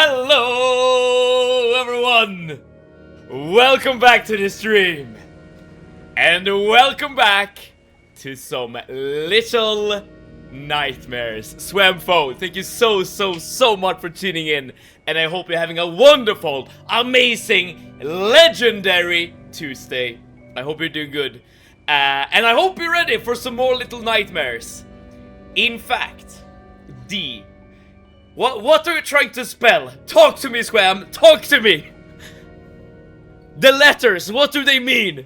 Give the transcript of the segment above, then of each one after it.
Hello everyone! Welcome back to the stream! And welcome back to some Little Nightmares. Swamfo, thank you so much for tuning in. And I hope you're having a wonderful, amazing, legendary Tuesday. I hope you're doing good. And I hope you're ready for some more Little Nightmares. In fact, D. What are you trying to spell? Talk to me, Swam. Talk to me. The letters, what do they mean?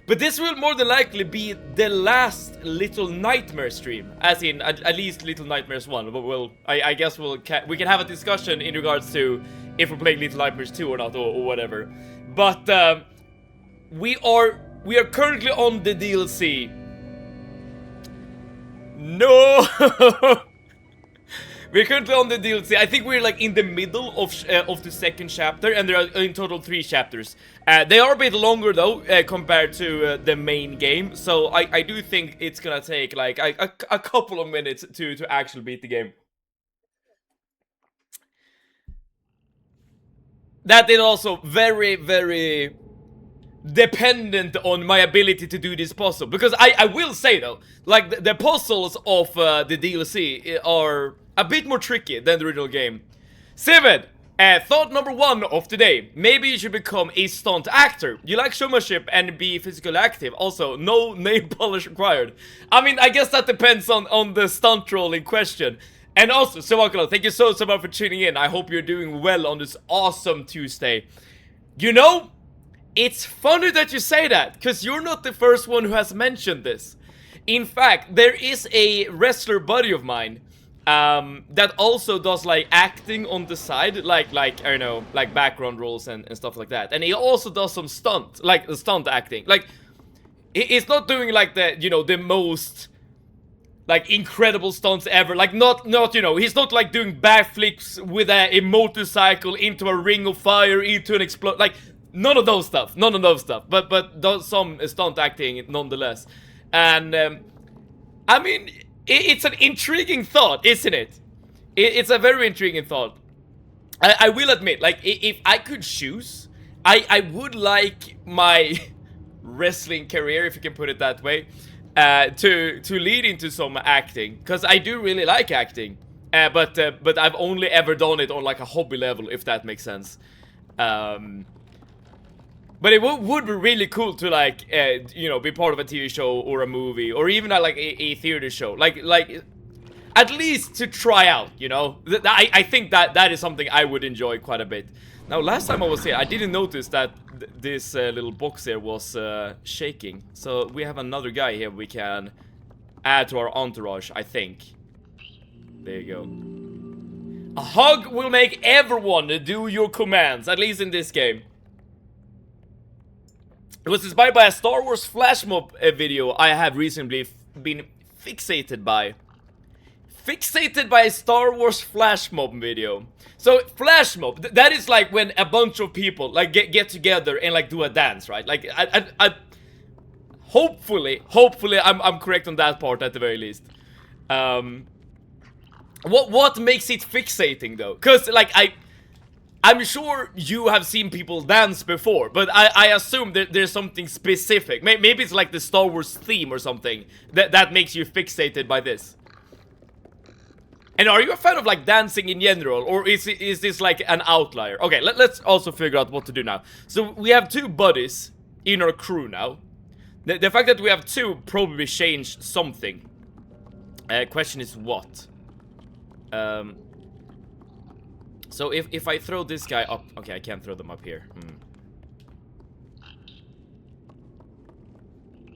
But this will more than likely be the last Little Nightmare stream, as in at least Little Nightmares 1. But I guess we can have a discussion in regards to if we're playing Little Nightmares 2 or not, or whatever. But we are currently on the DLC. No. We're currently on the DLC. I think we're like in the middle of the second chapter, and there are in total 3 chapters. They are a bit longer though, compared to the main game. So I do think it's gonna take like a couple of minutes to actually beat the game. That is also very dependent on my ability to do this puzzle. Because I will say though, like the puzzles of the DLC are a bit more tricky than the original game. Sivid, thought number 1 of today. Maybe you should become a stunt actor. You like showmanship and be physically active. Also, no nail polish required. I mean, I guess that depends on the stunt role in question. And also, Sawakalo, thank you so much for tuning in. I hope you're doing well on this awesome Tuesday. You know, it's funny that you say that, because you're not the first one who has mentioned this. In fact, there is a wrestler buddy of mine that also does like acting on the side, like I don't know, like background roles and stuff like that. And he also does some stunt acting. Like, he's not doing like the, you know, the most like incredible stunts ever. Like not you know, he's not like doing backflips with a motorcycle into a ring of fire, into an explode. Like none of those stuff. But does some stunt acting nonetheless. And I mean, it's an intriguing thought, isn't it? It's a very intriguing thought. I will admit, like, if I could choose, I would like my wrestling career, if you can put it that way, to lead into some acting, because I do really like acting. But I've only ever done it on like a hobby level, if that makes sense. But it would be really cool to like, you know, be part of a TV show or a movie, or even like a theater show. Like, at least to try out, you know. I think that is something I would enjoy quite a bit. Now, last time I was here, I didn't notice that this little box here was shaking. So we have another guy here we can add to our entourage, I think. There you go. A hug will make everyone do your commands, at least in this game. It was inspired by a Star Wars flash mob video I have recently been fixated by. Fixated by a Star Wars flash mob video. So, flash mob, that is like when a bunch of people like get together and like do a dance, right? Like, I hopefully I'm correct on that part at the very least. What makes it fixating though? Cause like I'm sure you have seen people dance before, but I assume that there's something specific. Maybe it's like the Star Wars theme or something that makes you fixated by this. And are you a fan of like dancing in general, or is this like an outlier? Okay, let's also figure out what to do now. So we have 2 buddies in our crew now. The fact that we have 2 probably changed something. Question is what? So if I throw this guy up... Okay, I can't throw them up here.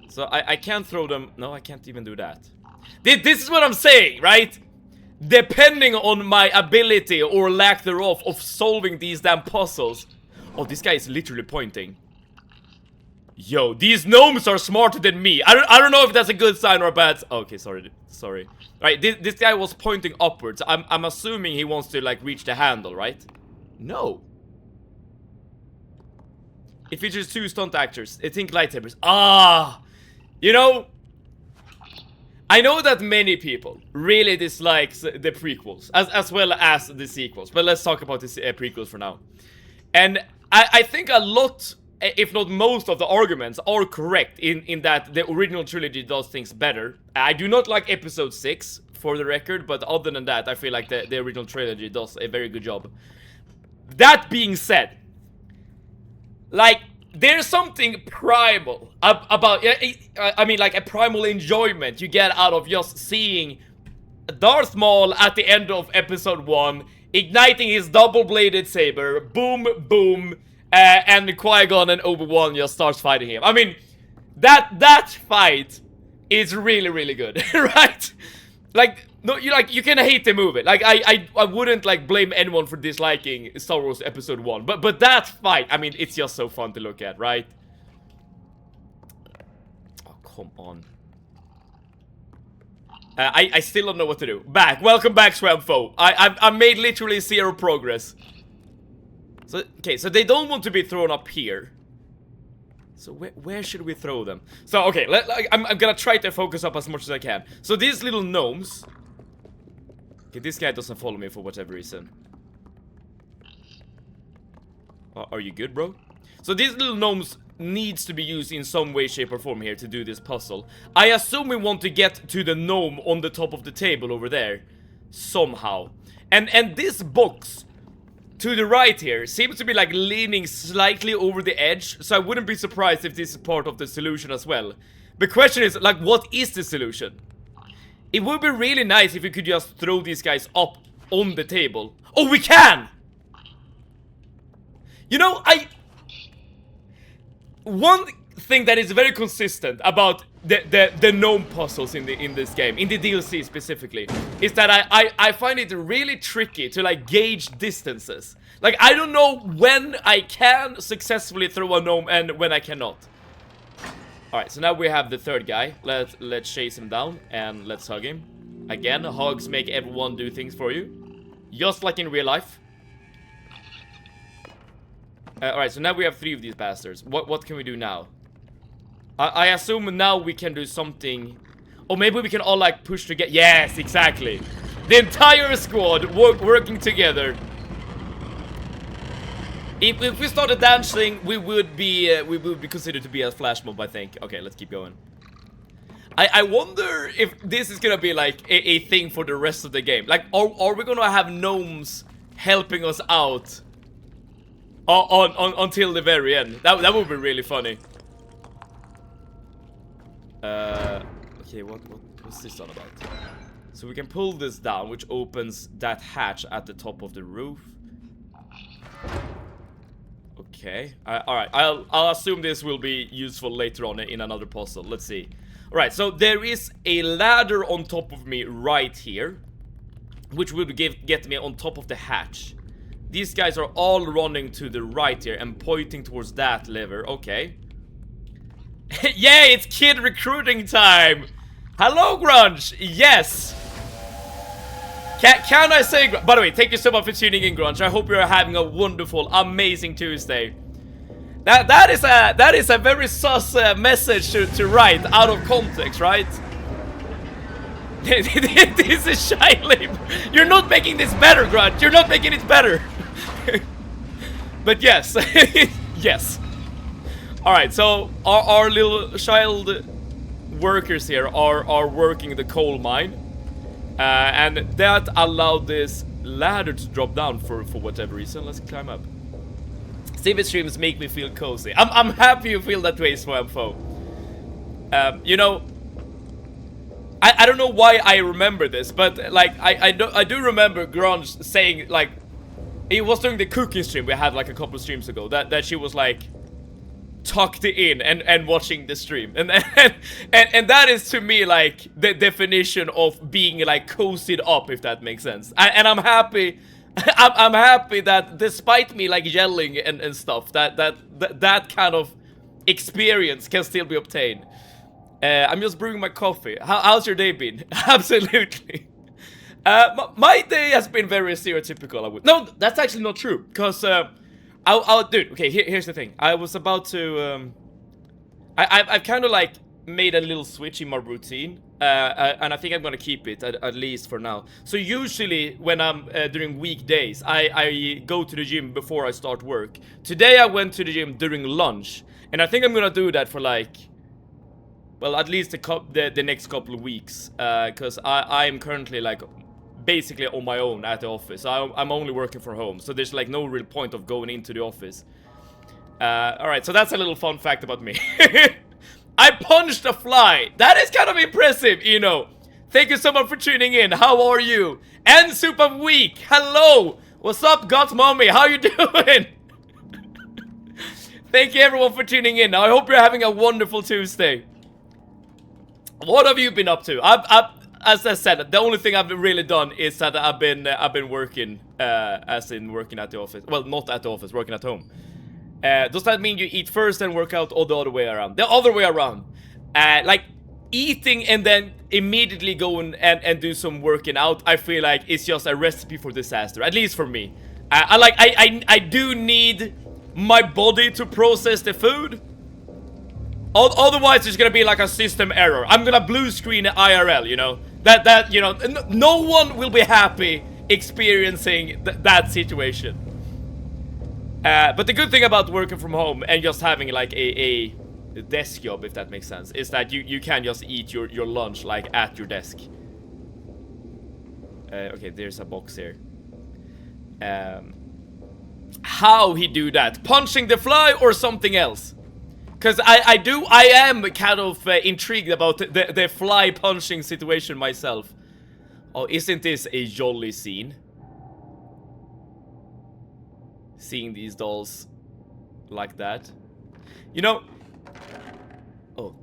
So I can't throw them... No, I can't even do that. This is what I'm saying, right? Depending on my ability or lack thereof of solving these damn puzzles. Oh, this guy is literally pointing. Yo, these gnomes are smarter than me. I don't know if that's a good sign or a bad... Okay, sorry. Right, this guy was pointing upwards. I'm assuming he wants to like reach the handle, right? No. It features 2 stunt actors. I think lightsabers. Ah, you know, I know that many people really dislikes the prequels as well as the sequels, but let's talk about the prequels for now. And I think a lot, if not most of the arguments are correct in that the original trilogy does things better. I do not like episode 6, for the record, but other than that, I feel like the original trilogy does a very good job. That being said, like, there's something primal about, I mean, like a primal enjoyment you get out of just seeing Darth Maul at the end of episode 1, igniting his double-bladed saber, boom, boom, and Qui-Gon and Obi-Wan just starts fighting him. I mean, that fight is really, really good, right? Like, no, you can hate the movie. Like, I wouldn't like blame anyone for disliking Star Wars Episode 1, but that fight, I mean, it's just so fun to look at, right? Oh, come on. I still don't know what to do. Welcome back, Swamfo. I made literally 0 progress. So, okay, so they don't want to be thrown up here. So where should we throw them? So, okay, I'm gonna try to focus up as much as I can. So these little gnomes... Okay, this guy doesn't follow me for whatever reason. Are you good, bro? So these little gnomes needs to be used in some way, shape, or form here to do this puzzle. I assume we want to get to the gnome on the top of the table over there. Somehow. And this box... to the right here seems to be like leaning slightly over the edge, so I wouldn't be surprised if this is part of the solution as well. The question is, like, what is the solution? It would be really nice if we could just throw these guys up on the table. Oh, we can! You know, one thing that is very consistent about the gnome puzzles in this game, in the DLC specifically, is that I find it really tricky to like gauge distances. Like, I don't know when I can successfully throw a gnome and when I cannot. Alright, so now we have the third guy. Let's chase him down and let's hug him. Again, hugs make everyone do things for you, just like in real life. Alright, so now we have 3 of these bastards. What can we do now? I assume now we can do something. Or maybe we can all like push together. Yes, exactly. The entire squad working together. If we started dancing, we would be considered to be a flash mob, I think. Okay, let's keep going. I wonder if this is gonna be like a thing for the rest of the game. Like, are we gonna have gnomes helping us out until the very end? That would be really funny. Okay, what's this all about? So we can pull this down, which opens that hatch at the top of the roof. Okay, alright, I'll assume this will be useful later on in another puzzle. Let's see. Alright, so there is a ladder on top of me right here, which will get me on top of the hatch. These guys are all running to the right here and pointing towards that lever. Okay. Yay, it's kid recruiting time! Hello, Grunge! Yes! Can I say... By the way, thank you so much for tuning in, Grunge. I hope you're having a wonderful, amazing Tuesday. That is a very sus message to write out of context, right? This is shyly... You're not making this better, Grunge. You're not making it better. But yes. Yes. Alright, so our little child workers here are working the coal mine. And that allowed this ladder to drop down for whatever reason. Let's climb up. Stevie streams make me feel cozy. I'm happy you feel that way, Swamfo. You know, I don't know why I remember this, but like I do remember Grunge saying, like, it was during the cooking stream we had like a couple of streams ago, that she was like tucked in and watching the stream, and that is to me like the definition of being like cozied up, if that makes sense. And I'm happy. I'm happy that despite me like yelling and stuff, that kind of experience can still be obtained. I'm just brewing my coffee. How's your day been? Absolutely. My day has been very stereotypical. No, that's actually not true, because dude, okay, here's the thing. I was about to I've kind of like made a little switch in my routine, and I think I'm gonna keep it at least for now. So usually when I'm during weekdays, I go to the gym before I start work. Today I went to the gym during lunch, and I think I'm gonna do that for like, well, at least the next couple of weeks, because I am currently like basically on my own at the office. I'm only working from home, so there's like no real point of going into the office. Alright, so that's a little fun fact about me. I punched a fly. That is kind of impressive, you know. Thank you so much for tuning in. How are you? And Super Week. Hello. What's up, Got Mommy? How you doing? Thank you everyone for tuning in. I hope you're having a wonderful Tuesday. What have you been up to? As I said, the only thing I've really done is that I've been working, as in working at the office. Well, not at the office, working at home. Does that mean you eat first and work out, or the other way around? The other way around. Like, eating and then immediately go and do some working out, I feel like it's just a recipe for disaster. At least for me. I do need my body to process the food. Otherwise, it's gonna be like a system error. I'm gonna blue screen IRL, you know? You know, no one will be happy experiencing that situation. But the good thing about working from home and just having like a desk job, if that makes sense, is that you can just eat your lunch like at your desk. Okay, there's a box here. How he do that? Punching the fly or something else? Because I am kind of intrigued about the fly punching situation myself. Oh, isn't this a jolly scene? Seeing these dolls like that. You know, oh,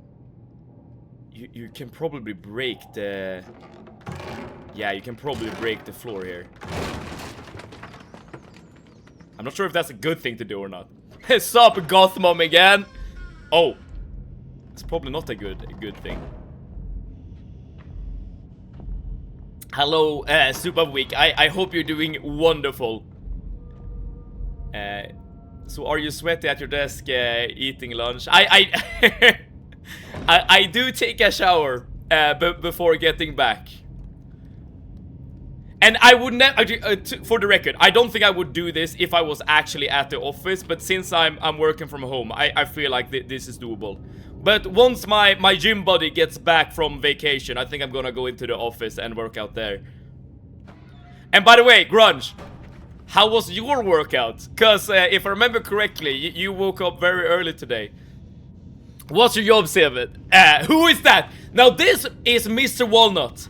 you can probably break the, yeah, you can probably break the floor here. I'm not sure if that's a good thing to do or not. Sup, Goth Mom again? Oh, it's probably not a good thing. Hello, Super Week. I hope you're doing wonderful. So are you sweaty at your desk eating lunch? I do take a shower before getting back. And I would never, for the record, I don't think I would do this if I was actually at the office, but since I'm working from home, I feel like this is doable. But once my gym buddy gets back from vacation, I think I'm gonna go into the office and work out there. And by the way, Grunge, how was your workout? Because if I remember correctly, you woke up very early today. What's your job, Seven? Who is that? Now this is Mr. Walnut.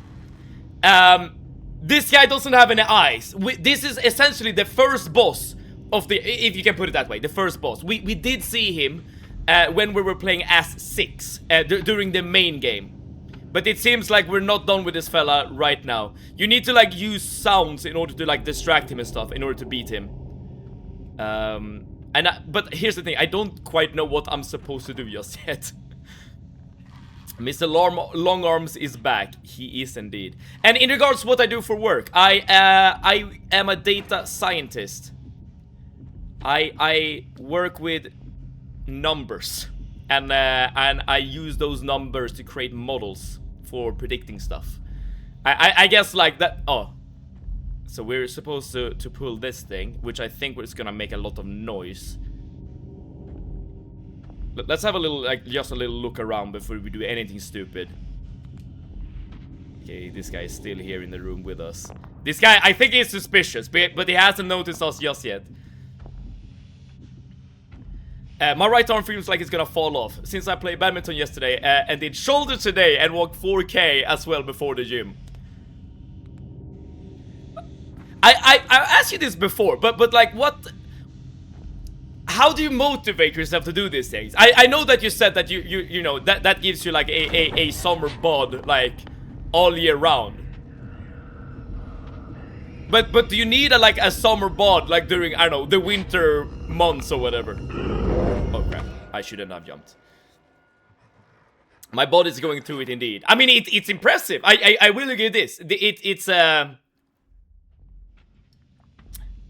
This guy doesn't have any eyes. This is essentially the first boss of the, if you can put it that way, the first boss. We did see him when we were playing as 6 during the main game. But it seems like we're not done with this fella right now. You need to like use sounds in order to like distract him and stuff in order to beat him. But here's the thing, I don't quite know what I'm supposed to do just yet. Mr. Long Arms is back. He is indeed. And in regards to what I do for work, I am a data scientist. I work with numbers, and I use those numbers to create models for predicting stuff. I guess like that. Oh, so we're supposed to pull this thing, which I think is gonna make a lot of noise. Let's have a little, like, just a little look around before we do anything stupid. Okay, this guy is still here in the room with us. This guy, I think he's suspicious, but he hasn't noticed us just yet. My right arm feels like it's gonna fall off since I played badminton yesterday and did shoulder today and walked 4K as well before the gym. I asked you this before, but like, what? How do you motivate yourself to do these things? I know that you said that you know that gives you like a summer bod like all year round. But do you need like a summer bod like during, I don't know, the winter months or whatever? Oh crap, I shouldn't have jumped. My body's going through it indeed. I mean, it's impressive. I will give this.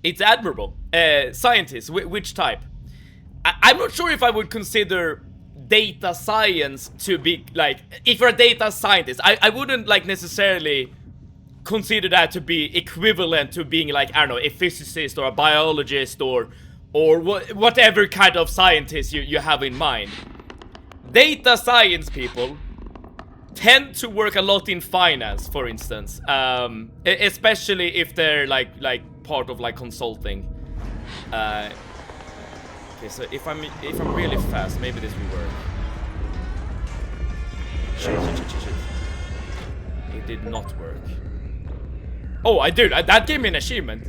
It's admirable. Scientists, which type? I'm not sure if I would consider data science to be like, if you're a data scientist, I wouldn't like necessarily consider that to be equivalent to being like, I don't know, a physicist or a biologist or whatever kind of scientist you have in mind. Data science people tend to work a lot in finance, for instance, especially if they're like part of like consulting. Okay, so if I'm really fast, maybe this will work. Shit. It did not work. Oh, I did. That gave me an achievement.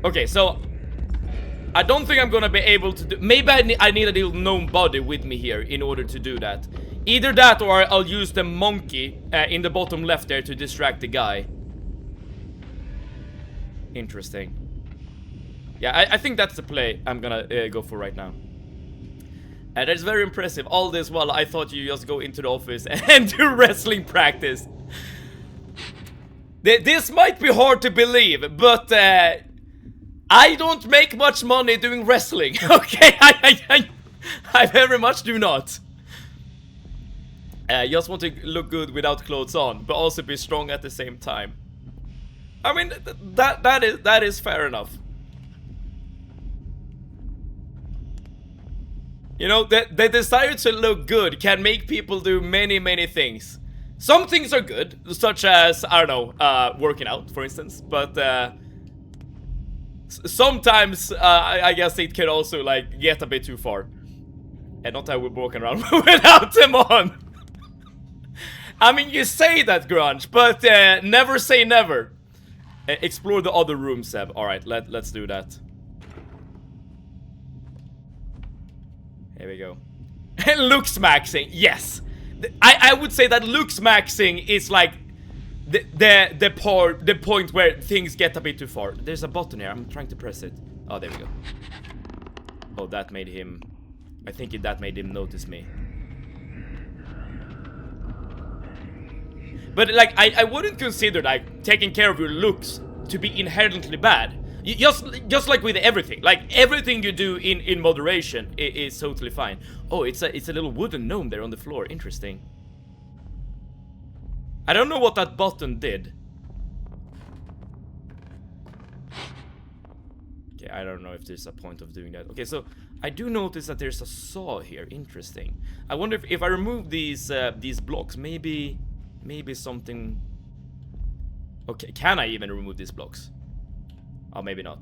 Okay, so I don't think I'm gonna be able to do. Maybe I need a little gnome body with me here in order to do that. Either that, or I'll use the monkey in the bottom left there to distract the guy. Interesting. Yeah, I think that's the play I'm gonna go for right now. And that's very impressive. All this while I thought you just go into the office and do wrestling practice. This might be hard to believe, but I don't make much money doing wrestling. Okay, I very much do not. Just want to look good without clothes on, but also be strong at the same time. I mean, that is fair enough. You know, the desire to look good can make people do many things. Some things are good, such as, I don't know, working out, for instance. But sometimes, I guess it can also, like, get a bit too far. And not that we're walking around without them on. I mean, you say that, Grunge, but never say never. Explore the other room, Seb. Alright, let's do that. Here we go. Looks maxing, yes. I would say that looks maxing is like the point where things get a bit too far. There's a button here. I'm trying to press it. Oh, there we go. Oh, that made him. I think that made him notice me. But like, I wouldn't consider like taking care of your looks to be inherently bad. Just like with everything, like everything you do in moderation is totally fine. Oh, it's a little wooden gnome there on the floor. Interesting. I don't know what that button did. Okay, I don't know if there's a point of doing that. Okay, so I do notice that there's a saw here. Interesting. I wonder if I remove these blocks, maybe something. Okay, can I even remove these blocks? Oh, maybe not.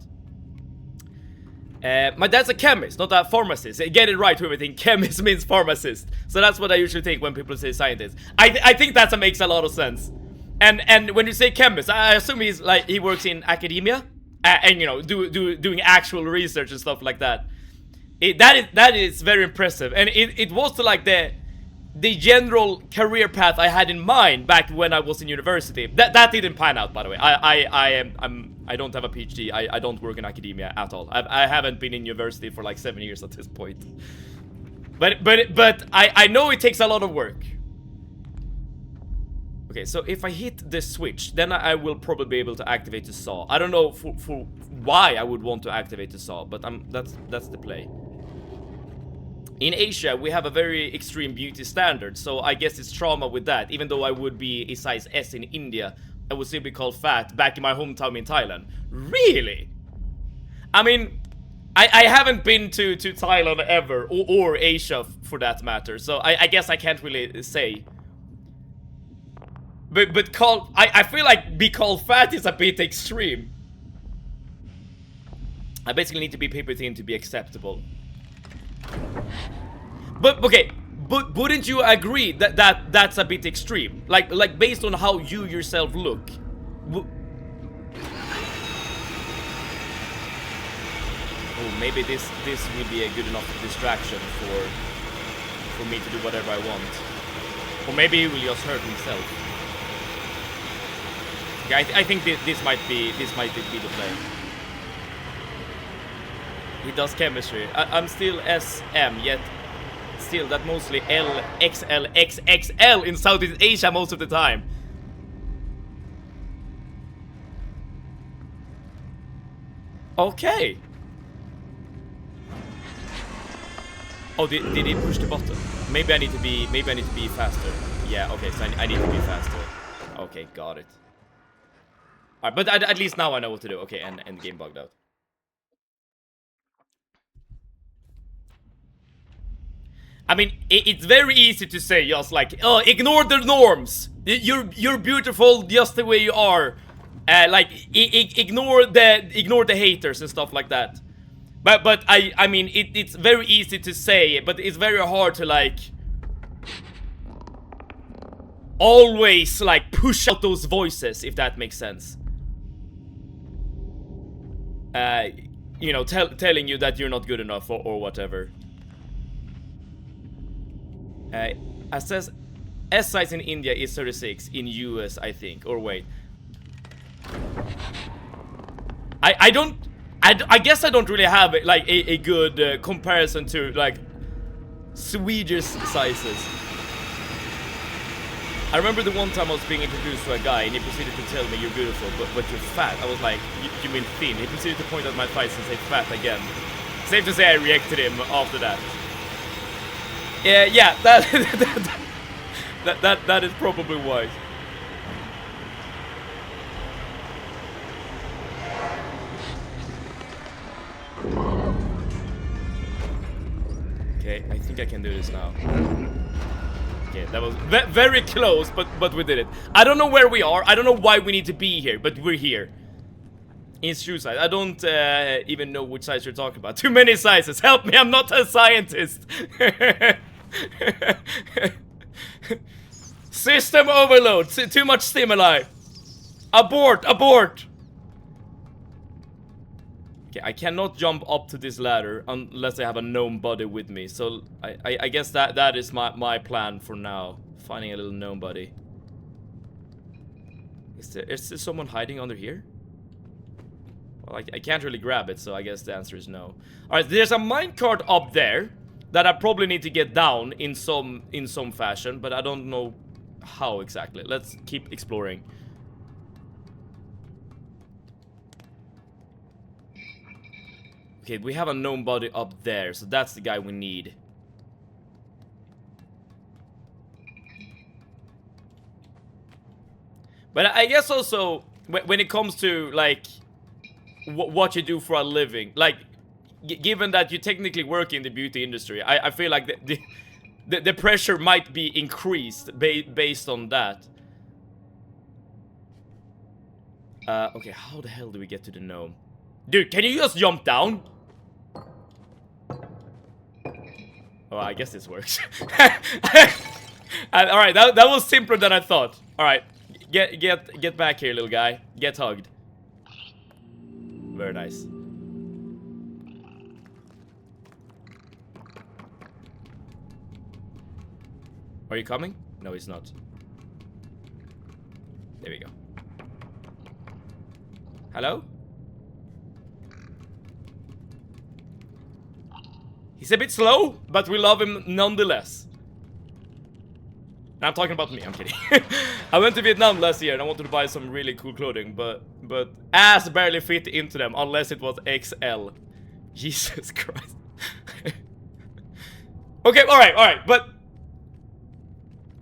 My dad's a chemist, not a pharmacist. Get it right, everything. Chemist means pharmacist. So that's what I usually think when people say scientist. I think that makes a lot of sense. And when you say chemist, I assume he's like, he works in academia, and you know, doing actual research and stuff like that. That is very impressive, and it was like the general career path I had in mind back when I was in university. That didn't pan out, by the way. I don't have a PhD. I don't work in academia at all. I haven't been in university for like 7 years at this point. But I know it takes a lot of work. Okay, so if I hit the switch, then I will probably be able to activate the saw. I don't know for why I would want to activate the saw, but that's the play. In Asia, we have a very extreme beauty standard, so I guess it's trauma with that. Even though I would be a size S in India, I would still be called fat back in my hometown in Thailand. Really? I mean, I haven't been to Thailand ever, or Asia for that matter, so I guess I can't really say. But I feel like be called fat is a bit extreme. I basically need to be paper thin to be acceptable. But okay, but wouldn't you agree that that's a bit extreme? Like based on how you yourself look. Oh, maybe this will be a good enough distraction for me to do whatever I want. Or maybe he will just hurt himself. Yeah, I think this might be the play. He does chemistry. I'm still SM, yet still that mostly L, XL, XXL in Southeast Asia most of the time. Okay. Oh, did he push the button? Maybe I need to be faster. Yeah, okay, so I need to be faster. Okay, got it. Alright, but at least now I know what to do. Okay, and the game bugged out. I mean, it's very easy to say just like, oh, ignore the norms. You're beautiful just the way you are. Like, ignore the haters and stuff like that. But I mean, it's very easy to say, but it's very hard to like always like push out those voices, if that makes sense. You know, telling you that you're not good enough or whatever. It says S size in India is 36, in US I think, or wait. I guess I don't really have like a good comparison to like Swedish sizes. I remember the one time I was being introduced to a guy and he proceeded to tell me you're beautiful, but you're fat. I was like, you mean thin? He proceeded to point at my thighs and say fat again. Safe to say I reacted him after that. Yeah, that is probably wise. Okay, I think I can do this now. Okay, that was very close, but we did it. I don't know where we are. I don't know why we need to be here, but we're here. In shoe size. I don't even know which size you're talking about. Too many sizes. Help me, I'm not a scientist. System overload. Too much stimuli. Abort, abort. Okay, I cannot jump up to this ladder unless I have a gnome buddy with me. So I guess that is my plan for now. Finding a little gnome buddy. Is there someone hiding under here? Well, I can't really grab it, so I guess the answer is no. Alright, there's a minecart up there that I probably need to get down in some fashion, but I don't know how exactly. Let's keep exploring. Okay, we have a gnome body up there, so that's the guy we need. But I guess also, when it comes to, like, what you do for a living, like, given that you technically work in the beauty industry, I feel like the pressure might be increased based on that. Okay, how the hell do we get to the gnome? Dude, can you just jump down? Oh, I guess this works. Alright, that was simpler than I thought. Alright, get back here, little guy. Get hugged. Very nice. Are you coming? No, he's not. There we go. Hello? He's a bit slow, but we love him nonetheless. I'm talking about me, I'm kidding. I went to Vietnam last year and I wanted to buy some really cool clothing, but ass barely fit into them unless it was XL. Jesus Christ. Okay, alright, but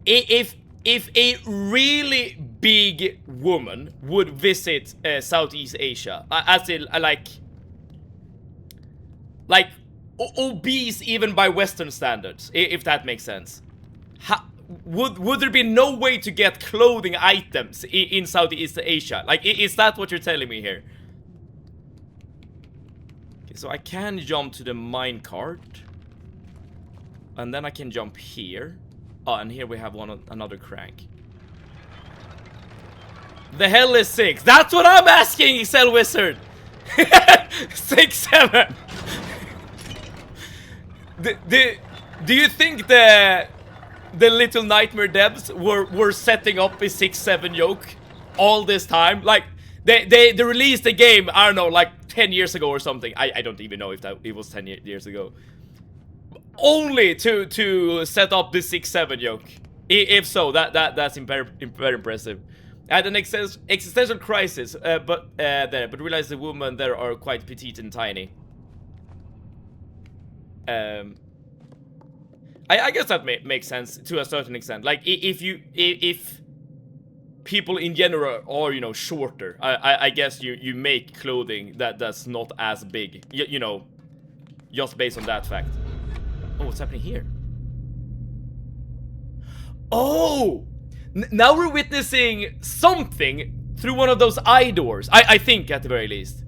if a really big woman would visit Southeast Asia, as in like obese even by Western standards, if that makes sense, would there be no way to get clothing items in Southeast Asia? Like, is that what you're telling me here? Okay, so I can jump to the minecart, and then I can jump here. Oh, and here we have another crank. The hell is 6? That's what I'm asking, Excel Wizard. 6, 7. Do you think the Little Nightmare devs were setting up a 6-7 yoke all this time? Like, they released the game, I don't know, like 10 years ago or something. I don't even know if it was 10 years ago. Only to set up the 6-7 yoke. If so, that's very impressive. At an existential crisis, but realize the women there are quite petite and tiny. I guess that makes sense to a certain extent. Like, if people in general are, you know, shorter, I guess you make clothing that's not as big, you know, just based on that fact. Oh, what's happening here? Oh! Now we're witnessing something through one of those eye doors. I think, at the very least.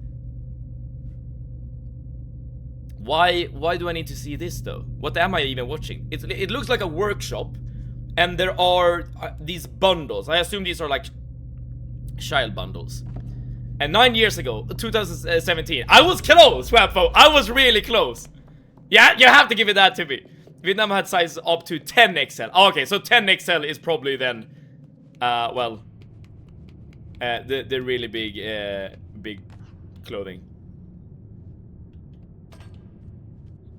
Why do I need to see this, though? What am I even watching? It looks like a workshop, and there are these bundles. I assume these are like child bundles. And 9 years ago, 2017, I was close, Swapfo. I was really close. Yeah, you have to give it that to me. Vietnam had sizes up to 10XL. Oh, okay, so 10XL is probably then, well, the really big clothing.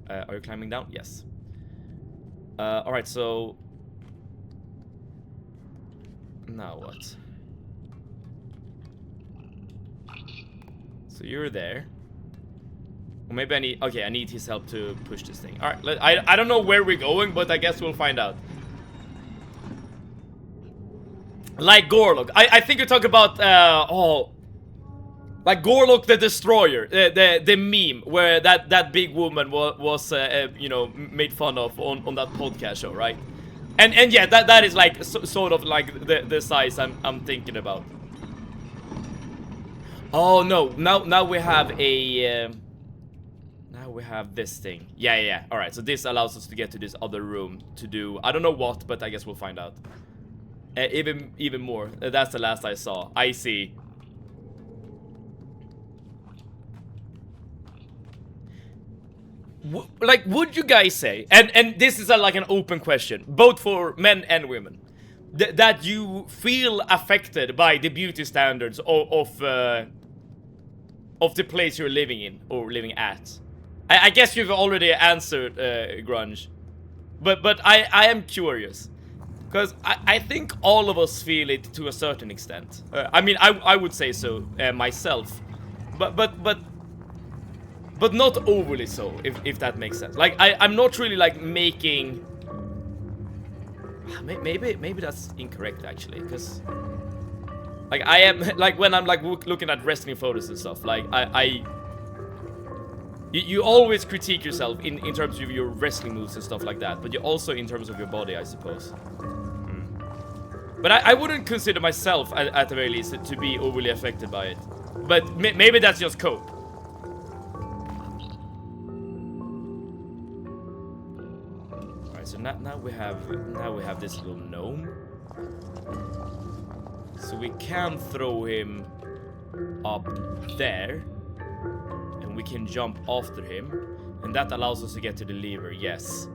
Are you climbing down? Yes. Alright, so... now what? So you're there. Or maybe I need... okay, I need his help to push this thing. Alright, I don't know where we're going, but I guess we'll find out. Like Gorlock. I think you talk about, oh... like Gorlock the Destroyer, the meme where that big woman was you know, made fun of on that podcast show, right? And yeah, that is like sort of like the size I'm thinking about. Oh no, now we have a now we have this thing. Yeah. All right, so this allows us to get to this other room to do, I don't know what, but I guess we'll find out. Even more. That's the last I saw. I see. Like, would you guys say, and this is like an open question, both for men and women, that you feel affected by the beauty standards of the place you're living in or living at? I guess you've already answered, Grunge, but I am curious, because I think all of us feel it to a certain extent. I mean, I would say so myself, but not overly so, if that makes sense. Like, I'm not really, like, making... maybe that's incorrect, actually, because... like, I am... like, when I'm, like, looking at wrestling photos and stuff, like, you always critique yourself in terms of your wrestling moves and stuff like that, but you also in terms of your body, I suppose. But I wouldn't consider myself, at the very least, to be overly affected by it. But maybe that's just cope. So now we have this little gnome. So we can throw him up there, and we can jump after him, and that allows us to get to the lever. Yes.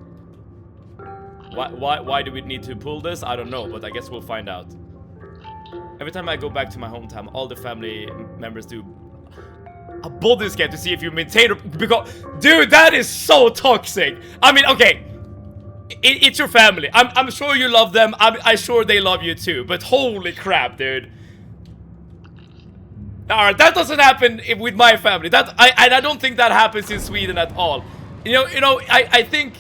Why do we need to pull this? I don't know, but I guess we'll find out. Every time I go back to my hometown, all the family members do a body scan to see if you maintain, because, dude, that is so toxic. I mean, okay. It's your family. I'm sure you love them. I'm sure they love you too. But holy crap, dude. Alright, that doesn't happen with my family. I don't think that happens in Sweden at all. You know, I think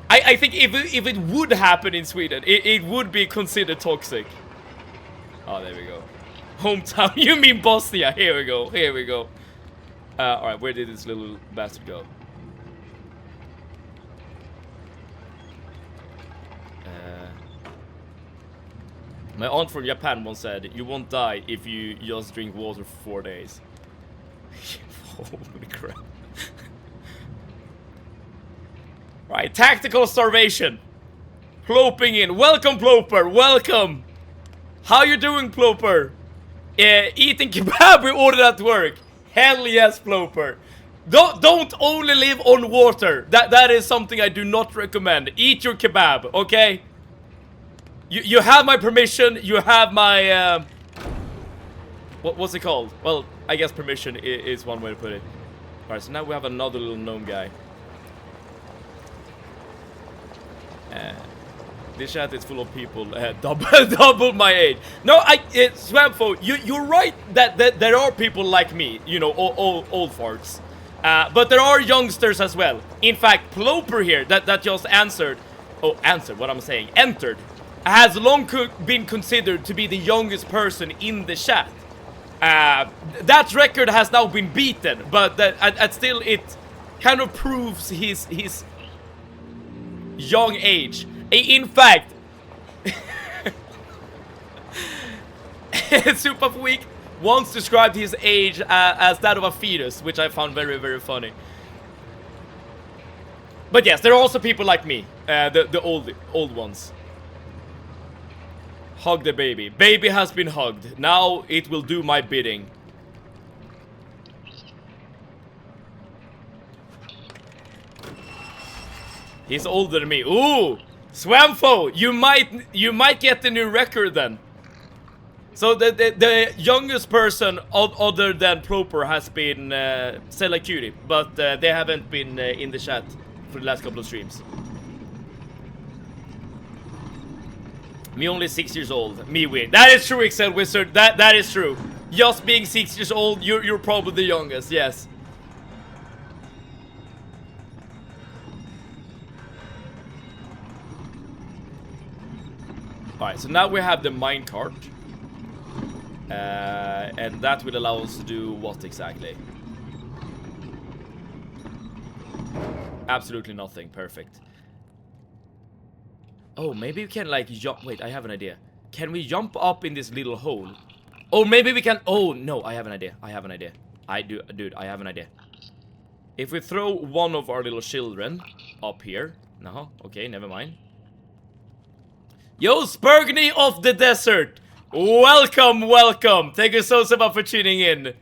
if it would happen in Sweden, it would be considered toxic. Oh, there we go. Hometown. You mean Bosnia? Here we go. Alright, where did this little bastard go? My aunt from Japan once said, "You won't die if you just drink water for 4 days." Holy crap. Right, tactical starvation. Ploping in. Welcome, Ploper. Welcome. How you doing, Ploper? Eating kebab we ordered at work. Hell yes, Ploper. Don't only live on water. That is something I do not recommend. Eat your kebab, okay? You have my permission, you have my, what's it called? Well, I guess permission is one way to put it. Alright, so now we have another little gnome guy. This chat is full of people, double my age. No, Swampfo, you're right that there are people like me, you know, old farts. But there are youngsters as well. In fact, Ploper here, that just answered, what I'm saying, entered, has long been considered to be the youngest person in the chat. That record has now been beaten, but still it kind of proves his young age. In fact, Soup of Week once described his age as that of a fetus, which I found very, very funny. But yes, there are also people like me, the old ones. Hug the baby. Baby has been hugged. Now it will do my bidding. He's older than me. Ooh! Swamfo! You might get the new record then. So the youngest person other than Proper has been Stella Cutie, but they haven't been in the chat for the last couple of streams. Me only 6 years old. Me weird. That is true, Excel Wizard. That is true. Just being 6 years old, you're probably the youngest. Yes. Alright, so now we have the minecart. And that will allow us to do what exactly? Absolutely nothing. Perfect. Oh, maybe we can like jump. Wait, I have an idea. Can we jump up in this little hole? Oh, maybe we can. Oh, no, I have an idea. I have an idea. Dude, I have an idea. If we throw one of our little children up here. No, okay, never mind. Yo, Spurgny of the Desert. Welcome, welcome. Thank you so much for tuning in.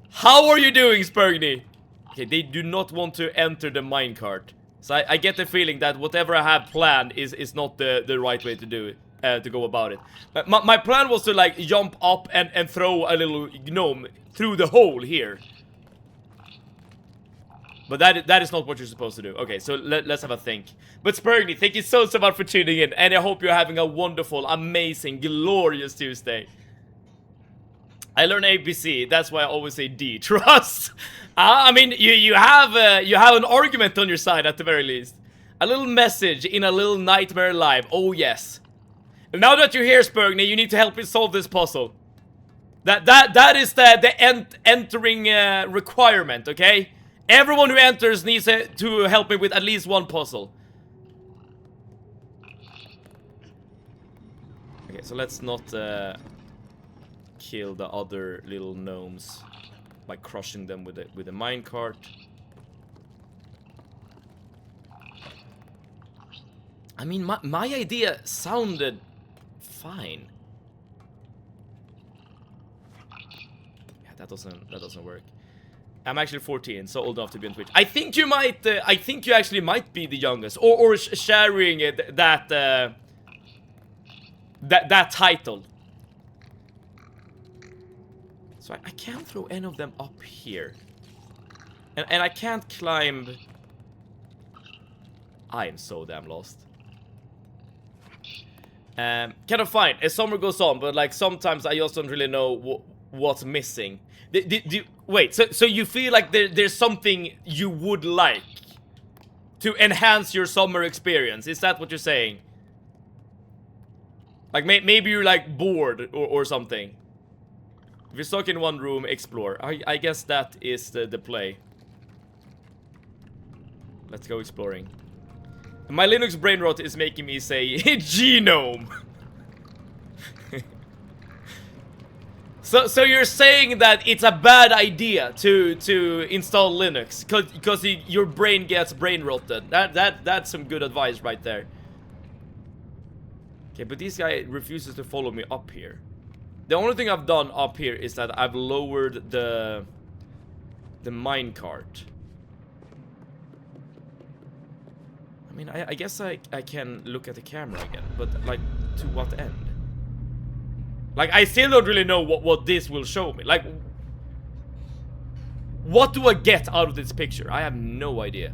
How are you doing, Spurgny? Okay, they do not want to enter the minecart. So I get the feeling that whatever I have planned is not the right way to do it, to go about it. My plan was to like jump up and throw a little gnome through the hole here. But that is not what you're supposed to do. Okay, so let's have a think. But Spurgny, thank you so much for tuning in, and I hope you're having a wonderful, amazing, glorious Tuesday. I learned ABC. That's why I always say D. Trust. I mean, you have an argument on your side at the very least. A little message in a little nightmare live. Oh yes. And now that you're here, Spurgny, you need to help me solve this puzzle. That is the entering requirement. Okay. Everyone who enters needs to help me with at least one puzzle. Okay, so let's not kill the other little gnomes by crushing them with a minecart. I mean, my idea sounded fine. Yeah, that doesn't work. I'm actually 14, so old enough to be on Twitch. I think you might. I think you actually might be the youngest, or sharing that title. So I can't throw any of them up here, and I can't climb. I am so damn lost. Kind of fine as summer goes on, but like sometimes I just don't really know what's missing. Wait, so you feel like there's something you would like to enhance your summer experience? Is that what you're saying? Like maybe you're like bored or something. If you're stuck in one room, explore. I guess that is the play. Let's go exploring. My Linux brain rot is making me say genome. So you're saying that it's a bad idea to install Linux because your brain gets brain rotted. That's some good advice right there. Okay, but this guy refuses to follow me up here. The only thing I've done up here is that I've lowered the minecart. I mean, I guess I can look at the camera again, but like to what end? Like, I still don't really know what this will show me. Like, what do I get out of this picture? I have no idea.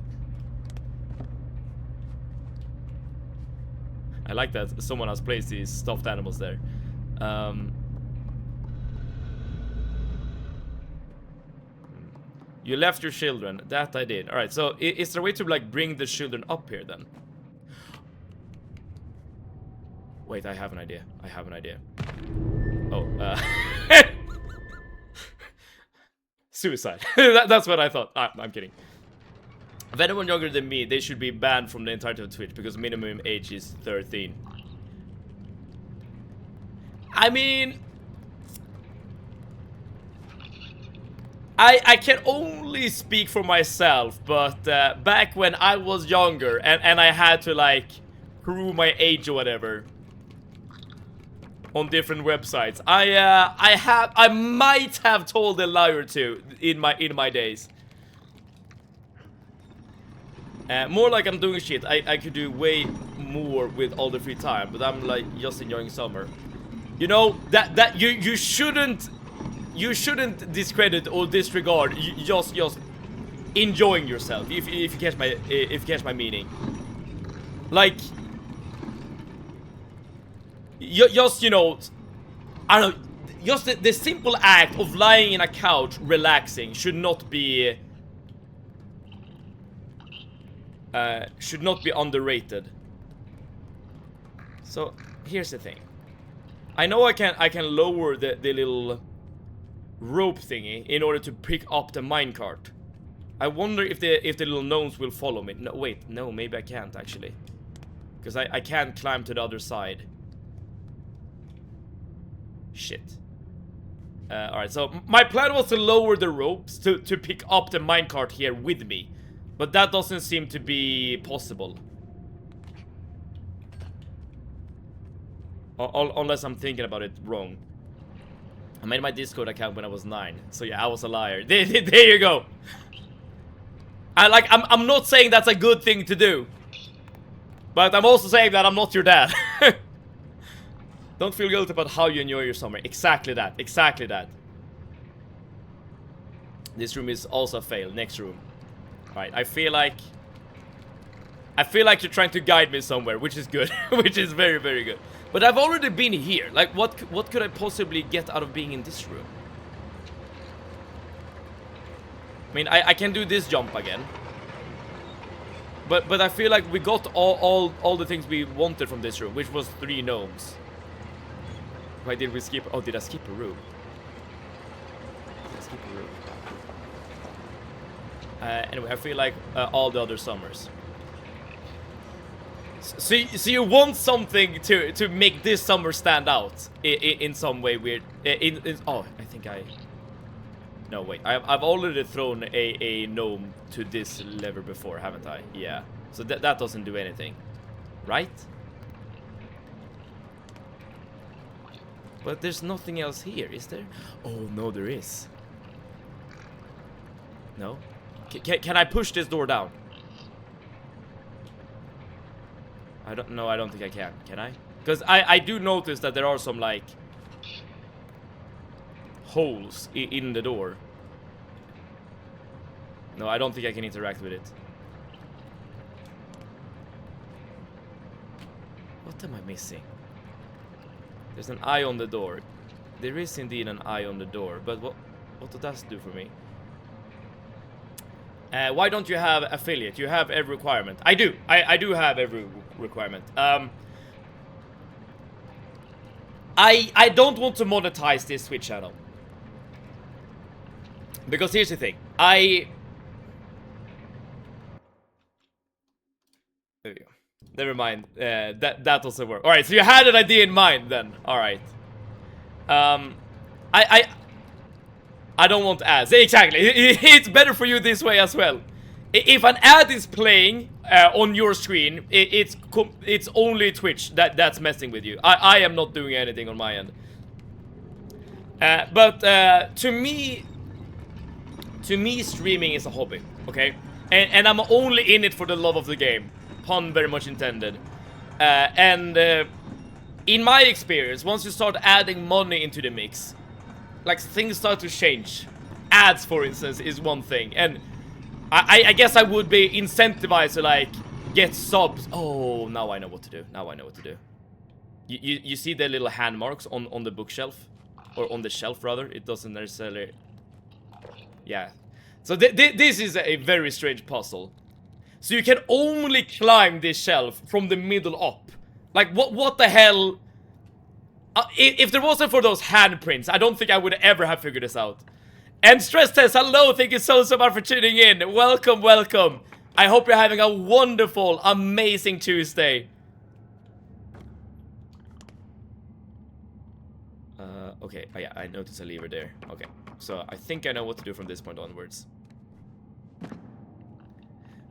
I like that someone has placed these stuffed animals there. You left your children. That I did. Alright, so is there a way to, like, bring the children up here, then? Wait, I have an idea. I have an idea. Oh, suicide. That's what I thought. I'm kidding. If anyone younger than me, they should be banned from the entirety of Twitch because minimum age is 13. I mean... I can only speak for myself, but back when I was younger and I had to, like, prove my age or whatever on different websites, I might have told a lie or two in my days. More like I'm doing shit. I could do way more with all the free time, but I'm, like, just enjoying summer. You know, that you shouldn't discredit or disregard. Just enjoying yourself. If you catch my meaning. Like, just, you know, I don't know. Just the simple act of lying in a couch, relaxing, should not be underrated. So here's the thing. I know I can lower the little rope thingy in order to pick up the minecart. I wonder if the little gnomes will follow me. No, wait, no, maybe I can't actually, because I can't climb to the other side. Shit. Alright, so my plan was to lower the ropes to pick up the minecart here with me, but that doesn't seem to be possible. Unless I'm thinking about it wrong. I made my Discord account when I was 9, so yeah, I was a liar. There you go. I'm not saying that's a good thing to do, but I'm also saying that I'm not your dad. Don't feel guilty about how you enjoy your summer. Exactly that. Exactly that. This room is also a fail. Next room. Alright, I feel like you're trying to guide me somewhere, which is good. Which is very, very good. But I've already been here. Like, what could I possibly get out of being in this room? I mean, I can do this jump again. But I feel like we got all the things we wanted from this room, which was 3 gnomes. Why did we skip? Oh, did I skip a room? Did I skip a room? Anyway, I feel like all the other summers. So you want something to make this summer stand out in some way weird. Oh, I think I. No, wait. I've already thrown a gnome to this lever before, haven't I? Yeah. So that doesn't do anything, right? But there's nothing else here, is there? Oh no, there is. No. Can I push this door down? I don't know. I don't think I can. Can I? Because I do notice that there are some, like, holes in the door. No, I don't think I can interact with it. What am I missing? There's an eye on the door. There is indeed an eye on the door, but what does that do for me? Why don't you have affiliate? You have every requirement. I do. I do have every requirement. I don't want to monetize this Twitch channel. Because here's the thing. There we go. Never mind. That doesn't work. Alright, so you had an idea in mind then. Alright. I don't want ads. Exactly. It's better for you this way as well. If an ad is playing on your screen, it's only Twitch that's messing with you. I am not doing anything on my end. But to me, streaming is a hobby. Okay, and I'm only in it for the love of the game. Pun very much intended. In my experience, once you start adding money into the mix, like, things start to change. Ads, for instance, is one thing, and I guess I would be incentivized to, like, get subs. Oh, now I know what to do. Now I know what to do. You see the little hand marks on the bookshelf, or on the shelf rather. It doesn't necessarily. Yeah. So this is a very strange puzzle. So you can only climb this shelf from the middle up. Like, what the hell? If there wasn't for those handprints, I don't think I would ever have figured this out. And Stress Test, hello, thank you so much for tuning in. Welcome, welcome. I hope you're having a wonderful, amazing Tuesday. Okay, oh, yeah, I noticed a lever there. Okay, so I think I know what to do from this point onwards.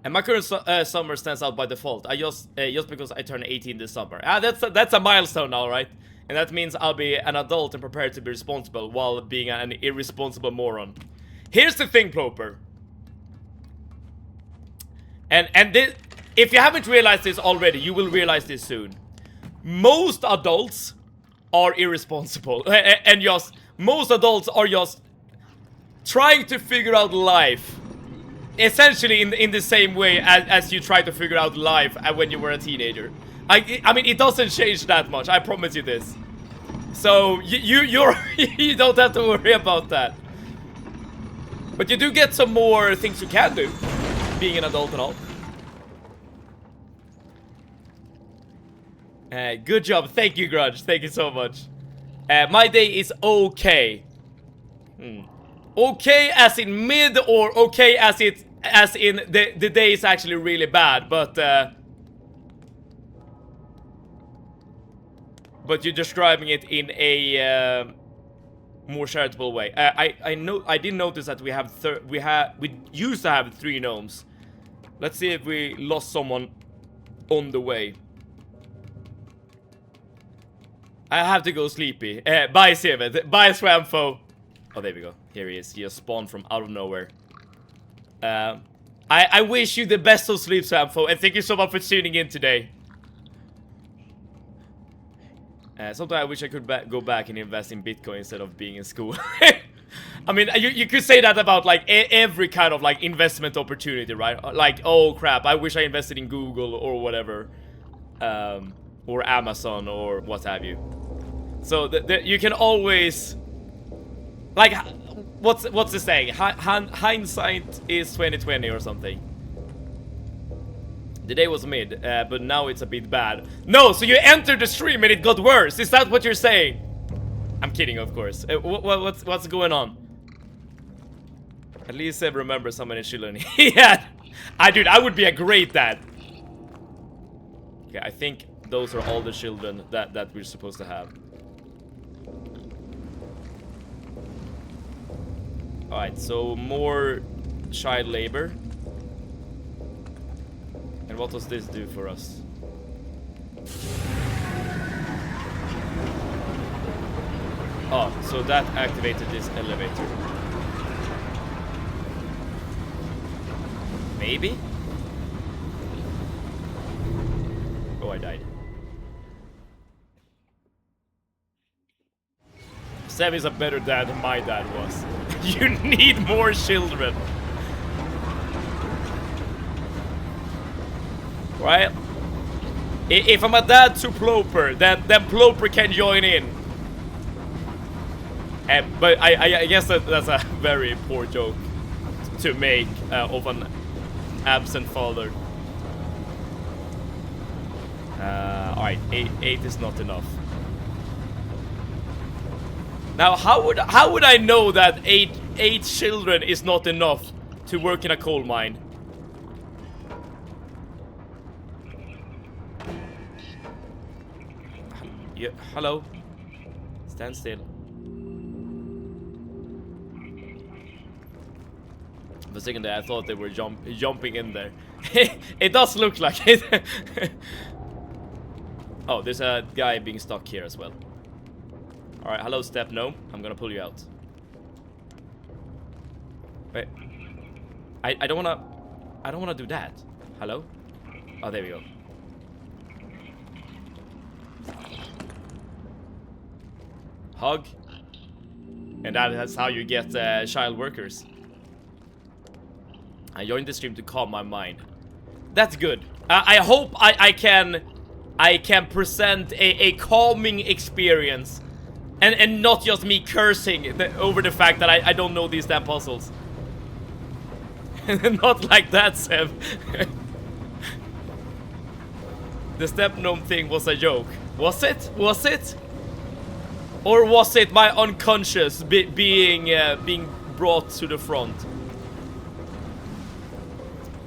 And my current summer stands out by default. I just because I turned 18 this summer. That's a milestone now, right? And that means I'll be an adult and prepared to be responsible while being an irresponsible moron. Here's the thing, Ploper. And this, if you haven't realized this already, you will realize this soon. Most adults are irresponsible, and just most adults are just trying to figure out life, essentially in the same way as you try to figure out life when you were a teenager. I mean, it doesn't change that much. I promise you this. So you're you don't have to worry about that. But you do get some more things you can do, being an adult and all. Good job. Thank you, Grudge. Thank you so much. My day is okay. Okay as in mid, or okay as in the day is actually really bad, but you're describing it in a more charitable way. I did notice that we used to have 3 gnomes. Let's see if we lost someone on the way. I have to go sleepy. Bye, Sivet. Bye, Swamfo. Oh, there we go. Here he is. He just spawned from out of nowhere. I wish you the best of sleep, Swamfo, and thank you so much for tuning in today. Sometimes I wish I could go back and invest in Bitcoin instead of being in school. I mean, you could say that about like every kind of like investment opportunity, right? Like, oh crap, I wish I invested in Google or whatever, or Amazon or what have you. So you can always, like, what's the saying? Hindsight is 20/20 or something. The day was mid, but now it's a bit bad. No, so you entered the stream and it got worse. Is that what you're saying? I'm kidding, of course. What's going on? At least Seb remembers how many children he had. Dude, I would be a great dad. Okay, I think those are all the children that we're supposed to have. Alright, so more child labor. And what does this do for us? Oh, so that activated this elevator. Maybe? Oh, I died. Seb is a better dad than my dad was. You need more children. Right? If I'm a dad to Ploper, then Ploper can join in. But I guess that's a very poor joke to make of an absent father. Alright, 8 is not enough. Now, how would I know that 8 children is not enough to work in a coal mine? Yeah, hello. Stand still. For a second there, I thought they were jumping in there. It does look like it. Oh, there's a guy being stuck here as well. Alright, hello, Step Gnome. I'm gonna pull you out. Wait. I don't wanna do that. Hello? Oh, there we go. Hug. And that's how you get child workers. I joined the stream to calm my mind. That's good. I hope I can present a calming experience. And not just me cursing over the fact that I don't know these damn puzzles. Not like that, Seb. The step gnome thing was a joke. Was it? Was it? Or was it my unconscious being brought to the front?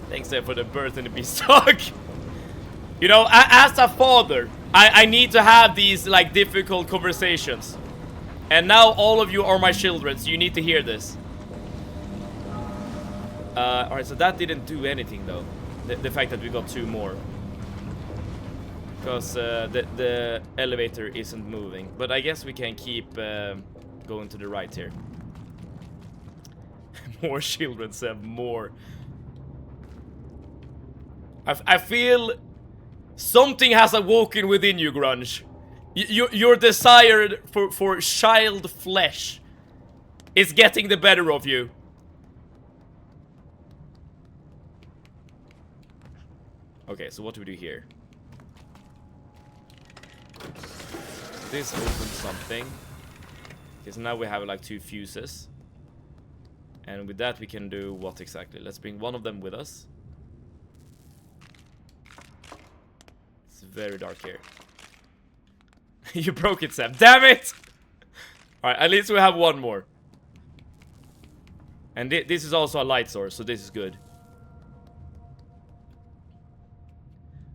Thanks, Seb, for the birth in the beanstalk. You know, as a father, I need to have these, like, difficult conversations. And now all of you are my children, so you need to hear this. Alright, so that didn't do anything, though. The fact that we got 2 more. Because the elevator isn't moving. But I guess we can keep going to the right here. More children, Seb, more. I feel something has awoken within you, Grunge. Your desire for child flesh is getting the better of you. Okay, so what do we do here? This opens something. Okay, so now we have like 2 fuses. And with that we can do what exactly? Let's bring one of them with us. It's very dark here. You broke it, Sam. Damn it! Alright, at least we have 1 more. And this is also a light source, so this is good.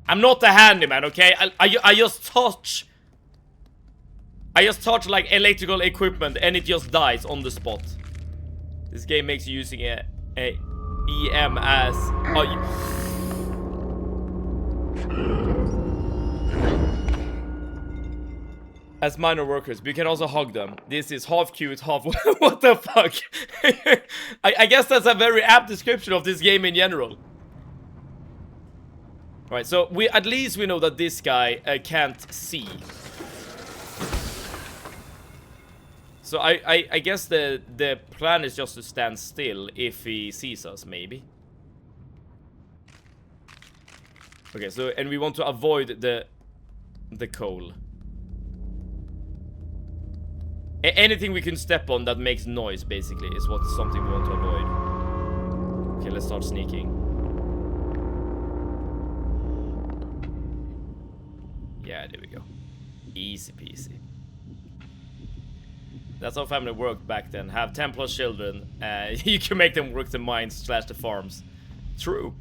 I'm not a handyman, okay? I just touch... I just touch like electrical equipment and it just dies on the spot. This game makes you using a EM as... as minor workers, but you can also hug them. This is half cute, half... What the fuck? I guess that's a very apt description of this game in general. Alright, so at least we know that this guy can't see. So I guess the plan is just to stand still if he sees us, maybe. Okay, so and we want to avoid the coal. Anything we can step on that makes noise, basically, is something we want to avoid. Okay, let's start sneaking. Yeah, there we go. Easy peasy. That's how family worked back then. Have 10 plus children. You can make them work the mines / the farms. True.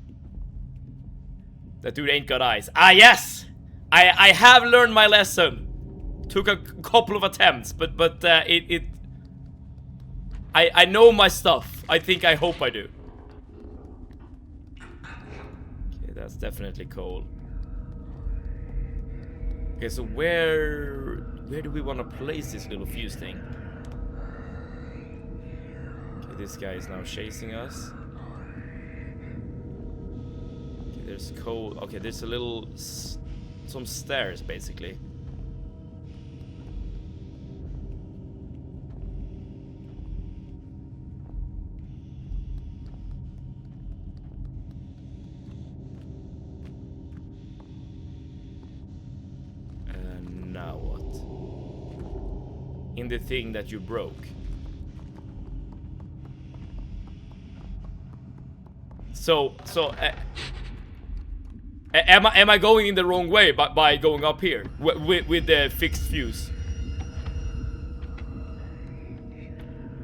That dude ain't got eyes. Ah, yes! I have learned my lesson. Took a couple of attempts, but I know my stuff. I hope I do. Okay, that's definitely coal. Okay, so where do we want to place this little fuse thing? Okay, this guy is now chasing us. Okay, there's coal. Okay, there's a little... some stairs, basically. Now what? In the thing that you broke. So am I going in the wrong way by going up here with the fixed fuse?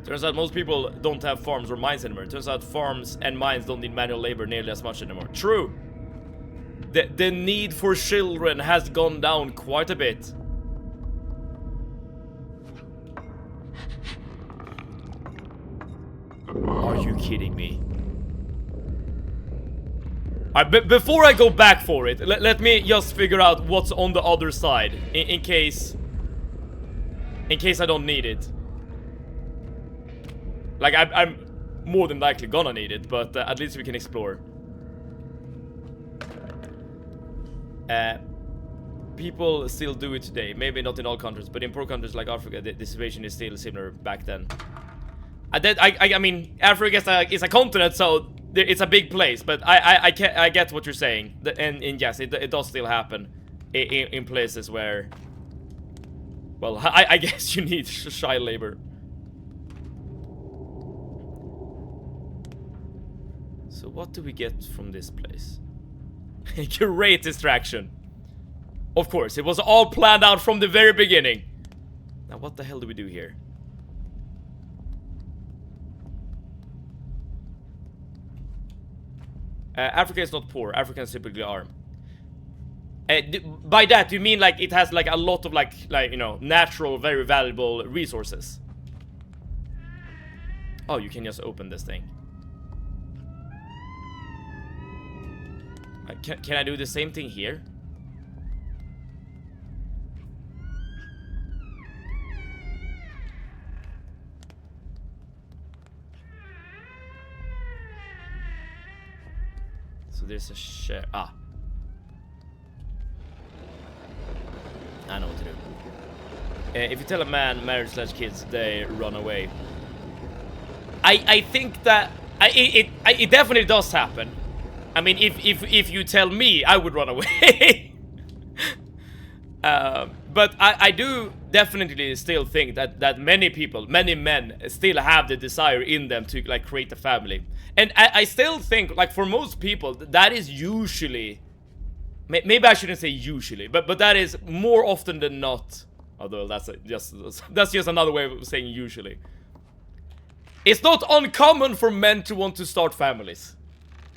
Turns out most people don't have farms or mines anymore. Turns out farms and mines don't need manual labor nearly as much anymore. True. The need for children has gone down quite a bit. Are you kidding me? Before I go back for it, let me just figure out what's on the other side, in case I don't need it. Like, I'm more than likely gonna need it, but at least we can explore. People still do it today. Maybe not in all countries, but in poor countries like Africa, the situation is still similar back then. I mean, Africa is a continent, so it's a big place. But I get what you're saying, and yes, it does still happen in places where, well, I guess you need child labor. So what do we get from this place? Great distraction. Of course, it was all planned out from the very beginning. Now what the hell do we do here? Africa is not poor. Africans typically are. By that, you mean like it has like a lot of like you know, natural, very valuable resources? Oh, you can just open this thing. Can I do the same thing here? So there's a share. Ah. I know what to do. If you tell a man marriage/kids, they run away. I think that it definitely does happen. I mean, if you tell me, I would run away. But I do definitely still think that many people, many men, still have the desire in them to like create a family. And I still think, like, for most people, that is usually, maybe I shouldn't say usually, but that is more often than not. Although that's just another way of saying usually. It's not uncommon for men to want to start families.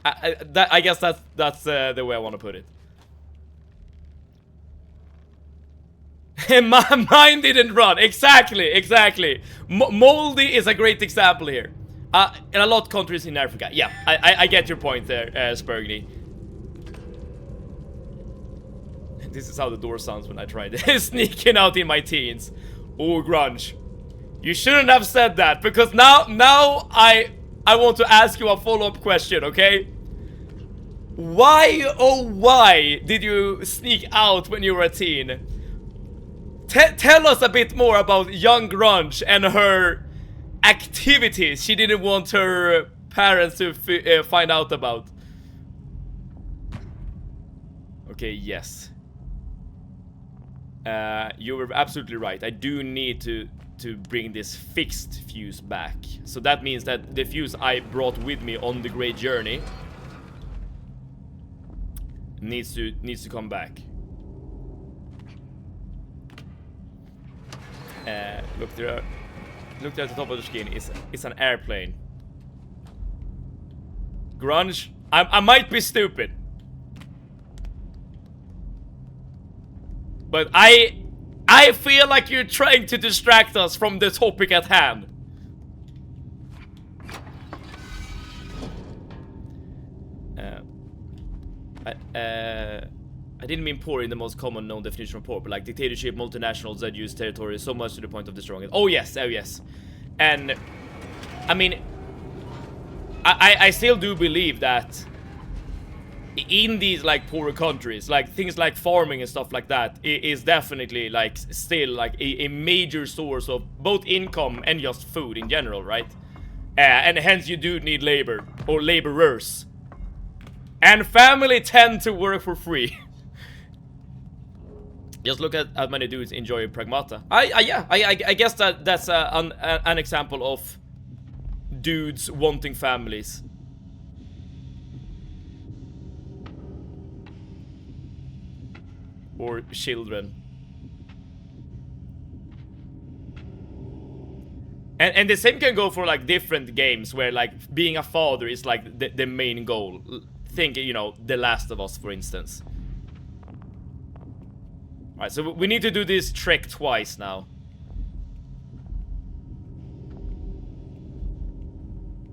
I guess that's the way I want to put it. Mine didn't run. Exactly. Moldy is a great example here. In a lot of countries in Africa. Yeah, I get your point there, Spurgny. This is how the door sounds when I tried sneaking out in my teens. Oh, grunge. You shouldn't have said that, because now I want to ask you a follow-up question, okay? Why, oh why, did you sneak out when you were a teen? Tell us a bit more about young grunge and her activities she didn't want her parents to find out about. Okay, yes. You were absolutely right. I do need to bring this fixed fuse back. So that means that the fuse I brought with me on the great journey needs to come back. Look there. Look there at the top of the screen. It's an airplane. Grunge. I might be stupid, but I feel like you're trying to distract us from the topic at hand. I didn't mean poor in the most common known definition of poor, but like dictatorship, multinationals that use territory so much to the point of destroying it. Oh yes, and I mean, I still do believe that in these like poorer countries, like things like farming and stuff like that is definitely like still like a major source of both income and just food in general, right? And hence you do need labor or laborers, and family tend to work for free. Just look at how many dudes enjoy pragmata. I guess that's an example of dudes wanting families. Or children. And the same can go for like different games where like being a father is like the main goal. Think, you know, The Last of Us, for instance. Alright, so we need to do this trek twice now.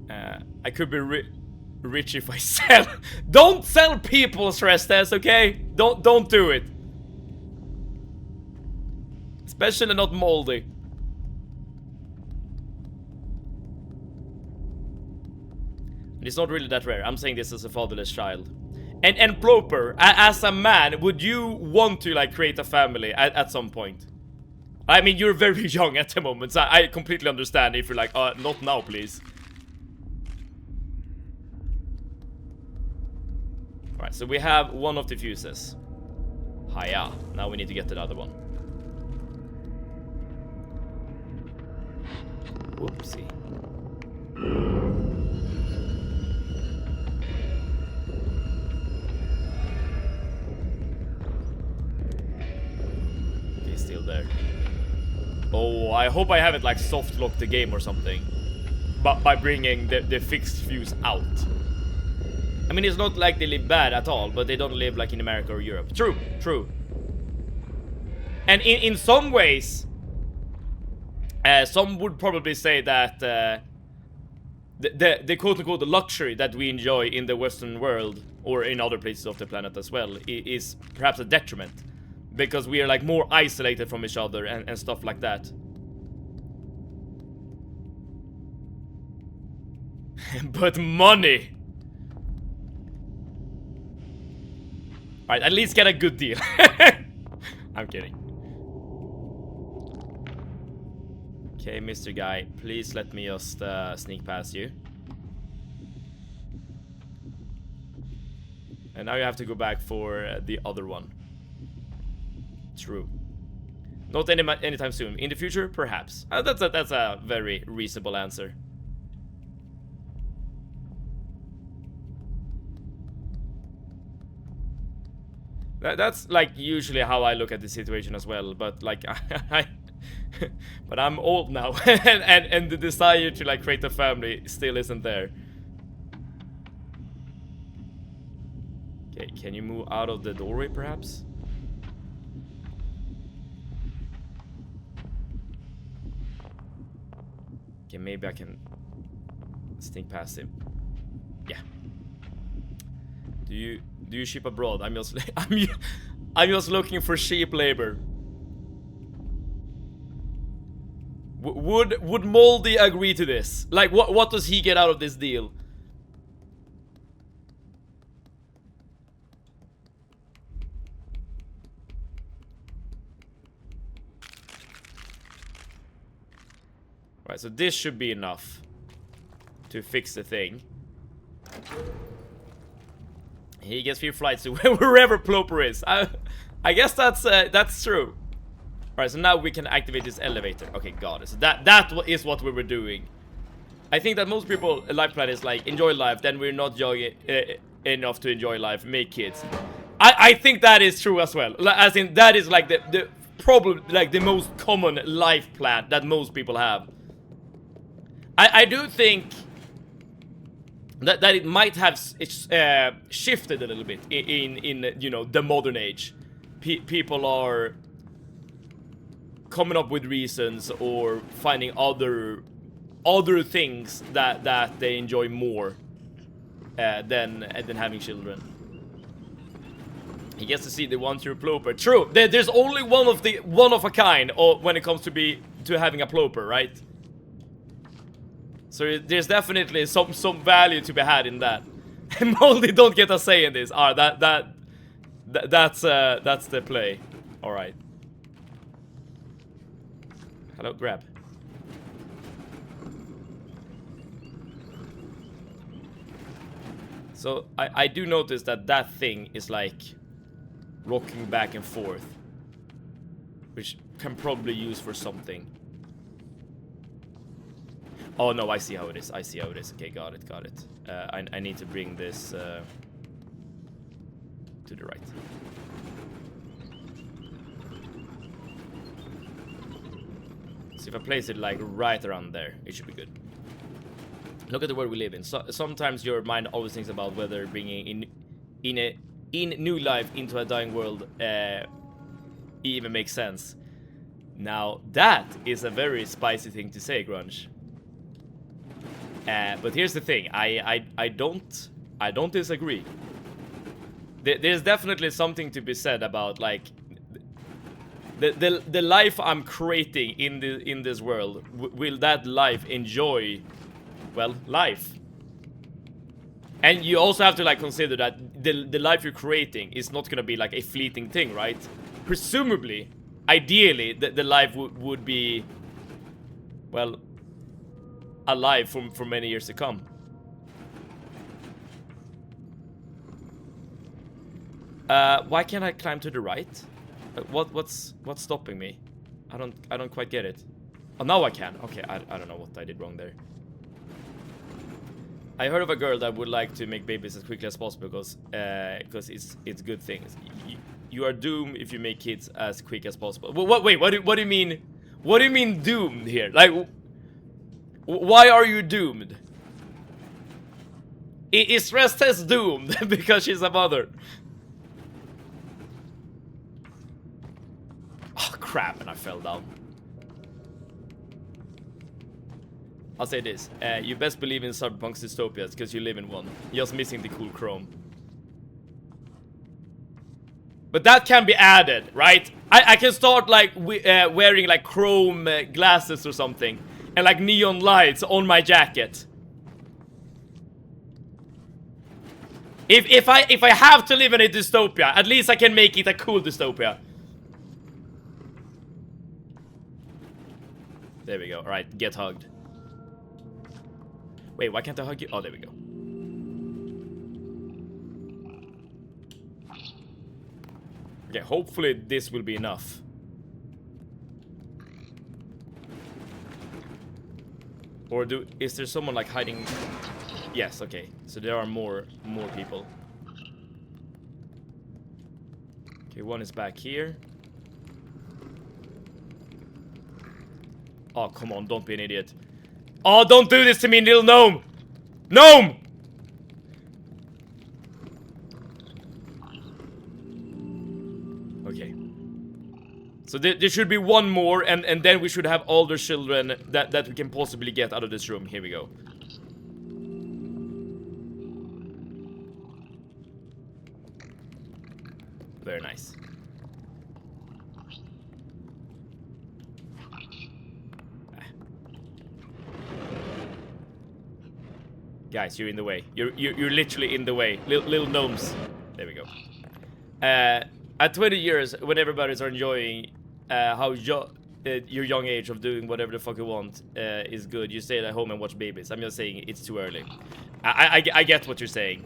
I could be rich if I sell. Don't sell people's rest tests, okay? Don't do it. Especially not Moldy. And it's not really that rare. I'm saying this as a fatherless child. And Proper, as a man, would you want to like create a family at some point? I mean, you're very young at the moment, so I completely understand if you're like, not now, please. Alright, so we have one of the fuses. Hiya. Now we need to get to the other one. Whoopsie. I hope I haven't like soft locked the game or something. But by bringing the fixed fuse out. I mean, it's not like they live bad at all, but they don't live like in America or Europe. True, true. And in some ways, some would probably say that the quote-unquote luxury that we enjoy in the Western world, or in other places of the planet as well, is perhaps a detriment. Because we are like more isolated from each other and stuff like that. But money! Alright, at least get a good deal. I'm kidding. Okay, Mr. Guy, please let me just sneak past you. And now you have to go back for the other one. True. Not anytime soon. In the future, perhaps. That's a very reasonable answer. That's like usually how I look at the situation as well, but like but I'm old now, and the desire to like create a family still isn't there. Okay, can you move out of the doorway perhaps? Okay, maybe I can sneak past him. Yeah. Do you ship abroad? I'm just I'm just looking for cheap labor. Would Moldy agree to this? Like, what does he get out of this deal? Right, so this should be enough to fix the thing. He gets free flights to wherever Ploper is. I guess that's true. Alright, so now we can activate this elevator. Okay, got it. So that is what we were doing. I think that most people, life plan is like, enjoy life, then we're not enjoying enough to enjoy life, make kids. I think that is true as well. As in, that is like the problem, like the most common life plan that most people have. I do think that it might have shifted a little bit in you know, the modern age. People are coming up with reasons or finding other things that they enjoy more than having children. He gets to see the one true Ploper. True, there's only one of a kind when it comes to having a Ploper, right? So there's definitely some value to be had in that. And Moldy don't get a say in this. That's the play. All right. Hello, grab. So I do notice that thing is like rocking back and forth, which can probably use for something. Oh no, I see how it is. I see how it is. Okay, got it. I need to bring this to the right. So if I place it like right around there, it should be good. Look at the world we live in. So, sometimes your mind always thinks about whether bringing in new life into a dying world even makes sense. Now that is a very spicy thing to say, Grunge. But here's the thing, I don't disagree. There's definitely something to be said about like the life I'm creating in this world. Will that life enjoy, well, life? And you also have to like consider that the life you're creating is not gonna be like a fleeting thing, right? Presumably, ideally, the life would be, well, alive for many years to come. Why can't I climb to the right? What's stopping me? I don't quite get it. Oh, now I can. Okay, I don't know what I did wrong there. I heard of a girl that would like to make babies as quickly as possible because it's good things. You are doomed if you make kids as quick as possible. Wait, what do you mean? What do you mean doomed here? Like, why are you doomed? Is Stress Test doomed because she's a mother? Oh crap, and I fell down. I'll say this, you best believe in Cyberpunk's dystopias because you live in one. You're just missing the cool chrome. But that can be added, right? I can start like wearing like chrome glasses or something. And like neon lights on my jacket. If I have to live in a dystopia, at least I can make it a cool dystopia. There we go. Alright, get hugged. Wait, why can't I hug you? Oh, there we go. Okay, hopefully this will be enough. Or is there someone like hiding? Yes, okay. So there are more people. Okay, one is back here. Oh, come on, don't be an idiot. Oh, don't do this to me, little gnome! Gnome! Okay. So there should be one more, and then we should have all the children that we can possibly get out of this room. Here we go. Very nice. Guys, you're in the way. You're literally in the way. Little gnomes. There we go. At 20 years, when everybody's enjoying how your young age of doing whatever the fuck you want is good, you stay at home and watch babies. I'm just saying it's too early. I get what you're saying.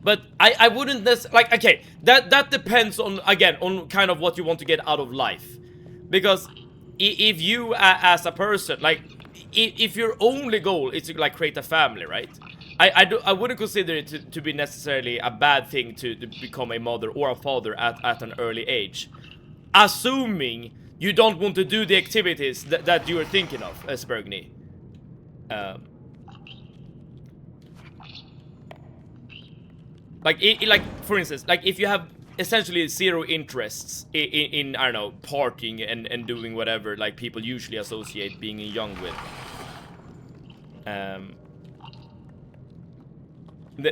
But I wouldn't necessarily, like, okay, that depends on, again, on kind of what you want to get out of life. Because if you, as a person, like, if your only goal is to, like, create a family, right? I wouldn't consider it to be necessarily a bad thing to become a mother or a father at an early age. Assuming you don't want to do the activities that you are thinking of, Spergny. Like, for instance, like, if you have essentially zero interests in I don't know, partying and doing whatever, like, people usually associate being young with.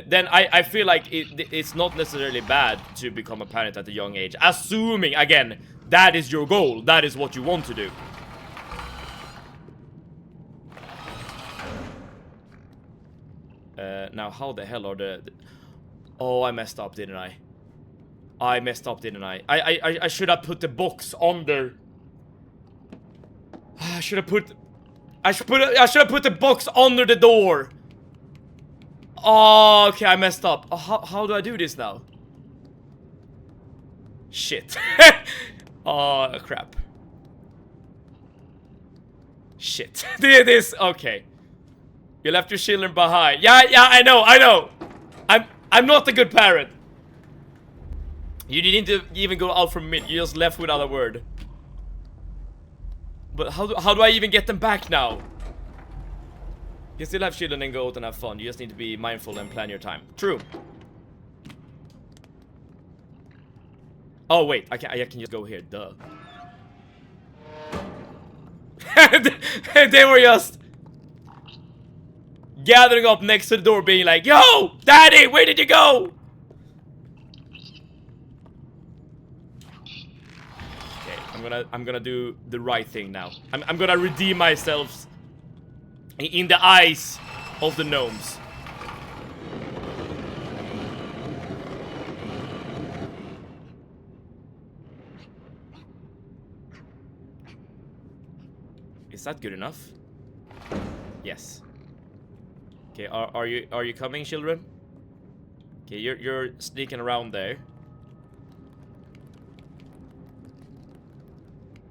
Then I feel like it's not necessarily bad to become a parent at a young age. Assuming, again, that is your goal. That is what you want to do. Now, how the hell are the... Oh, I messed up, didn't I? I messed up, didn't I? I should have put the box under... I should have put the box under the door. Oh, okay, I messed up. Oh, how do I do this now? Shit. Oh, crap. Shit. This, okay. You left your children behind. Yeah, I know. I'm not a good parent. You didn't even go out from mid. You just left without a word. But how do I even get them back now? You can still have children and go out and have fun. You just need to be mindful and plan your time. True. Oh wait, I can just go here. Duh. They were just gathering up next to the door, being like, "Yo, Daddy, where did you go?" Okay, I'm gonna do the right thing now. I'm gonna redeem myself in the eyes of the gnomes. Is that good enough? Yes. Okay, are you coming, children? Okay, you're sneaking around there.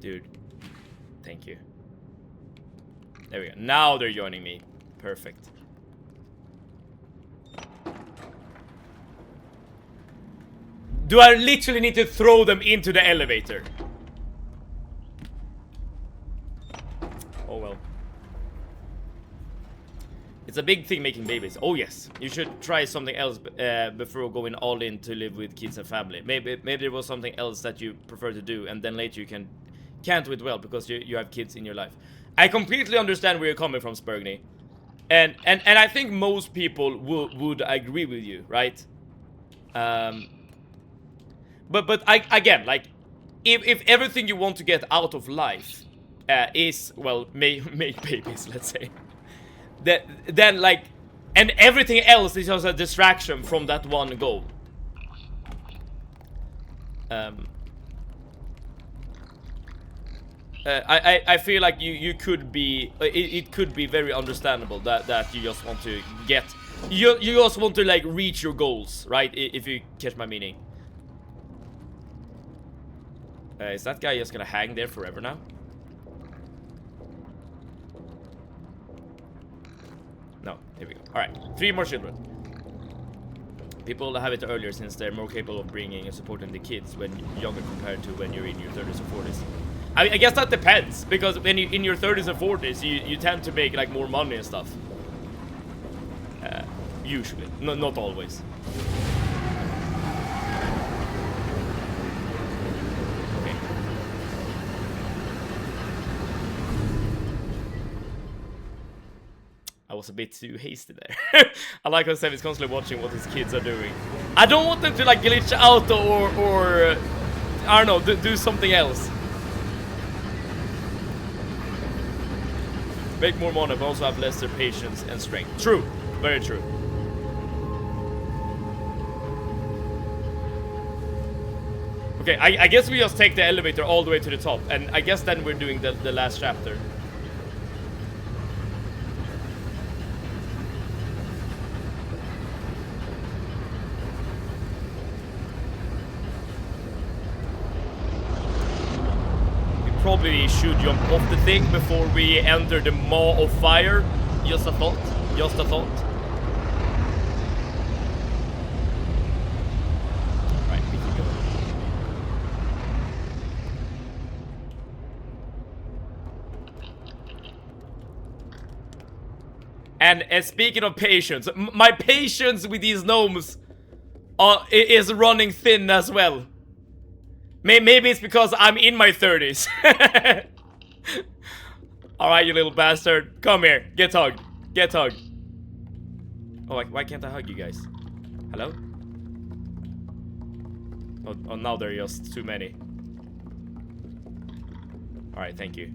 Dude, thank you. There we go. Now they're joining me. Perfect. Do I literally need to throw them into the elevator? It's a big thing making babies. Oh yes, you should try something else before going all in to live with kids and family. Maybe there was something else that you prefer to do, and then later you can't do it well because you have kids in your life. I completely understand where you're coming from, Spurgny, and I think most people would agree with you, right? But again, like, if everything you want to get out of life is, well, make babies, let's say, then like, and everything else is just a distraction from that one goal. I feel like you could be, it could be very understandable that you just want to get, you just want to like reach your goals, right? If you catch my meaning. Is that guy just gonna hang there forever now? No, here we go. Alright, 3 more children. People have it earlier since they're more capable of bringing and supporting the kids when younger compared to when you're in your 30s or 40s. I guess that depends, because when you're in your 30s and 40s, you tend to make like more money and stuff. Usually, not always. Okay. I was a bit too hasty there. I like how Sam is constantly watching what his kids are doing. I don't want them to like glitch out or I don't know, do something else. Make more money, but also have lesser patience and strength. True, very true. Okay, I guess we just take the elevator all the way to the top, and I guess then we're doing the last chapter. Probably should jump off the thing before we enter the maw of fire. Just a thought. Just a thought. Right, we keep going. And speaking of patience, my patience with these gnomes is running thin as well. Maybe it's because I'm in my 30s. Alright, you little bastard. Come here. Get hugged. Get hugged. Oh, why can't I hug you guys? Hello? Oh, now there are just too many. Alright, thank you.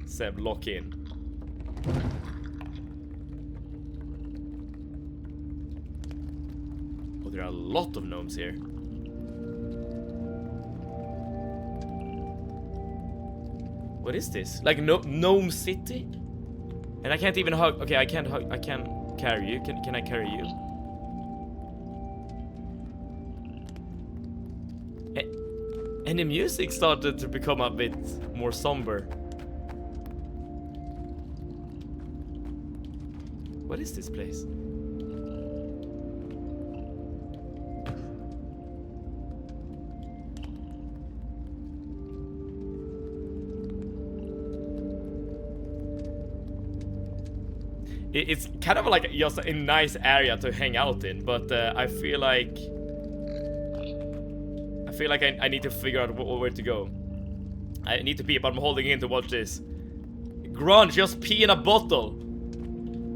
Seb, lock in. Oh, there are a lot of gnomes here. What is this? Like Gnome City? And I can't even hug. Okay, I can't hug. I can't carry you. Can I carry you? And the music started to become a bit more somber. What is this place? It's kind of like just a nice area to hang out in, but I feel like I need to figure out where to go. I need to pee, but I'm holding in to watch this. Grunge, just pee in a bottle.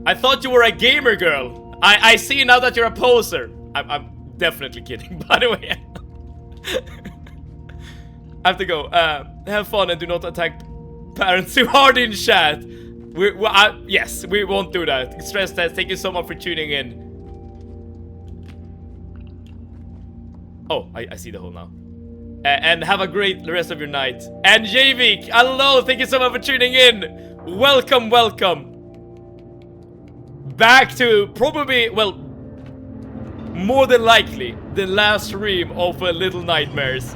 I thought you were a gamer girl. I see now that you're a poser. I'm definitely kidding, by the way. I have to go. Have fun and do not attack parents too hard in chat. Yes, we won't do that. Stress test, thank you so much for tuning in. Oh, I see the hole now. And have a great rest of your night. And Javik, hello, thank you so much for tuning in. Welcome, welcome. Back to probably, well, more than likely, the last stream of Little Nightmares.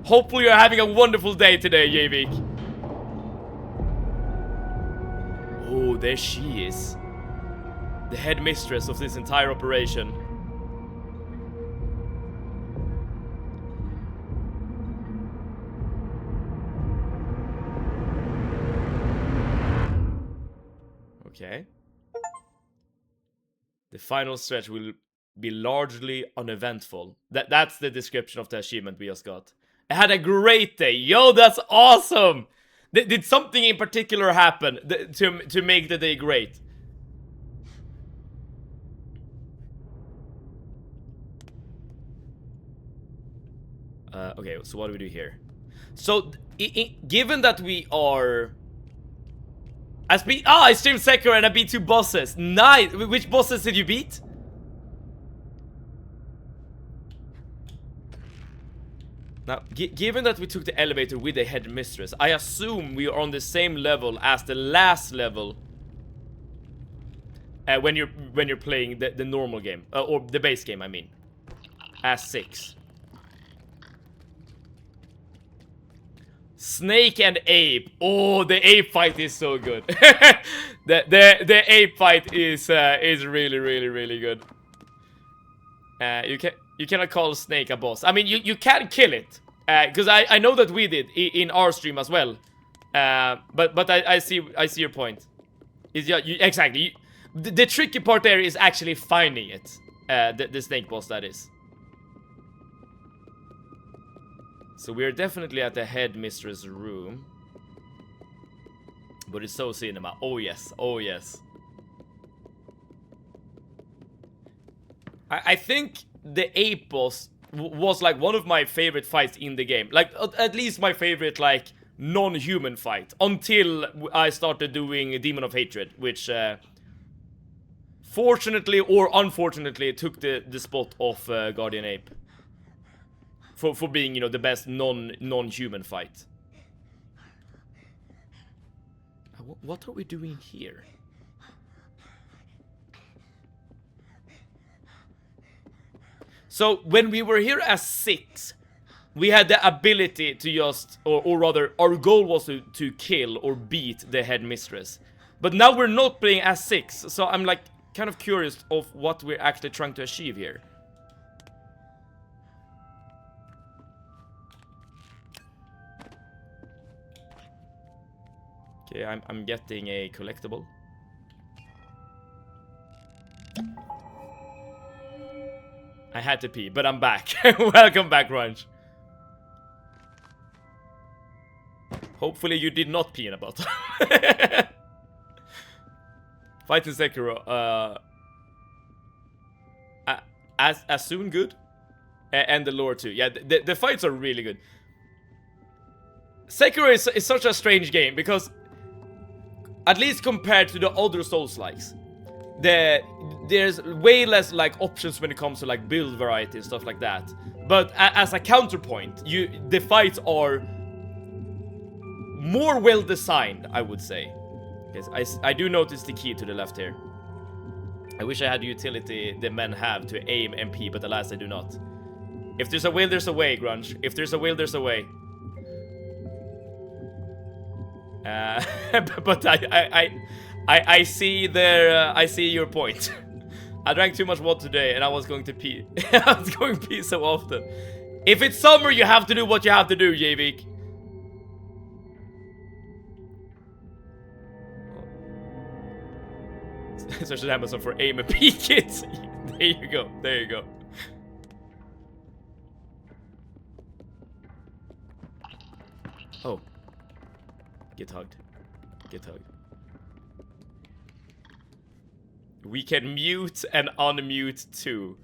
Hopefully you're having a wonderful day today, Javik. Oh, there she is. The head mistress of this entire operation. Okay. The final stretch will be largely uneventful. That's the description of the achievement we just got. I had a great day. Yo, that's awesome! Did something in particular happen to make the day great? Okay, so what do we do here? So, given that we are... I streamed Sekiro and I beat 2 bosses. Nice! Which bosses did you beat? Now, given that we took the elevator with the headmistress, I assume we are on the same level as the last level. When you're playing the normal game, or the base game, I mean, as 6. Snake and ape. Oh, the ape fight is so good. the ape fight is really good. You cannot call Snake a boss. I mean, you can kill it, because I know that we did in our stream as well. But I see your point. Exactly. The tricky part there is actually finding it. The snake boss, that is. So we're definitely at the headmistress room. But it's so cinema. Oh yes, oh yes. I think the ape boss was like one of my favorite fights in the game. Like, at least my favorite, like, non-human fight. Until I started doing Demon of Hatred, which, fortunately or unfortunately, took the spot of Guardian Ape. For being, you know, the best non-human fight. What are we doing here? So, when we were here as 6, we had the ability to just, or rather, our goal was to kill or beat the headmistress. But now we're not playing as 6, so I'm like, kind of curious of what we're actually trying to achieve here. Okay, I'm getting a collectible. I had to pee, but I'm back. Welcome back, Runch. Hopefully you did not pee in a bottle. Fight in Sekiro. As soon good. And the lore too. Yeah, the fights are really good. Sekiro is such a strange game because, at least compared to the other Souls-likes, there's way less like options when it comes to like build variety and stuff like that. But as a counterpoint, the fights are more well designed, I would say. Yes, I do notice the key to the left here. I wish I had the utility the men have to aim and P, but alas I do not. If there's a will, there's a way, Grunge. If there's a will, there's a way. But I see I see your point. I drank too much water today and I was going to pee. I was going to pee so often. If it's summer, you have to do what you have to do, Javik. Search on Amazon for aim and pee kits. There you go. There you go. Oh. Get hugged. Get hugged. We can mute and unmute too.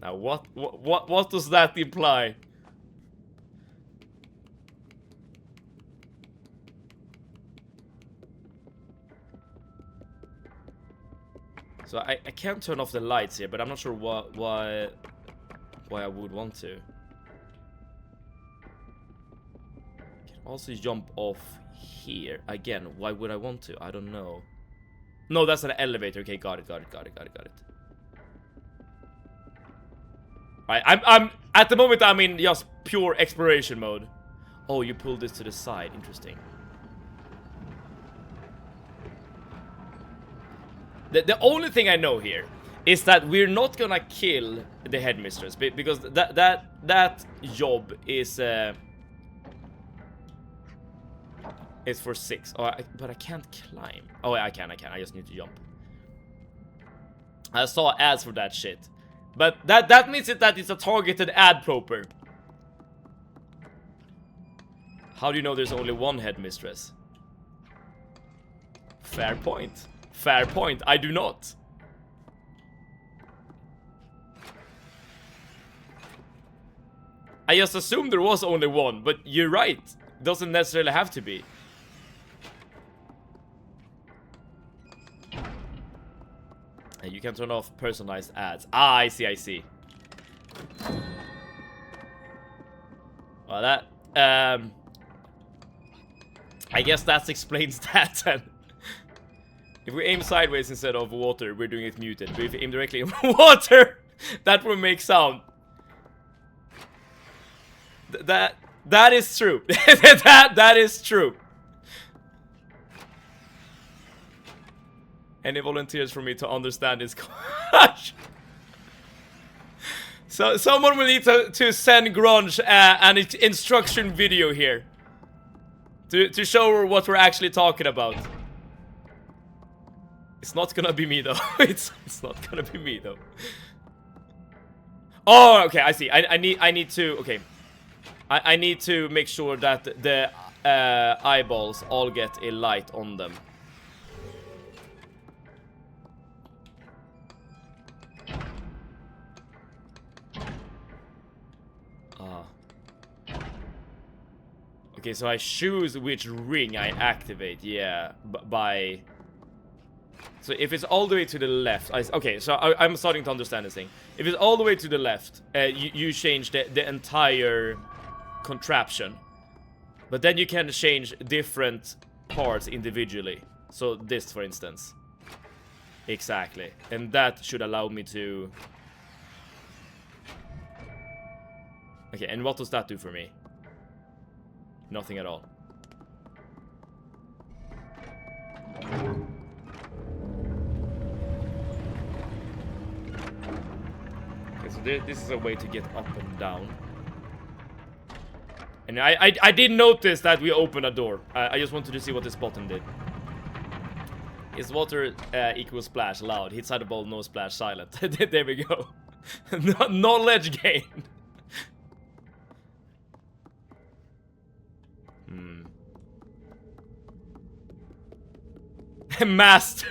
Now what does that imply? So I can't turn off the lights here, but I'm not sure why I would want to. Can also jump off here. Again, why would I want to? I don't know. No, that's an elevator. Okay, got it. Alright, I'm at the moment I'm in just pure exploration mode. Oh, you pulled this to the side. Interesting. The only thing I know here is that we're not gonna kill the headmistress because that job is It's for 6. Oh, but I can't climb. Oh, I can. I just need to jump. I saw ads for that shit. But that means that it's a targeted ad proper. How do you know there's only one headmistress? Fair point. Fair point. I do not. I just assumed there was only one, but you're right. It doesn't necessarily have to be. You can turn off personalized ads. Ah, I see. Well, that, I guess that explains that then. If we aim sideways instead of water, we're doing it muted. But if we aim directly in water, that will make sound. That is true. that is true. Any volunteers for me to understand this? So someone will need to send Grunge an instruction video here to show her what we're actually talking about. It's not gonna be me though. It's not gonna be me though. Oh, okay, I see. I need to. Okay, I need to make sure that the eyeballs all get a light on them. Okay, so I choose which ring I activate, yeah, by... So if it's all the way to the left, okay, so I'm starting to understand this thing. If it's all the way to the left, you change the entire contraption. But then you can change different parts individually. So this, for instance. Exactly. And that should allow me to... Okay, and what does that do for me? Nothing at all. Okay, so this is a way to get up and down. And I did notice that we opened a door. I just wanted to see what this button did. Is water equals splash loud? Hit side of ball, no splash, silent. There we go. Knowledge gain. Master.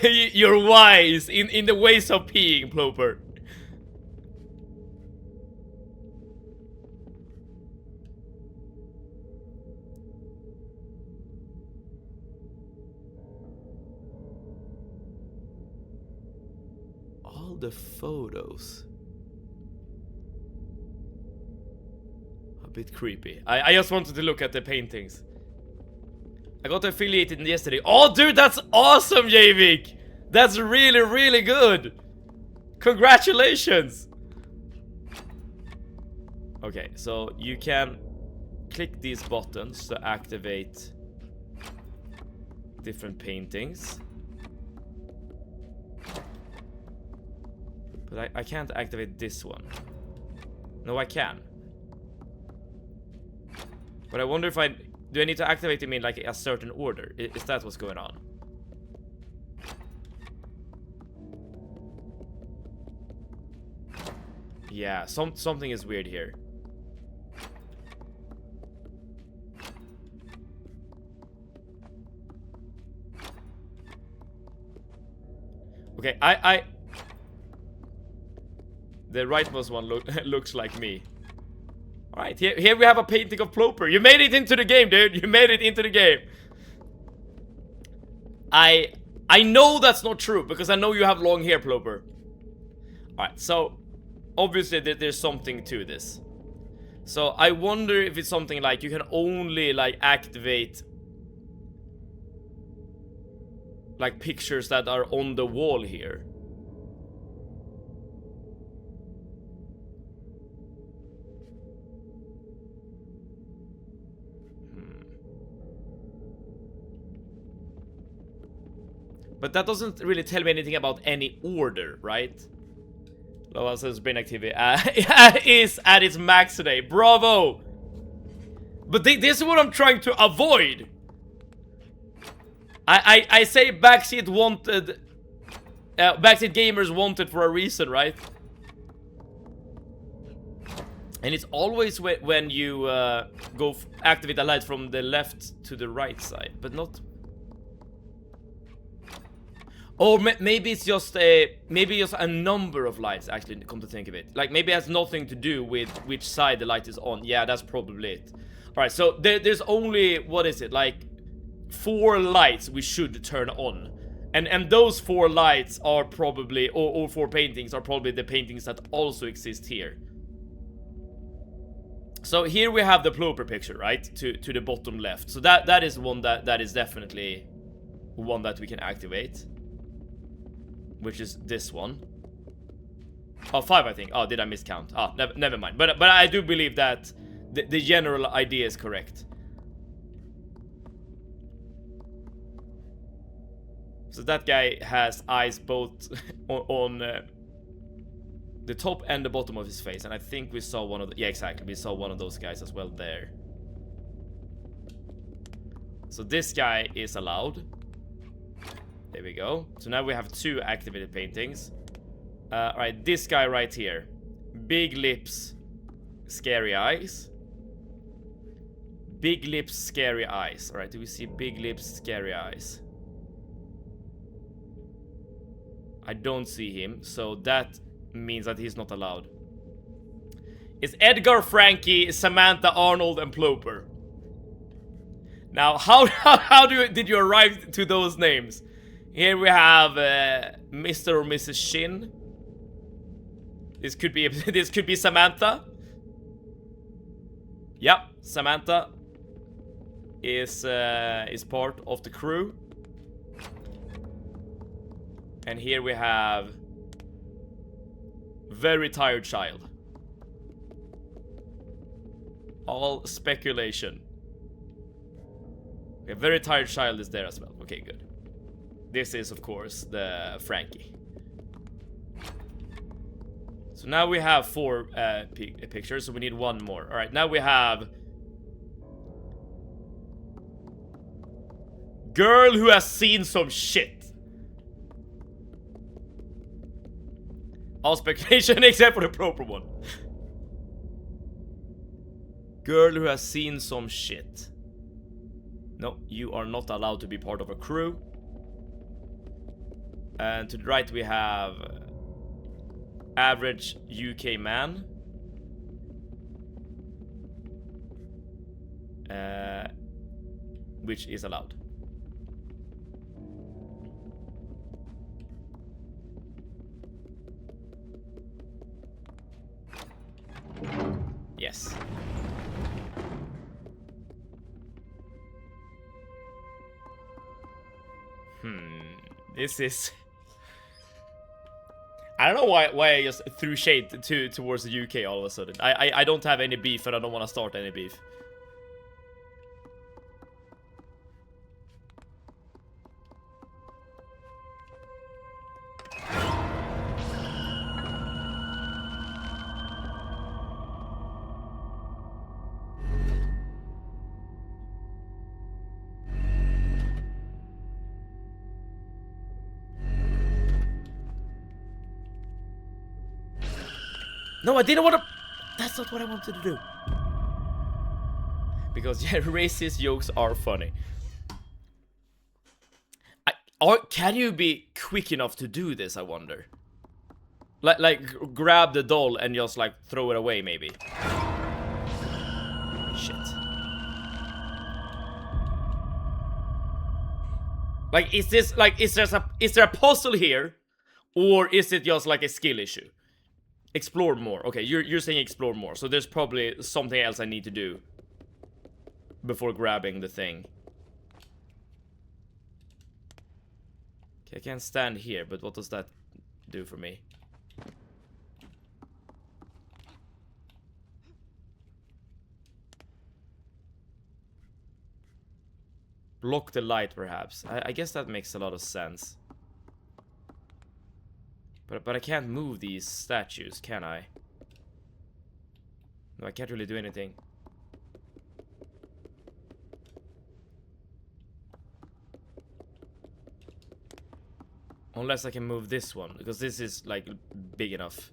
You're wise in the ways of peeing, Ploper. All the photos. A bit creepy. I just wanted to look at the paintings. I got affiliated yesterday. Oh, dude, that's awesome, Javik! That's really, really good! Congratulations! Okay, so you can click these buttons to activate different paintings. But I can't activate this one. No, I can. But I wonder if do I need to activate them in like a certain order? Is that what's going on? Yeah, something is weird here. Okay, the rightmost one looks like me. Alright, here we have a painting of Ploper. You made it into the game, dude. You made it into the game. I know that's not true, because I know you have long hair, Ploper. Alright, so obviously there's something to this. So I wonder if it's something like you can only like activate like pictures that are on the wall here. But that doesn't really tell me anything about any order, right? Lola says brain activity is at its max today. Bravo! But this is what I'm trying to avoid. I say backseat wanted. Backseat gamers wanted for a reason, right? And it's always when you go activate the light from the left to the right side, but not. Or maybe it's just a number of lights. Actually, come to think of it, like maybe it has nothing to do with which side the light is on. Yeah, that's probably it. All right, so there's only, what is it, like 4 lights we should turn on, and those 4 lights are probably, or 4 paintings are probably the paintings that also exist here. So here we have the Ploper picture, right, to the bottom left. So that is one that is definitely one that we can activate, which is this one. Oh, 5, I think. Oh, did I miscount? Oh, never mind. But I do believe that the general idea is correct. So that guy has eyes both on the top and the bottom of his face, and I think we saw one of the, yeah, exactly, we saw one of those guys as well there. So this guy is allowed. There we go. So now we have 2 activated paintings. Alright, this guy right here. Big lips, scary eyes. Big lips, scary eyes. Alright, do we see big lips, scary eyes? I don't see him, so that means that he's not allowed. It's Edgar, Frankie, Samantha, Arnold, and Ploper. Now, how did you arrive to those names? Here we have Mr. or Mrs. Shin. This could be Samantha. Yep, Samantha is part of the crew. And here we have very tired child. All speculation. Okay, very tired child is there as well. Okay, good. This is, of course, the Frankie. So now we have 4 pictures, so we need 1 more. Alright, now we have girl who has seen some shit. All speculation except for the proper one. Girl who has seen some shit. No, you are not allowed to be part of a crew. And to the right we have average UK man. Which is allowed. Yes. This is... I don't know why I just threw shade towards the UK all of a sudden. I don't have any beef and I don't want to start any beef. No, I didn't want to... That's not what I wanted to do. Because, yeah, racist jokes are funny. Can you be quick enough to do this, I wonder? Like grab the doll and just, like, throw it away, maybe. Shit. Like, is this, like, is there a puzzle here? Or is it just, like, a skill issue? Explore more. Okay, you're saying explore more. So there's probably something else I need to do before grabbing the thing. Okay, I can't stand here, but what does that do for me? Block the light, perhaps. I guess that makes a lot of sense. But I can't move these statues, can I? No, I can't really do anything. Unless I can move this one, because this is, like, big enough.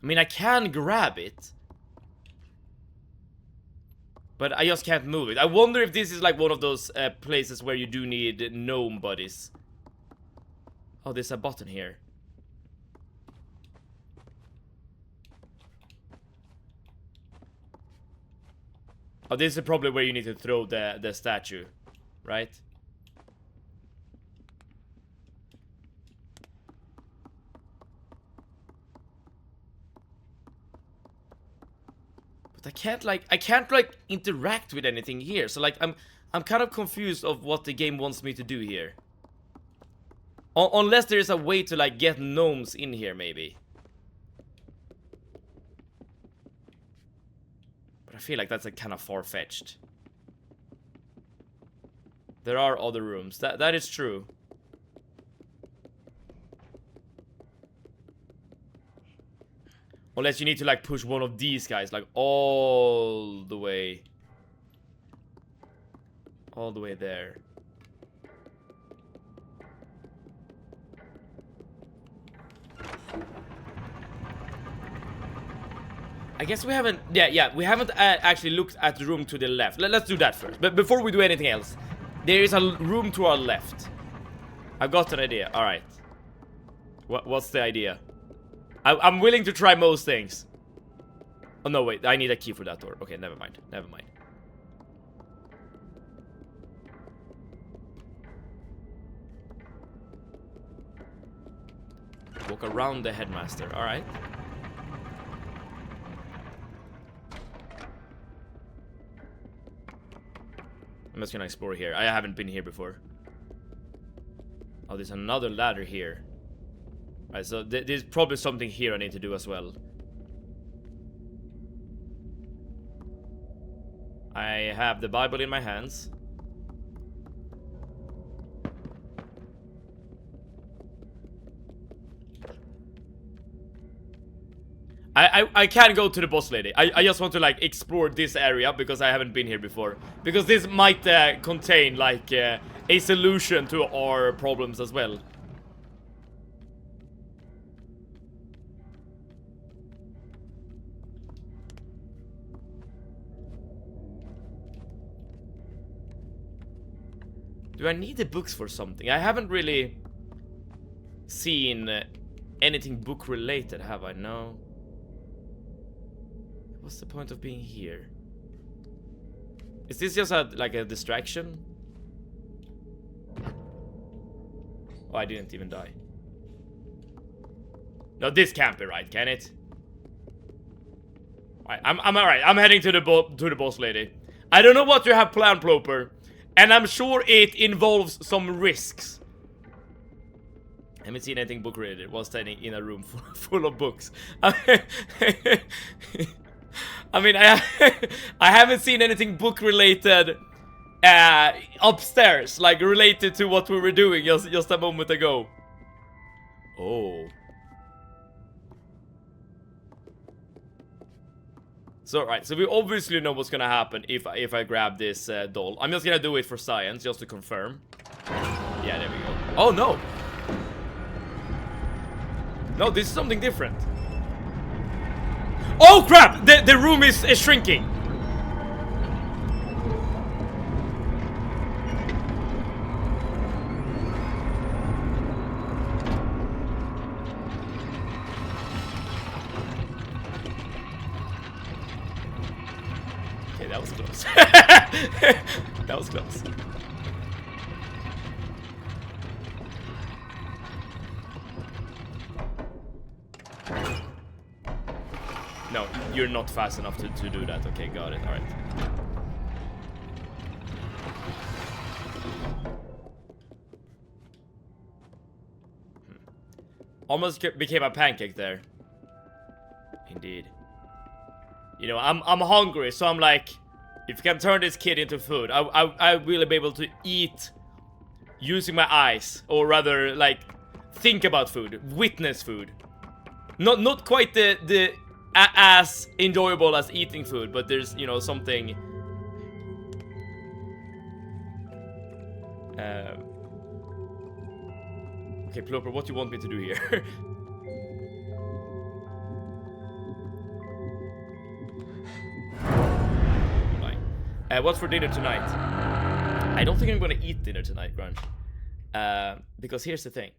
I mean, I can grab it. But I just can't move it. I wonder if this is, like, one of those places where you do need gnome buddies. Oh, there's a button here. Oh, this is probably where you need to throw the statue, right? But I can't like interact with anything here. So like I'm kind of confused of what the game wants me to do here. Unless there is a way to like get gnomes in here maybe. I feel like that's a kind of far-fetched. There are other rooms. That is true. Unless you need to like push one of these guys like all the way there. I guess we haven't, we haven't actually looked at the room to the left. Let's do that first. But before we do anything else, there is a room to our left. I've got an idea. All right. What's the idea? I'm willing to try most things. Oh no, wait. I need a key for that door. Okay, never mind. Never mind. Walk around the headmaster. All right. I'm just gonna explore here. I haven't been here before. Oh, there's another ladder here. Alright, so there's probably something here I need to do as well. I have the Bible in my hands. I can't go to the boss lady. I just want to like explore this area because I haven't been here before. Because this might contain like a solution to our problems as well. Do I need the books for something? I haven't really seen anything book related, have I? No. What's the point of being here? Is this just like a distraction? Oh, I didn't even die. No, this can't be right, can it? Alright, I'm alright. I'm heading to the boss lady. I don't know what you have planned, Ploper, and I'm sure it involves some risks. I haven't seen anything book related while standing in a room full of books. I mean, I haven't seen anything book related upstairs, like related to what we were doing just a moment ago. Oh. So right, so we obviously know what's gonna happen if I grab this doll. I'm just gonna do it for science, just to confirm. Yeah, there we go. Oh no! No, this is something different. Oh crap! The room is shrinking. Okay, that was close. That was close. No, you're not fast enough to do that. Okay, got it. Alright. Almost became a pancake there. Indeed. You know, I'm hungry, so I'm like, if you can turn this kid into food, I will be able to eat using my eyes, or rather, like, think about food, witness food. Not quite the as enjoyable as eating food, but there's, you know, something Okay, Ploper, what do you want me to do here? What's for dinner tonight? I don't think I'm gonna eat dinner tonight, Grunge. Because here's the thing.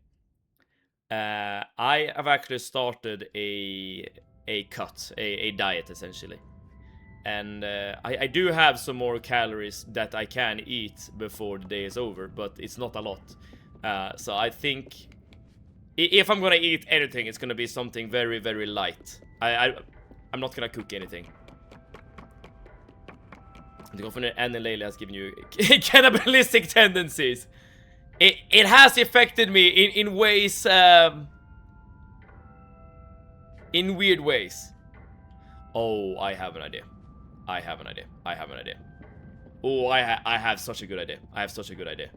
I have actually started a cut, a diet essentially. And I do have some more calories that I can eat before the day is over, but it's not a lot. So I think if I'm gonna eat anything, it's gonna be something very, very light. I'm not gonna cook anything. The governor and Layla has given you cannibalistic tendencies. It has affected me in ways, in weird ways. Oh, I have an idea. I have an idea. I have an idea. Oh, I have such a good idea. I have such a good idea.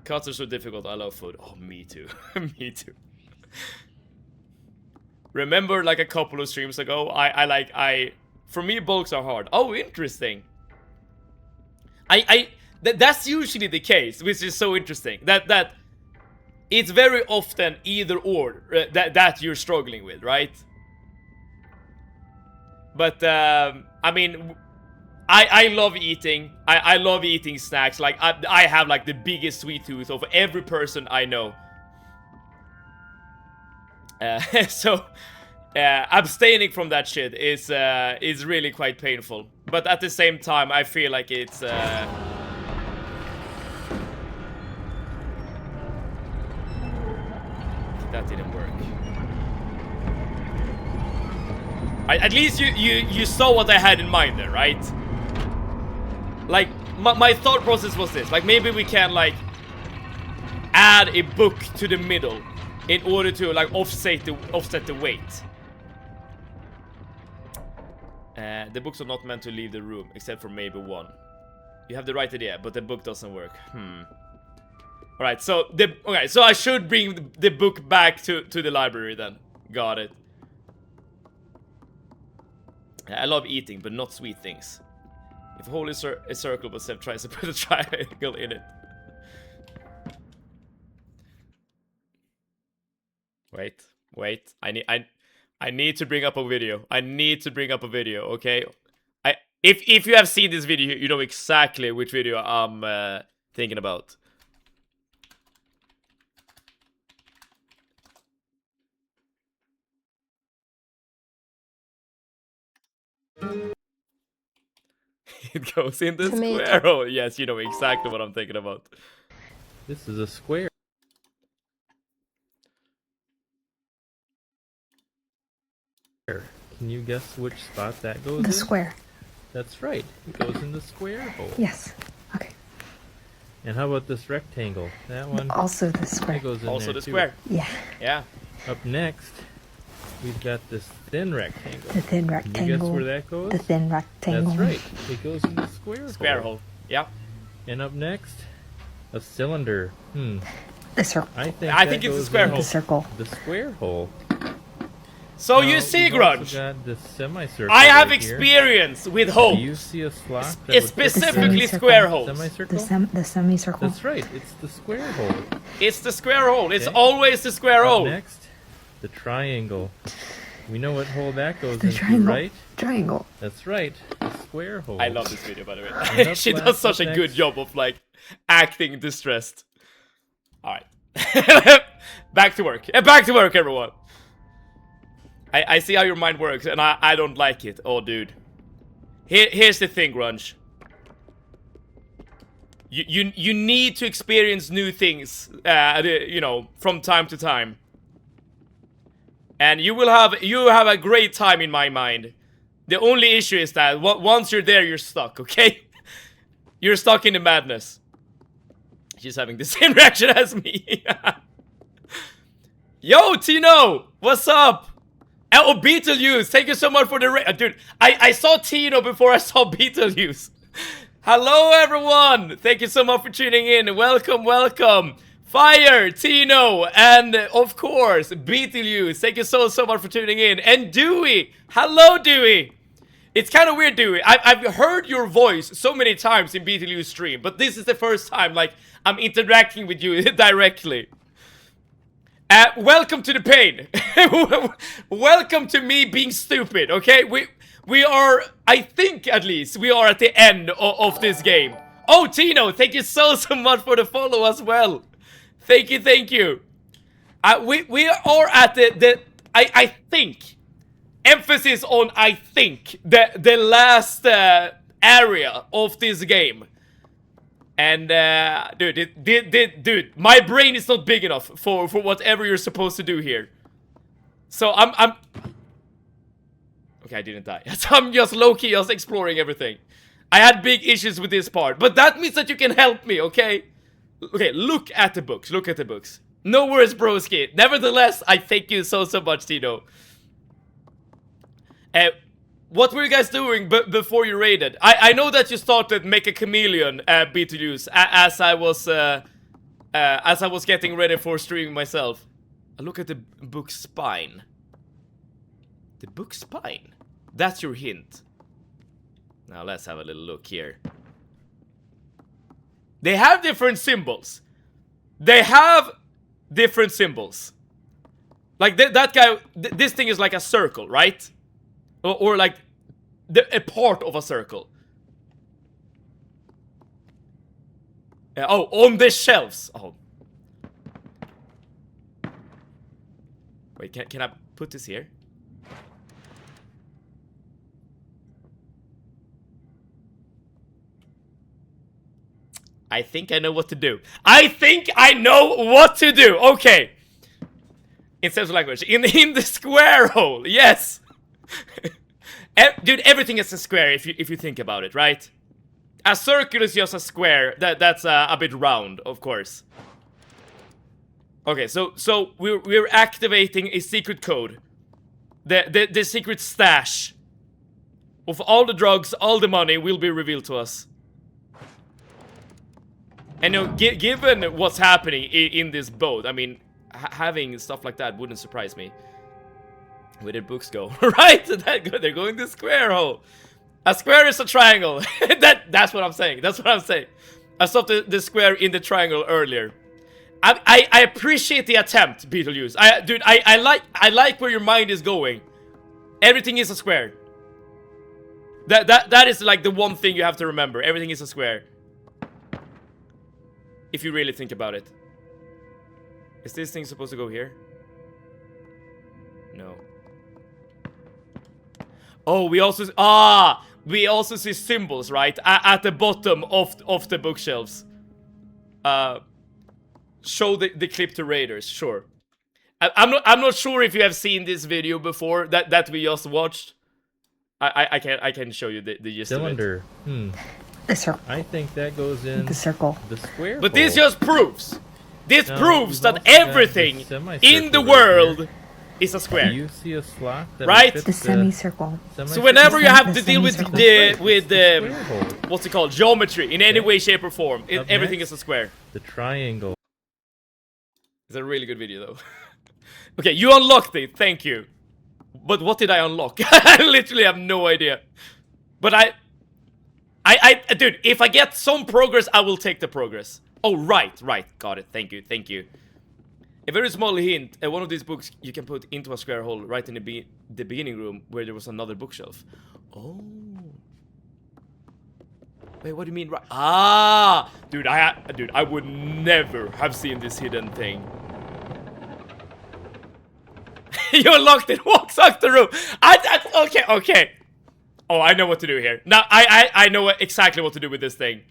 Cuts are so difficult. I love food. Oh, me too. Me too. Remember, like a couple of streams ago, for me, bulks are hard. Oh, interesting. That's usually the case, which is so interesting. That it's very often either or that you're struggling with, right? But I mean, I love eating. I love eating snacks. Like I have like the biggest sweet tooth of every person I know. So abstaining from that shit is really quite painful. But at the same time, I feel like it's that didn't work. At least you saw what I had in mind there, right? Like my thought process was this: like maybe we can like add a book to the middle in order to like offset the weight. The books are not meant to leave the room, except for maybe one. You have the right idea, but the book doesn't work. Alright, so so I should bring the book back to the library then. Got it. I love eating, but not sweet things. If a hole is a circle, but Seb tries to put a triangle in it. Wait. I need to bring up a video. I need to bring up a video, okay? If you have seen this video, you know exactly which video I'm thinking about. It goes in the square hole. Yes, you know exactly what I'm thinking about. This is a square. Can you guess which spot that goes in? The square. That's right. It goes in the square hole. Yes. Okay. And how about this rectangle? That one. Also the square. That goes in Also there the too. square. Yeah. Yeah. Up next, we've got this thin rectangle. The thin Can rectangle. you guess where that goes? The thin rectangle. That's right. It goes in the square hole. Yeah. And up next, a cylinder. The circle. I think it's the square hole. The circle. The square hole. So Now, you see, we've Grudge, also got this semicircle I have right here. experience with Do holes. you see a slot that would fit Specifically semicircle. square holes. semicircle? The semicircle. That's right. It's the square hole. It's the square hole. It's Okay. always the square Up hole. next, the triangle. We know what hole that goes The into, triangle. right? Triangle. That's right. The square hole. I love this video, by the And way. up She last, does such up a good next. job of like acting distressed. All right, back to work. Back to work, everyone. I see how your mind works, and I don't like it. Oh, dude. Here's the thing, Grunge. You need to experience new things, you know, from time to time. And you have a great time in my mind. The only issue is that once you're there, you're stuck, okay? You're stuck in the madness. She's having the same reaction as me. Yo, Tino! What's up? Oh, Beetlejuice! Thank you so much for the dude, I saw Tino before I saw Beetlejuice. Hello, everyone! Thank you so much for tuning in. Welcome, welcome. Fire, Tino, and of course, Beetlejuice. Thank you so much for tuning in. And Dewey! Hello, Dewey! It's kind of weird, dude. I've heard your voice so many times in Beetlejuice stream, but this is the first time, like, I'm interacting with you directly. Welcome to the pain. Welcome to me being stupid, okay? We are, I think at least, we are at the end of this game. Oh, Tino, thank you so much for the follow as well. Thank you, thank you. We are at I think, emphasis on I think, the last area of this game. And dude, my brain is not big enough for whatever you're supposed to do here. So I'm okay, I didn't die. So I'm just low-key just exploring everything. I had big issues with this part, but that means that you can help me, okay? Okay, look at the books, look at the books. No worries, broski. Nevertheless, I thank you so much, Tino. What were you guys doing before you raided? I know that you started Make a Chameleon Beetlejuice as I was getting ready for streaming myself. I look at the book spine. The book spine? That's your hint. Now let's have a little look here. They have different symbols. They have different symbols. Like that guy, this thing is like a circle, right? Or like a part of a circle. Oh, on the shelves. Oh. Wait, can I put this here? I think I know what to do. I think I know what to do. Okay. In sense of language. In the square hole. Yes. Dude, everything is a square if you think about it, right? A circle is just a square that's a bit round, of course. Okay, so we're activating a secret code. The secret stash of all the drugs, all the money will be revealed to us. And you know, given what's happening in this boat, I mean, having stuff like that wouldn't surprise me. Where did books go? Right? They're going to square hole. A square is a triangle. That's what I'm saying. That's what I'm saying. I saw the square in the triangle earlier. I appreciate the attempt, Beetlejuice. Dude, I like where your mind is going. Everything is a square. That is like the one thing you have to remember. Everything is a square. If you really think about it. Is this thing supposed to go here? No. Oh, we also see symbols, right? At the bottom of the bookshelves. Show the clip to raiders, sure. I'm not sure if you have seen this video before that we just watched. I can show you the gist Cylinder. of it. The circle. I think that goes in The circle. the square. But hole. this just proves. This No, proves you've that also got everything the semicircle in the right world here. is a square. Do you see a slot that Right? fits The semicircle. So whenever you have to The deal with semicircle. the hole. what's it called, geometry in any Okay. way, shape, or form, Up everything next. is a square. The triangle. It's a really good video though. Okay, you unlocked it, thank you. But what did I unlock? I literally have no idea. But dude, if I get some progress, I will take the progress. Oh, right, got it, thank you. A very small hint, one of these books you can put into a square hole right in the beginning room where there was another bookshelf. Oh. Wait, what do you mean? Ah! Dude, I would never have seen this hidden thing. You unlocked it. Walks out the room. Okay. Oh, I know what to do here. Now, I know exactly what to do with this thing.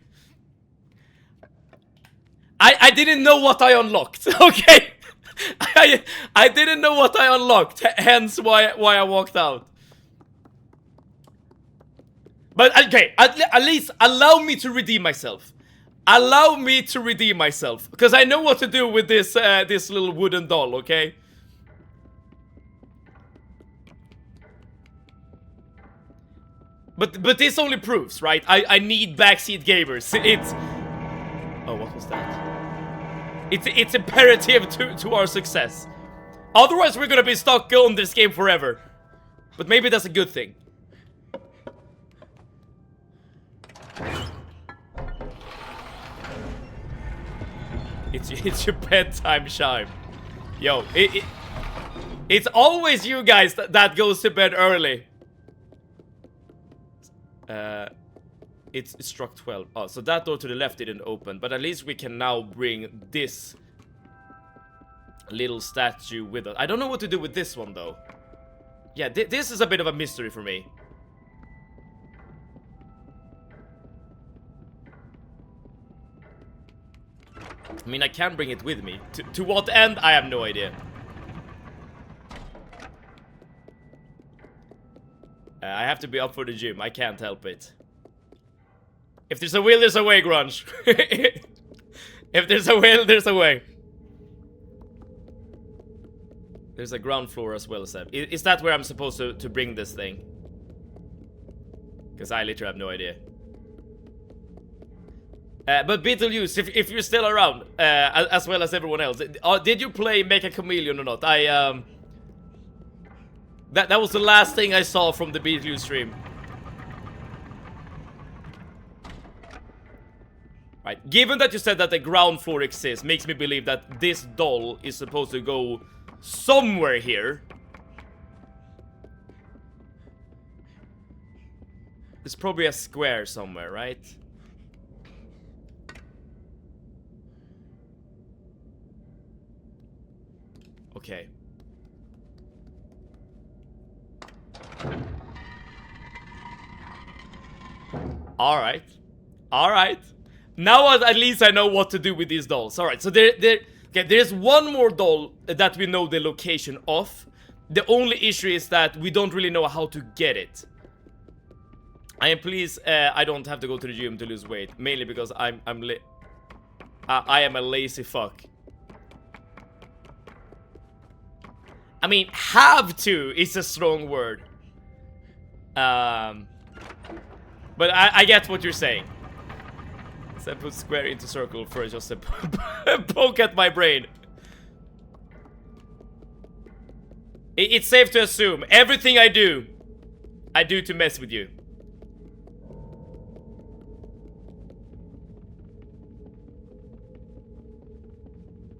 I didn't know what I unlocked. Okay. I didn't know what I unlocked. Hence why I walked out. But okay, at least allow me to redeem myself. Allow me to redeem myself, because I know what to do with this this little wooden doll. Okay. But this only proves, right? I need backseat gamers. It's oh, what was that? It's imperative to our success. Otherwise, we're gonna be stuck on this game forever. But maybe that's a good thing. It's your bedtime chime. Yo, it's always you guys that goes to bed early. It struck 12. Oh, so that door to the left didn't open, but at least we can now bring this little statue with us. I don't know what to do with this one though. Yeah, this is a bit of a mystery for me. I mean, I can bring it with me. To what end? I have no idea. I have to be up for the gym. I can't help it. If there's a will, there's a way, Grunge. If there's a will, there's a way. There's a ground floor as well, Seb. Is that where I'm supposed to bring this thing? Because I literally have no idea. But Beetlejuice, if you're still around, as well as everyone else, did you play Make a Chameleon or not? That was the last thing I saw from the Beetlejuice stream. Right, given that you said that the ground floor exists, makes me believe that this doll is supposed to go somewhere here. There's probably a square somewhere, right? Okay. Alright. Alright. Now at least I know what to do with these dolls. Alright, so there's one more doll that we know the location of. The only issue is that we don't really know how to get it. I am pleased I don't have to go to the gym to lose weight. Mainly because I am a lazy fuck. I mean, have to is a strong word. But I get what you're saying. So I put square into circle for just to poke at my brain. It's safe to assume everything I do to mess with you.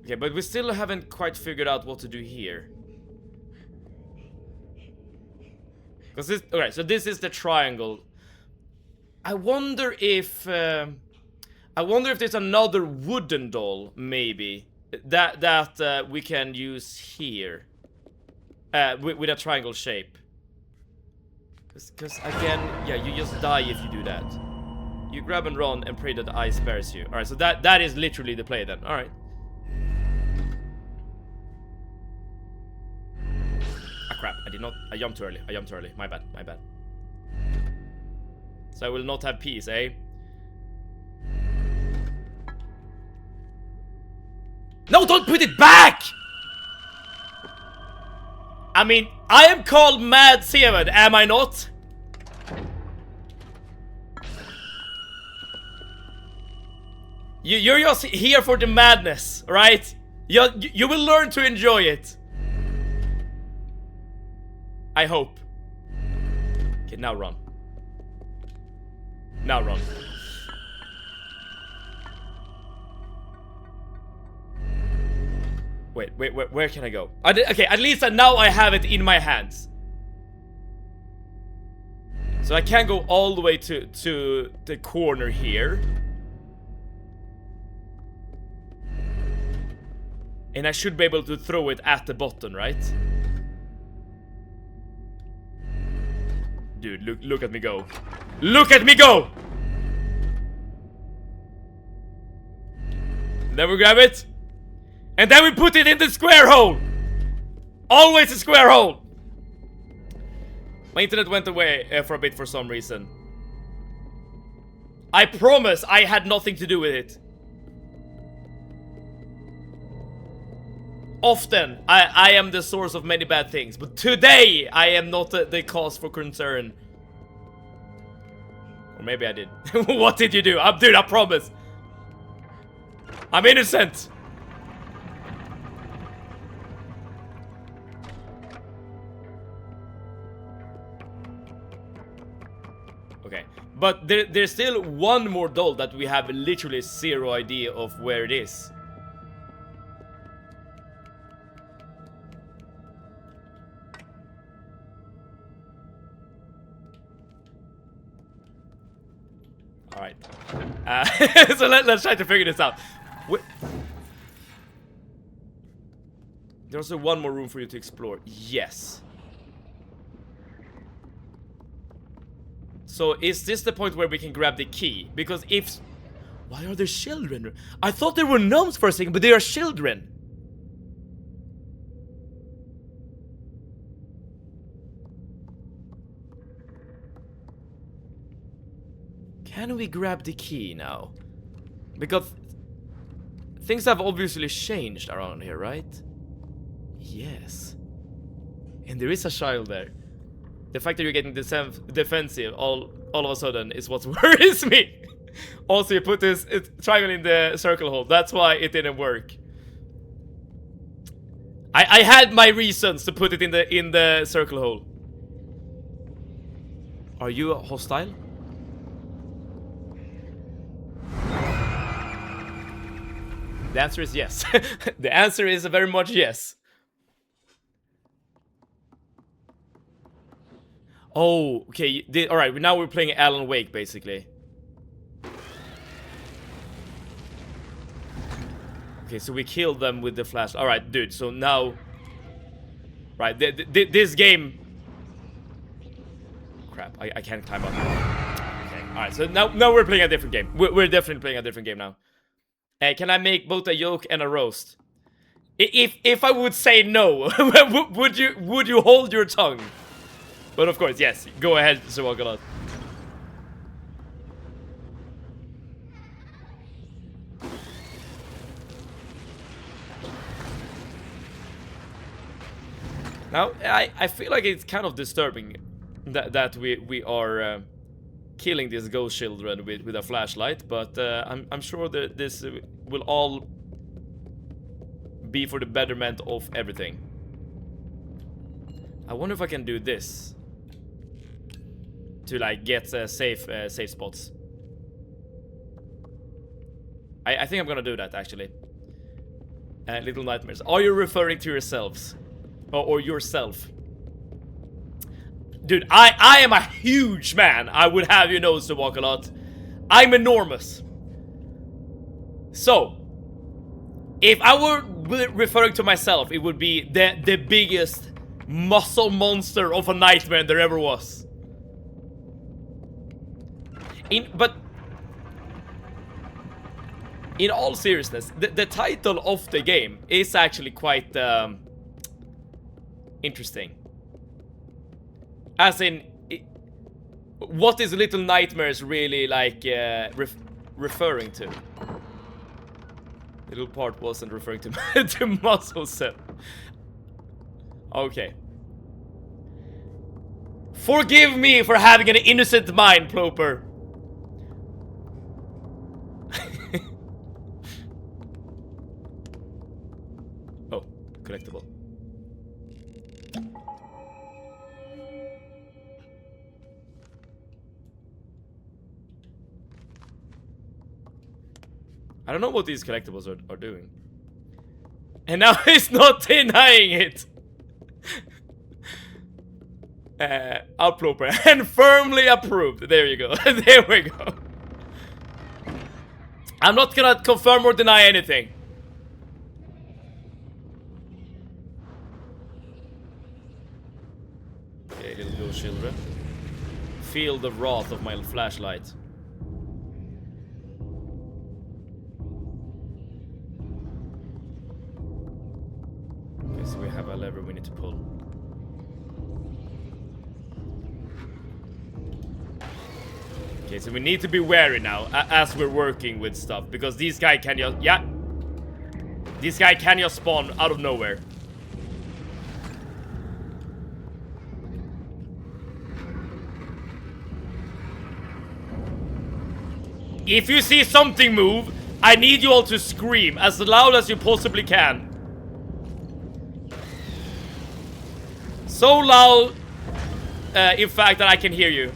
Okay, but we still haven't quite figured out what to do here. Because this, okay, so this is the triangle. I wonder if there's another wooden doll, maybe that we can use here, with a triangle shape. Because again, yeah, you just die if you do that. You grab and run and pray that the eye spares you. All right, so that is literally the play then. All right. Ah crap! I jumped too early. My bad. So I will not have peace, eh? No, don't put it back! I mean, I am called Mad Seven, am I not? You're just here for the madness, right? You will learn to enjoy it. I hope. Okay, now run. Now run. Wait, where can I go? Okay, at least now I have it in my hands. So I can go all the way to the corner here. And I should be able to throw it at the button, right? Dude, look at me go. Look at me go! Then we grab it. And then we put it in the square hole! Always a square hole! My internet went away for a bit for some reason. I promise I had nothing to do with it. Often, I am the source of many bad things, but today I am not the cause for concern. Or maybe I did. What did you do? Dude, I promise. I'm innocent. Okay, but there's still one more doll that we have literally zero idea of where it is. Alright. So let's try to figure this out. There's one more room for you to explore. Yes. So is this the point where we can grab the key? Because if... Why are there children? I thought they were gnomes for a second, but they are children. Can we grab the key now? Because things have obviously changed around here, right? Yes. And there is a child there. The fact that you're getting defensive all of a sudden is what worries me. Also, you put this triangle in the circle hole. That's why it didn't work. I had my reasons to put it in the circle hole. Are you hostile? The answer is yes. The answer is very much yes. Oh, okay. Alright, now we're playing Alan Wake, basically. Okay, so we killed them with the flash. Alright, dude, so now... Right, this game... Crap, I can't climb up. Okay, alright, so now we're playing a different game. We're definitely playing a different game now. Can I make both a yolk and a roast? If I would say no, would you hold your tongue? But of course, yes. Go ahead, Sawakalat. Now, I feel like it's kind of disturbing that we are killing these ghost children with a flashlight, but I'm sure that this will all be for the betterment of everything. I wonder if I can do this to like get safe spots. I think I'm gonna do that actually. Little nightmares. Are you referring to yourselves or yourself? Dude, I am a huge man. I would have you know, Sawakalat. I'm enormous. So, if I were referring to myself, it would be the biggest muscle monster of a nightmare there ever was. But in all seriousness, the title of the game is actually quite interesting. As in, what is Little Nightmares really like referring to? The little part wasn't referring to to muscle set. Okay. Forgive me for having an innocent mind, Ploper. Oh, collectible. I don't know what these collectibles are doing. And now he's not denying it. Outploper and firmly approved. There you go. There we go. I'm not gonna confirm or deny anything. Okay, little ghost children. Feel the wrath of my flashlight. Okay, so we have a lever we need to pull. Okay, so we need to be wary now as we're working with stuff, because these guys can just, yeah, this guy can just spawn out of nowhere. If you see something move, I need you all to scream as loud as you possibly can. So loud, in fact, that I can hear you.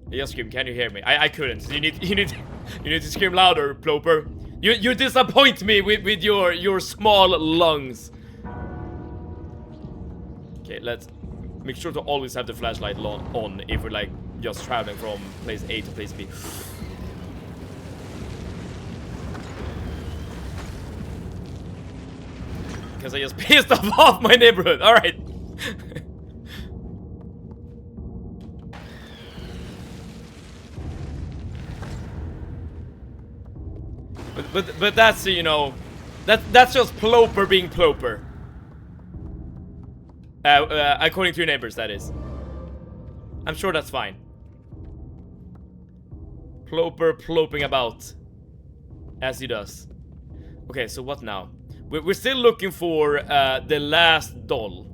Just scream. Can you hear me? I couldn't. You need to scream louder, Ploper. You disappoint me with your small lungs. Okay, let's make sure to always have the flashlight on if we're like just traveling from place A to place B. Because I just pissed off my neighborhood. All right. but that's, you know, that's just Ploper being Ploper. According to your neighbors, that is. I'm sure that's fine. Ploper ploping about as he does. Okay, so what now? We're still looking for the last doll.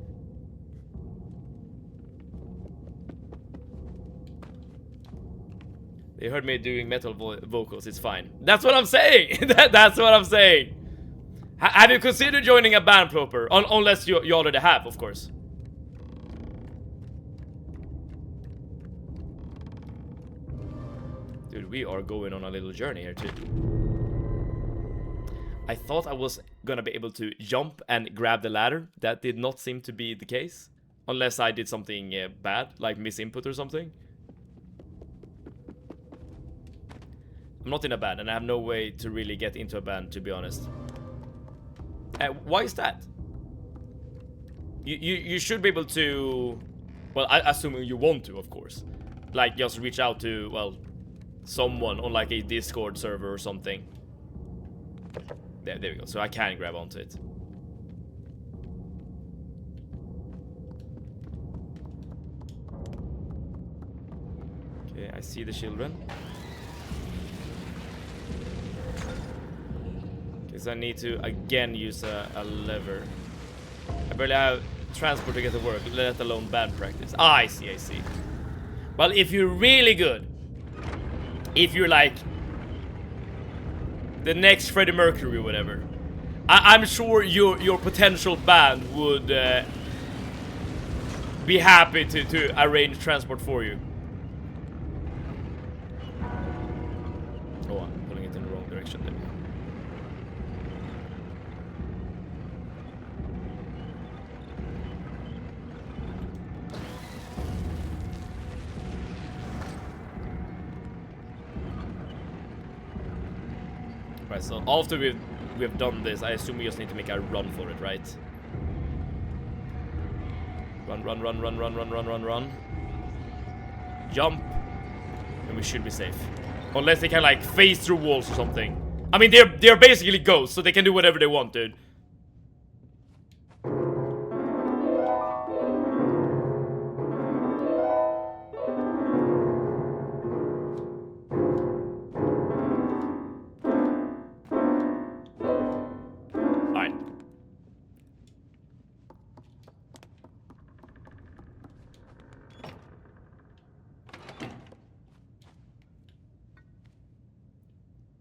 They heard me doing metal vocals, it's fine. That's what I'm saying! That's what I'm saying! Have you considered joining a band, Ploper? Unless you already have, of course. Dude, we are going on a little journey here, too. I thought I was gonna be able to jump and grab the ladder. That did not seem to be the case. Unless I did something bad, like miss input or something. I'm not in a band, and I have no way to really get into a band, to be honest. Why is that? You should be able to... Well, assuming you want to, of course. Like, just reach out to, well, someone on like a Discord server or something. There we go. So I can grab onto it. Okay, I see the children. Because I need to again use a lever. I barely have transport to get to work, let alone band practice. Ah, I see. Well, if you're really good, if you're like the next Freddie Mercury or whatever, I'm sure your potential band would be happy to arrange transport for you. Oh, I'm pulling it in the wrong direction there. Right, so after we've done this, I assume we just need to make a run for it, right? Run. Jump. And we should be safe. Unless they can like phase through walls or something. I mean, they're basically ghosts, so they can do whatever they want, dude.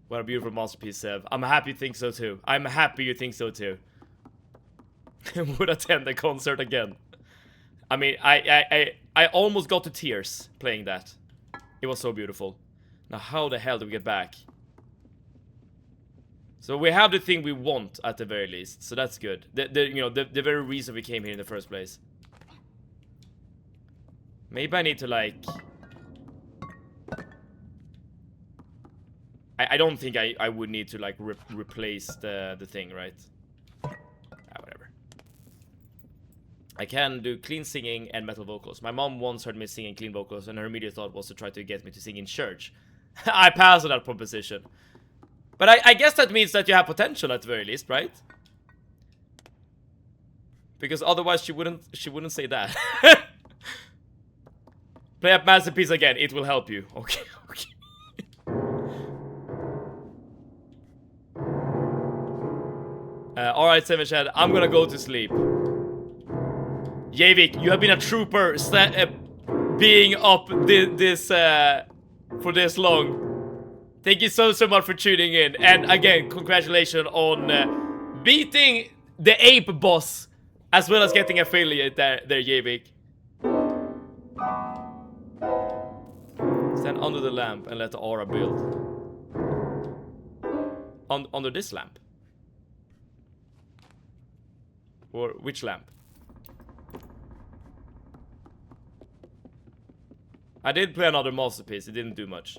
What a beautiful masterpiece, Sev. I'm happy you think so too. I'm happy you think so too. Would attend the concert again. I mean, I almost got to tears playing that. It was so beautiful. Now, how the hell do we get back? So we have the thing we want at the very least, so that's good. The very reason we came here in the first place. Maybe I need to like... I don't think I would need to like replace the thing, right? Whatever. I can do clean singing and metal vocals. My mom once heard me singing clean vocals, and her immediate thought was to try to get me to sing in church. I passed on that proposition. But I guess that means that you have potential at the very least, right? Because otherwise she wouldn't say that. Play up Masterpiece again, it will help you. Okay. Alright, Seven Chad, I'm gonna go to sleep. Javik, you have been a trooper being up for this long. Thank you so much for tuning in. And again, congratulations on beating the ape boss, as well as getting affiliate there Javik. Stand under the lamp and let the aura build. under this lamp? Or which lamp? I did play another masterpiece, it didn't do much.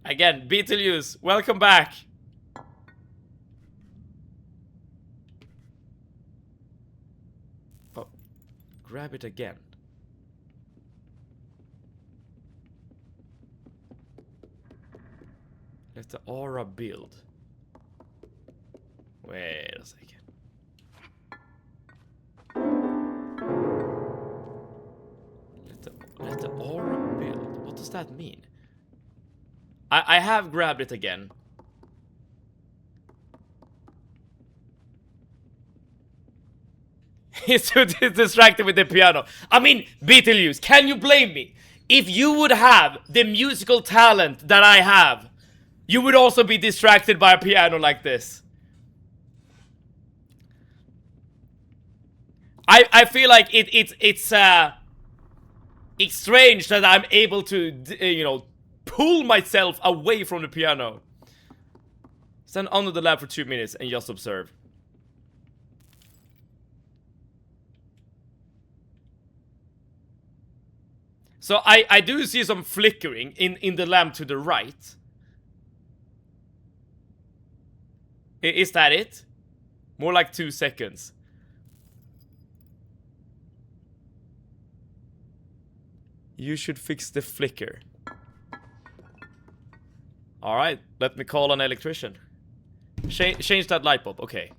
Again, Beetlejuice, welcome back! Oh, grab it again. Let the aura build. Wait a second. Let the aura build. What does that mean? I have grabbed it again. He's too distracted with the piano. I mean, Beetlejuice, can you blame me? If you would have the musical talent that I have, you would also be distracted by a piano like this. I feel like it's strange that I'm able to, you know, pull myself away from the piano. Stand under the lab for 2 minutes and just observe. So I do see some flickering in the lamp to the right. Is that it? More like 2 seconds. You should fix the flicker. Alright, let me call an electrician. Change that light bulb, okay.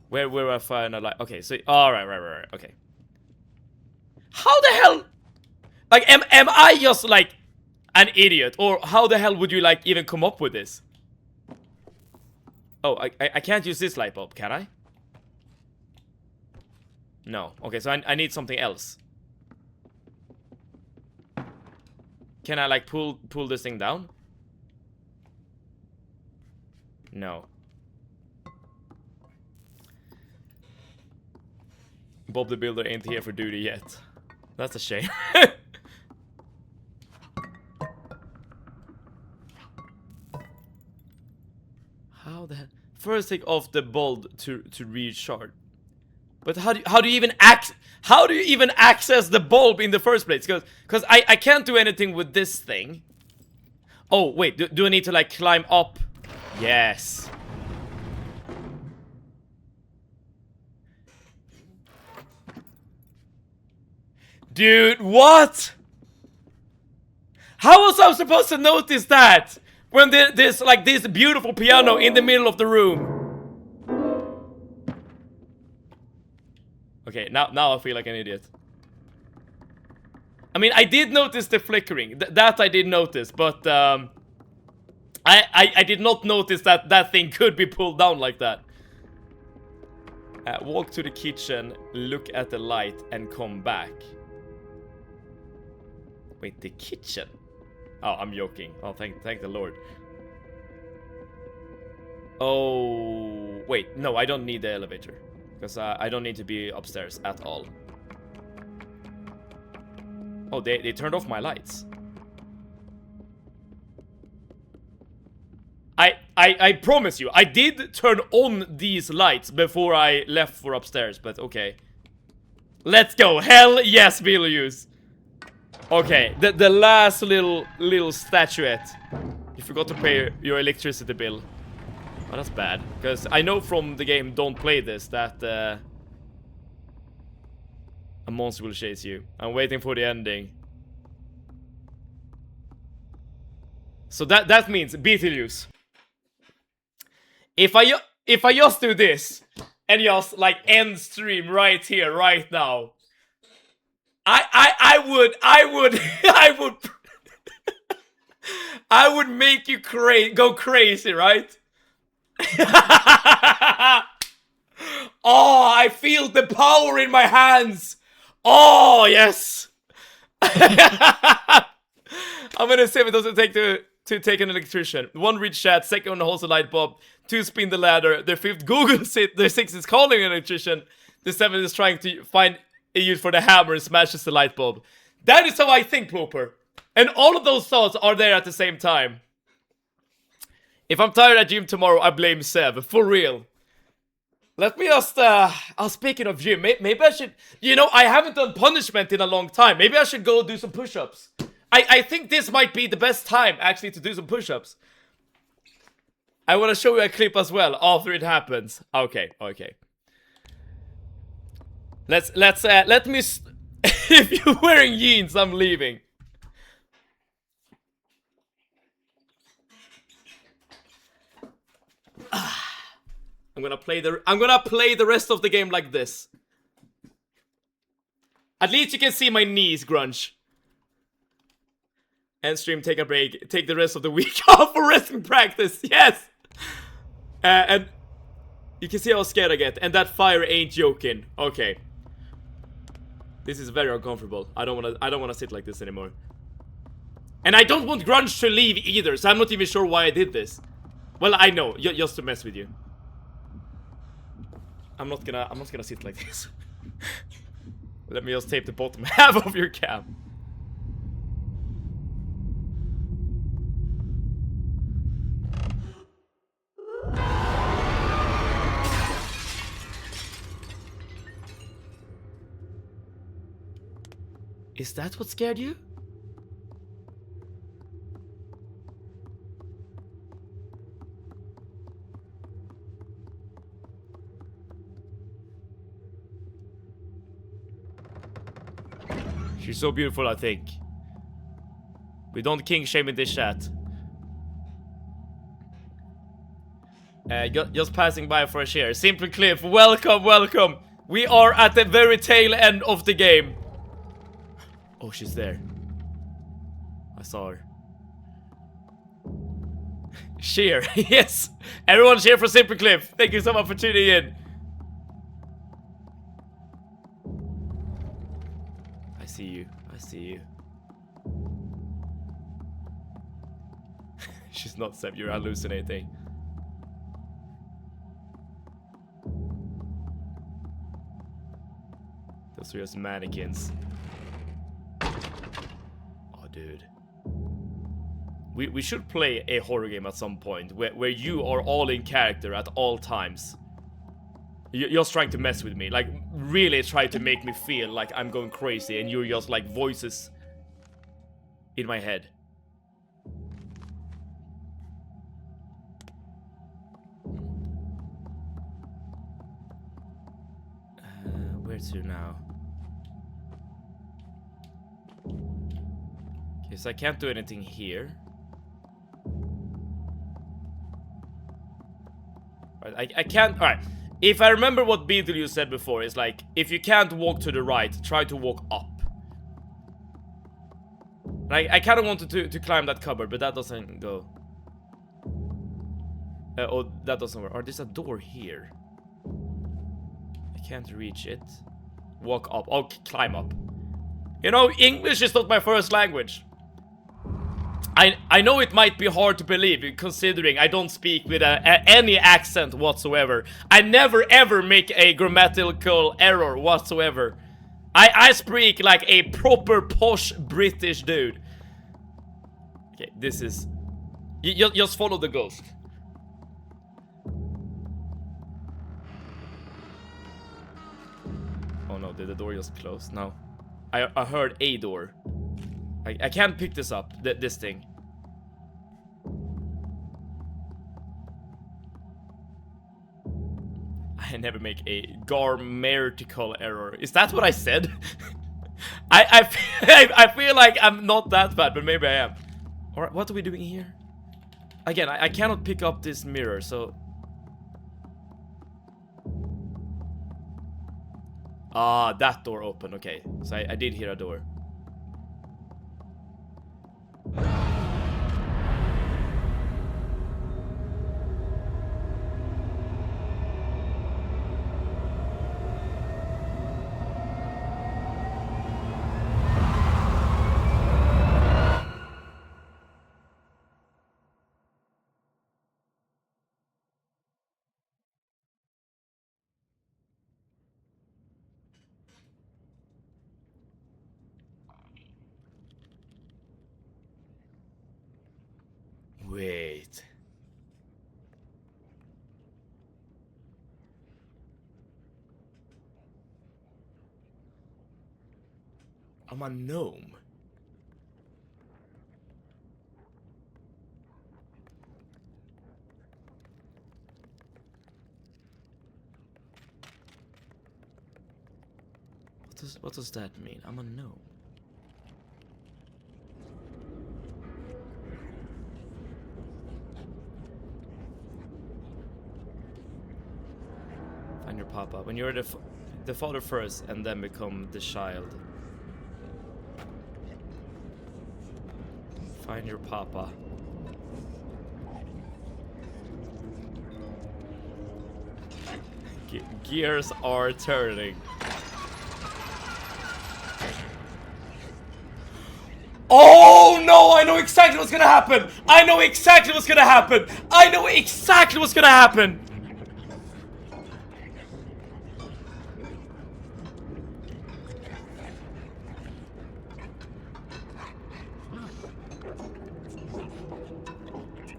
Where I find a light? Okay, so alright, okay. How the hell? Like, am I just like an idiot? Or how the hell would you like even come up with this? Oh, I can't use this light bulb, can I? No. Okay, so I need something else. Can I like pull this thing down? No. Bob the Builder ain't here for duty yet. That's a shame. How the hell? First take off the bulb to recharge. But how do you even access the bulb in the first place? Because I can't do anything with this thing. Oh wait, do I need to like climb up? Yes. Dude, what? How was I supposed to notice that when there's like this beautiful piano in the middle of the room? Okay, now I feel like an idiot. I mean, I did notice the flickering. That I did notice, but I did not notice that that thing could be pulled down like that. Walk to the kitchen, look at the light, and come back. Wait, the kitchen? Oh, I'm joking. Oh, thank the Lord. Oh, wait. No, I don't need the elevator. Because I don't need to be upstairs at all. Oh, they turned off my lights. I promise you, I did turn on these lights before I left for upstairs, but okay. Let's go. Hell yes, Beetlejuice. Okay, the last little statuette. You forgot to pay your electricity bill. Oh, that's bad. Because I know from the game Don't Play This that a monster will chase you. I'm waiting for the ending. So that means Beetlejuice. If I just do this and just like end stream right here, right now, I would make you go crazy, right? Oh, I feel the power in my hands. Oh, yes. I'm gonna say it doesn't take to take an electrician. 1 reach chat, 2nd holds a light bulb, 2 spin the ladder, the 5th Googles it, the 6th is calling an electrician, the 7th is trying to find use for the hammer and smashes the light bulb. That is how I think, Pooper. And all of those thoughts are there at the same time. If I'm tired at gym tomorrow, I blame Seb. For real. Let me just, speaking of gym, maybe I should, you know, I haven't done punishment in a long time. Maybe I should go do some push-ups. I think this might be the best time, actually, to do some push-ups. I want to show you a clip as well, after it happens. Okay. Let me, if you're wearing jeans, I'm leaving. I'm gonna play the rest of the game like this. At least you can see my knees, Grunge. End stream, take a break. Take the rest of the week off for wrestling practice. Yes! And you can see how scared I get. And that fire ain't joking. Okay. This is very uncomfortable. I don't wanna sit like this anymore. And I don't want Grunge to leave either, so I'm not even sure why I did this. Well, I know, just to mess with you. I'm not gonna sit like this. Let me just tape the bottom half of your cam. Is that what scared you? She's so beautiful, I think. We don't king shame in this chat. Just passing by for a share. Simple Cliff, welcome. We are at the very tail end of the game. Oh, she's there. I saw her. Cheer, yes. Everyone cheer for Simple Cliff. Thank you so much for tuning in. I see you. She's not Seb, you're hallucinating. Those are just mannequins. Oh, dude. We should play a horror game at some point where you are all in character at all times. You're just trying to mess with me. Like, really try to make me feel like I'm going crazy and you're just like voices in my head. Where to now? Okay, so I can't do anything here. Right, I can't. Alright. If I remember what Beetlejuice said before, it's like, if you can't walk to the right, try to walk up. I kind of wanted to climb that cupboard, but that doesn't go. Oh, that doesn't work. Or there's a door here. I can't reach it. Walk up. Oh, climb up. You know, English is not my first language. I know it might be hard to believe, considering I don't speak with any accent whatsoever. I never ever make a grammatical error whatsoever. I speak like a proper posh British dude. Okay, this is... just follow the ghost. Oh no, did the door just close? No. I heard a door. I can't pick this up, this thing. I never make a grammatical error. Is that what I said? I feel like I'm not that bad, but maybe I am. Alright, what are we doing here? Again, I cannot pick up this mirror, so... Ah, that door opened, okay. So I did hear a door. I'm a gnome. What does that mean? I'm a gnome. Find your papa. When you're the father first and then become the child. Find your papa. Gears are turning. Oh no, I know exactly what's gonna happen! I know exactly what's gonna happen! I know exactly what's gonna happen!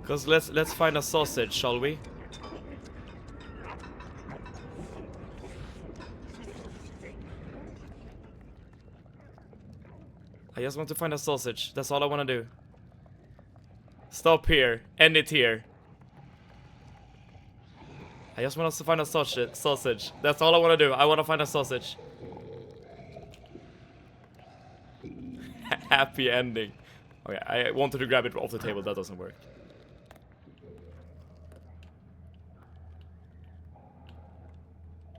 Cause let's find a sausage, shall we? I just want to find a sausage. That's all I want to do. Stop here. End it here. I just want us to find a sausage. That's all I want to do. I want to find a sausage. Happy ending. Okay, I wanted to grab it off the table. That doesn't work.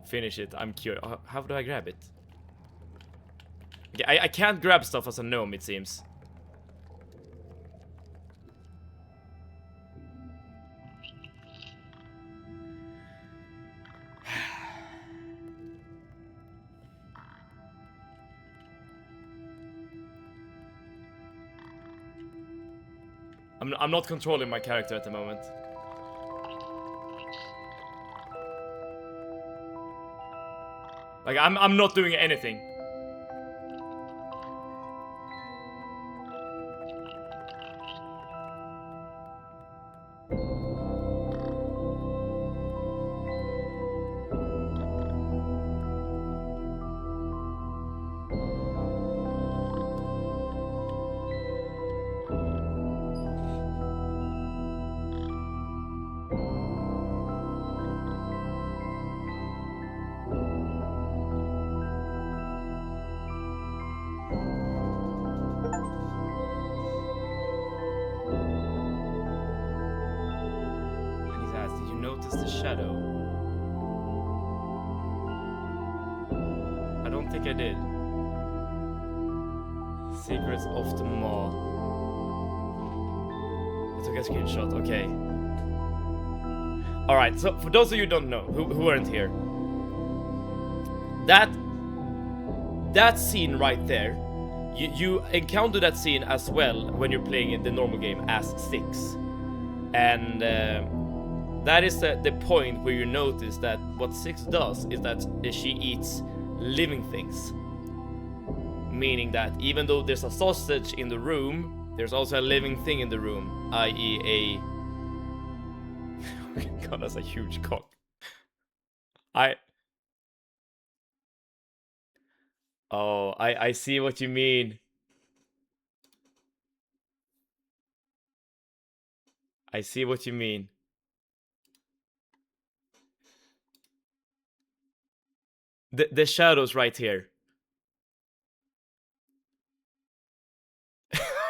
Finish it. I'm curious. How do I grab it? Okay, I can't grab stuff as a gnome, it seems. I'm not controlling my character at the moment. Like I'm not doing anything. Shadow. I don't think I did. Secrets of the Maw. I took a screenshot, okay. Alright, so for those of you who don't know, who aren't here. That scene right there, you encounter that scene as well when you're playing in the normal game as Styx. And that is the point where you notice that what Styx does is that she eats living things. Meaning that even though there's a sausage in the room, there's also a living thing in the room, i.e. a... Oh god, that's a huge cock. Oh, I see what you mean. I see what you mean. The shadows right here.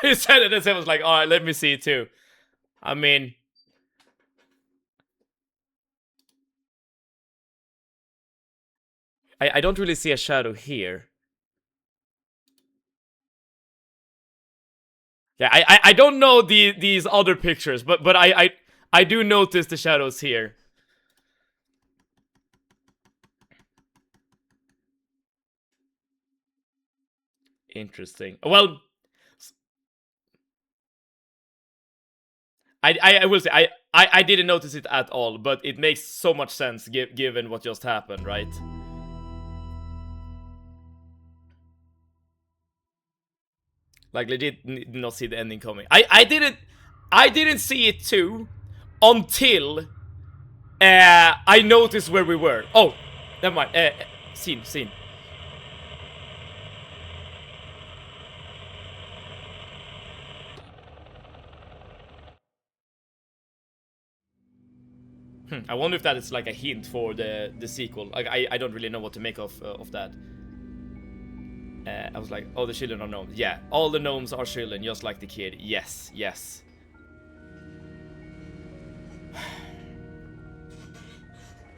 He said it and I was like, alright, let me see it too. I mean... I don't really see a shadow here. Yeah, I don't know these other pictures, but I do notice the shadows here. Interesting. Well, I will say I didn't notice it at all, but it makes so much sense given what just happened, right? Like legit did not see the ending coming. I didn't see it too until I noticed where we were. Oh, never mind. Scene. I wonder if that is like a hint for the sequel. Like I don't really know what to make of that. I was like, oh, the children are gnomes. Yeah, all the gnomes are children, just like the kid. Yes, yes.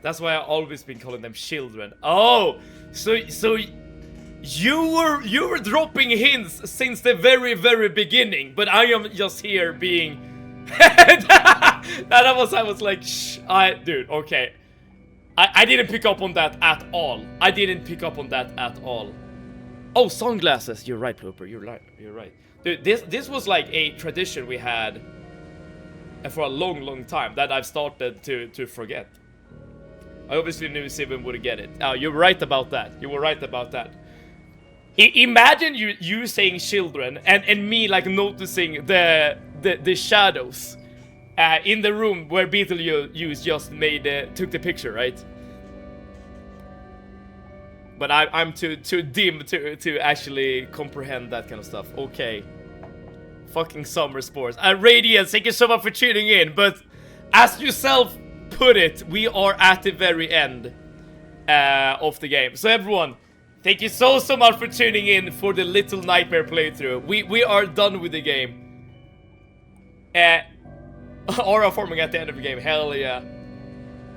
That's why I've always been calling them children. Oh, so you were dropping hints since the very beginning, but I am just here being. I was like, shh, dude, okay. I didn't pick up on that at all. I didn't pick up on that at all. Oh, sunglasses. You're right, Pooper. You're right. Dude, this was like a tradition we had for a long time that I've started to forget. I obviously knew Sibin would get it. Oh, you're right about that. You were right about that. Imagine you saying children and me like noticing the shadows in the room where Beetlejuice just took the picture, right? But I'm too dim to actually comprehend that kind of stuff. Okay. Fucking summer sports. Radiance, thank you so much for tuning in. But as yourself put it, we are at the very end of the game. So everyone, thank you so much for tuning in for the Little Nightmare playthrough. We are done with the game. Aura forming at the end of the game. Hell yeah.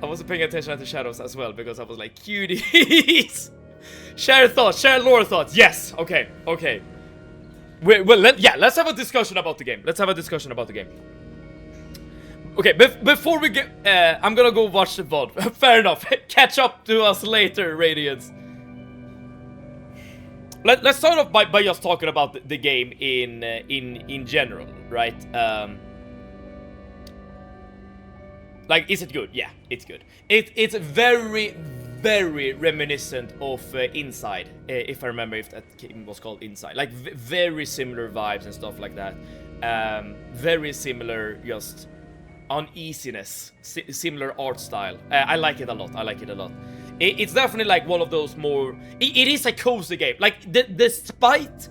I wasn't paying attention at the shadows as well because I was like, cuties. Share thoughts, share lore thoughts. Yes, okay. Well, let's have a discussion about the game. Okay, before we get, I'm gonna go watch the VOD. Fair enough. Catch up to us later, Radiance. Let's start off by just talking about the game in general, right? Like, is it good? Yeah, it's good. It's very reminiscent of Inside, if I remember if that game was called Inside. Like, very similar vibes and stuff like that. Very similar, just uneasiness, similar art style. I like it a lot. It's definitely like one of those more. It is a cozy game. Like, despite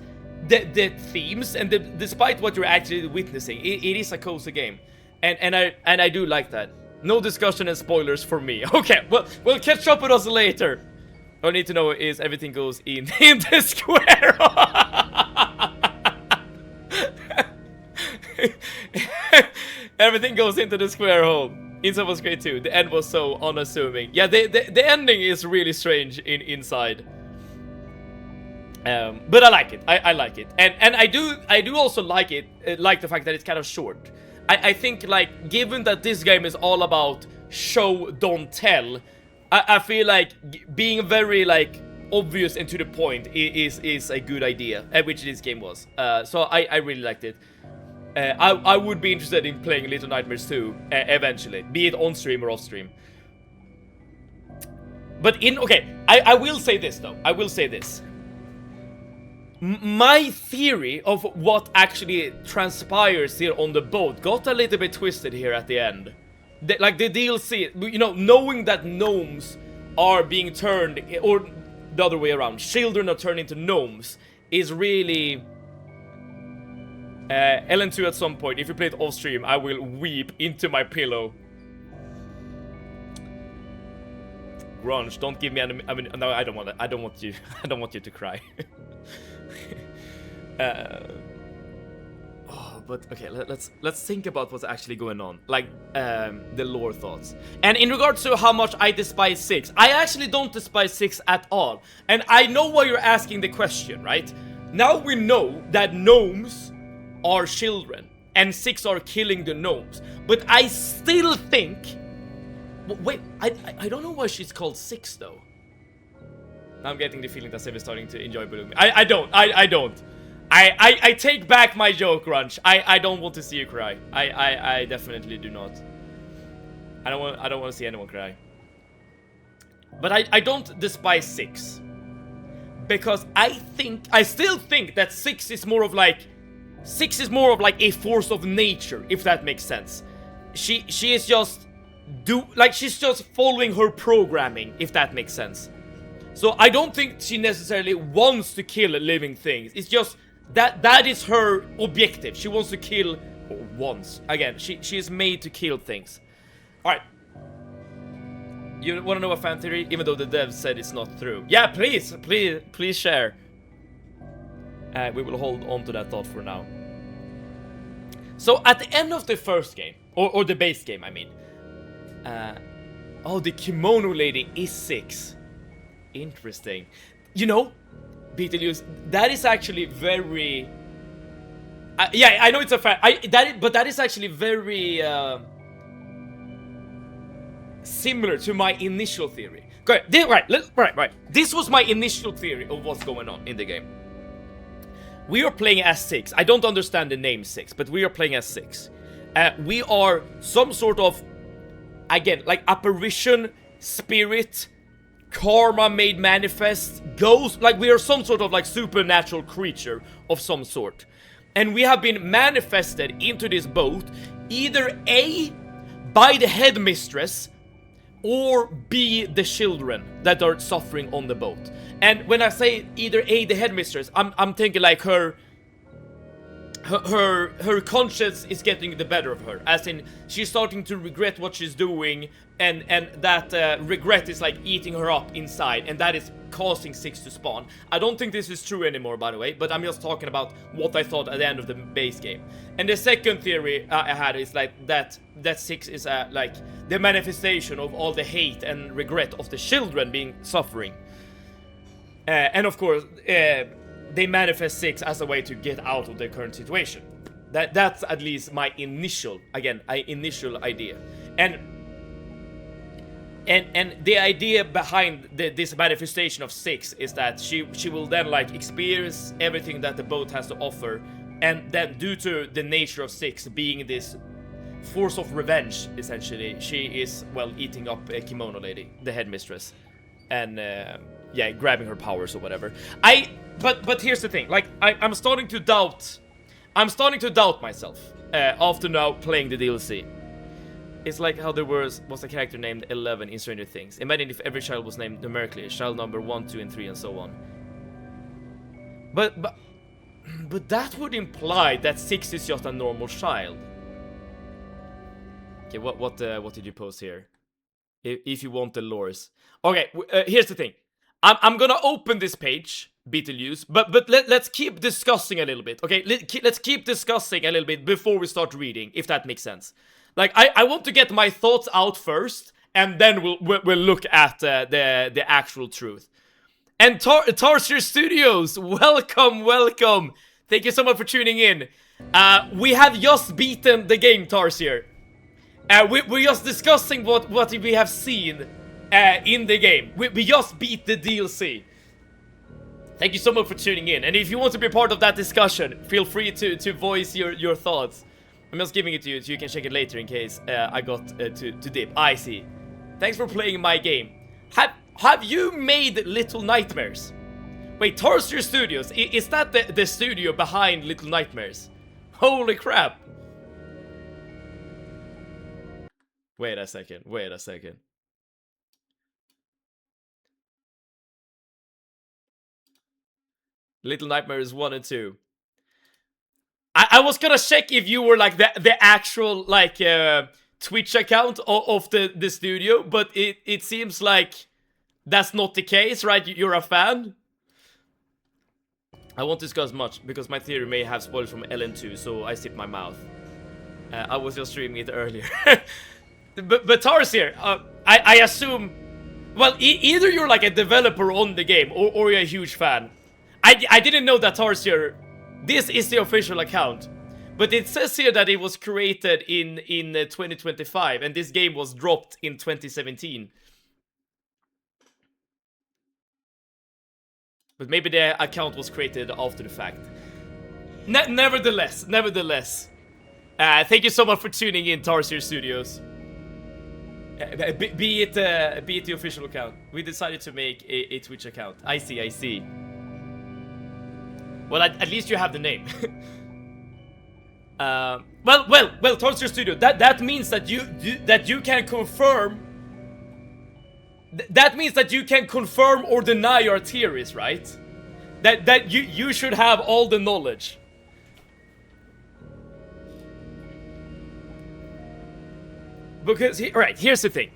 the themes and despite what you're actually witnessing, it is a cozy game, and I do like that. No discussion and spoilers for me. Okay, well, we'll catch up with us later. All I need to know is everything goes in the square. Everything goes into the square hole. Inside was great too. The end was so unassuming. Yeah, the ending is really strange inside. But I like it. I like it, and I do also like it. Like the fact that it's kind of short. I think, like, given that this game is all about show, don't tell, I feel like being very, like, obvious and to the point is a good idea, which this game was. So I really liked it. I would be interested in playing Little Nightmares 2 eventually, be it on stream or off stream. But I will say this though. I will say this. My theory of what actually transpires here on the boat got a little bit twisted here at the end. Like the DLC, you know, knowing that gnomes are being turned, or the other way around, children are turned into gnomes, is really... LN2 at some point, if you play it off stream, I will weep into my pillow. Grunge, don't give me any... I mean, no, I don't want you... I don't want you to cry. But okay, let's think about what's actually going on, like the lore thoughts. And in regards to how much I despise 6, I actually don't despise 6 at all. And I know why you're asking the question, right? Now we know that gnomes are children and 6 are killing the gnomes, but I still think... Wait, I don't know why she's called 6 though. I'm getting the feeling that Sim is starting to enjoy Bloom. I don't. I take back my joke, Grunch. I don't want to see you cry. I definitely do not. I don't want to see anyone cry. But I don't despise 6. Because I still think that 6 is more of like a force of nature, if that makes sense. She is just she's just following her programming, if that makes sense. So I don't think she necessarily wants to kill living things. It's just that is her objective. She wants to kill... Again, she is made to kill things. Alright. You want to know a fan theory? Even though the devs said it's not true. Yeah, please share. We will hold on to that thought for now. So at the end of the first game, or the base game, I mean. Oh, the kimono lady is 6. Interesting. You know, Beetlejuice, that is actually very... yeah, I know it's a fact. But that is actually very similar to my initial theory. Right. This was my initial theory of what's going on in the game. We are playing as 6. I don't understand the name 6, but we are playing as 6. We are some sort of, again, like apparition, spirit, karma made manifest, ghost. Like we are some sort of like supernatural creature of some sort. And we have been manifested into this boat, either A, by the headmistress, or B, the children that are suffering on the boat. And when I say either A, the headmistress, I'm thinking like her conscience is getting the better of her, as in she's starting to regret what she's doing, and that regret is like eating her up inside, and that is causing 6 to spawn. I don't think this is true anymore, by the way, but I'm just talking about what I thought at the end of the base game. And the second theory I had is like that 6 is like the manifestation of all the hate and regret of the children being suffering. And of course, they manifest 6 as a way to get out of their current situation. That's at least my initial idea. And the idea behind this manifestation of 6 is that she will then like experience everything that the boat has to offer, and then due to the nature of 6 being this force of revenge, essentially, she is, well, eating up a kimono lady, the headmistress, and yeah, grabbing her powers or whatever. But here's the thing, like I'm starting to doubt myself after now playing the DLC. It's like how there was a character named 11 in Stranger Things. Imagine if every child was named numerically, child number 1, 2, and 3, and so on. But that would imply that 6 is just a normal child. Okay, what did you post here? If you want the lores. Okay, here's the thing. I'm gonna open this page, Beetlejuice, but let's keep discussing a little bit, okay? Let's keep discussing a little bit before we start reading, if that makes sense. Like, I want to get my thoughts out first, and then we'll look at the actual truth. And Tarsier Studios, welcome! Thank you so much for tuning in. We have just beaten the game, Tarsier. We're just discussing what we have seen in the game. We just beat the DLC. Thank you so much for tuning in. And if you want to be part of that discussion, feel free to voice your thoughts. I'm just giving it to you so you can check it later in case I got to dip. I see. Thanks for playing my game. Have you made Little Nightmares? Wait, Tarsier Studios, is that the studio behind Little Nightmares? Holy crap. Wait a second. Little Nightmares 1 and 2. I was gonna check if you were like the actual like Twitch account of the studio, but it seems like that's not the case, right? You're a fan? I won't discuss much because my theory may have spoilers from LN2, so I zip my mouth. I was just streaming it earlier. but Tarsier, I assume, well, either you're like a developer on the game or you're a huge fan. I didn't know that Tarsier. This is the official account, but it says here that it was created in 2025, and this game was dropped in 2017. But maybe the account was created after the fact. Nevertheless, thank you so much for tuning in, Tarsier Studios. Be it the official account. We decided to make a Twitch account. I see. Well, at least you have the name. Well, Tarsier Studio. That means that you can confirm. That means that you can confirm or deny our theories, right? That you should have all the knowledge. Because right, here's the thing.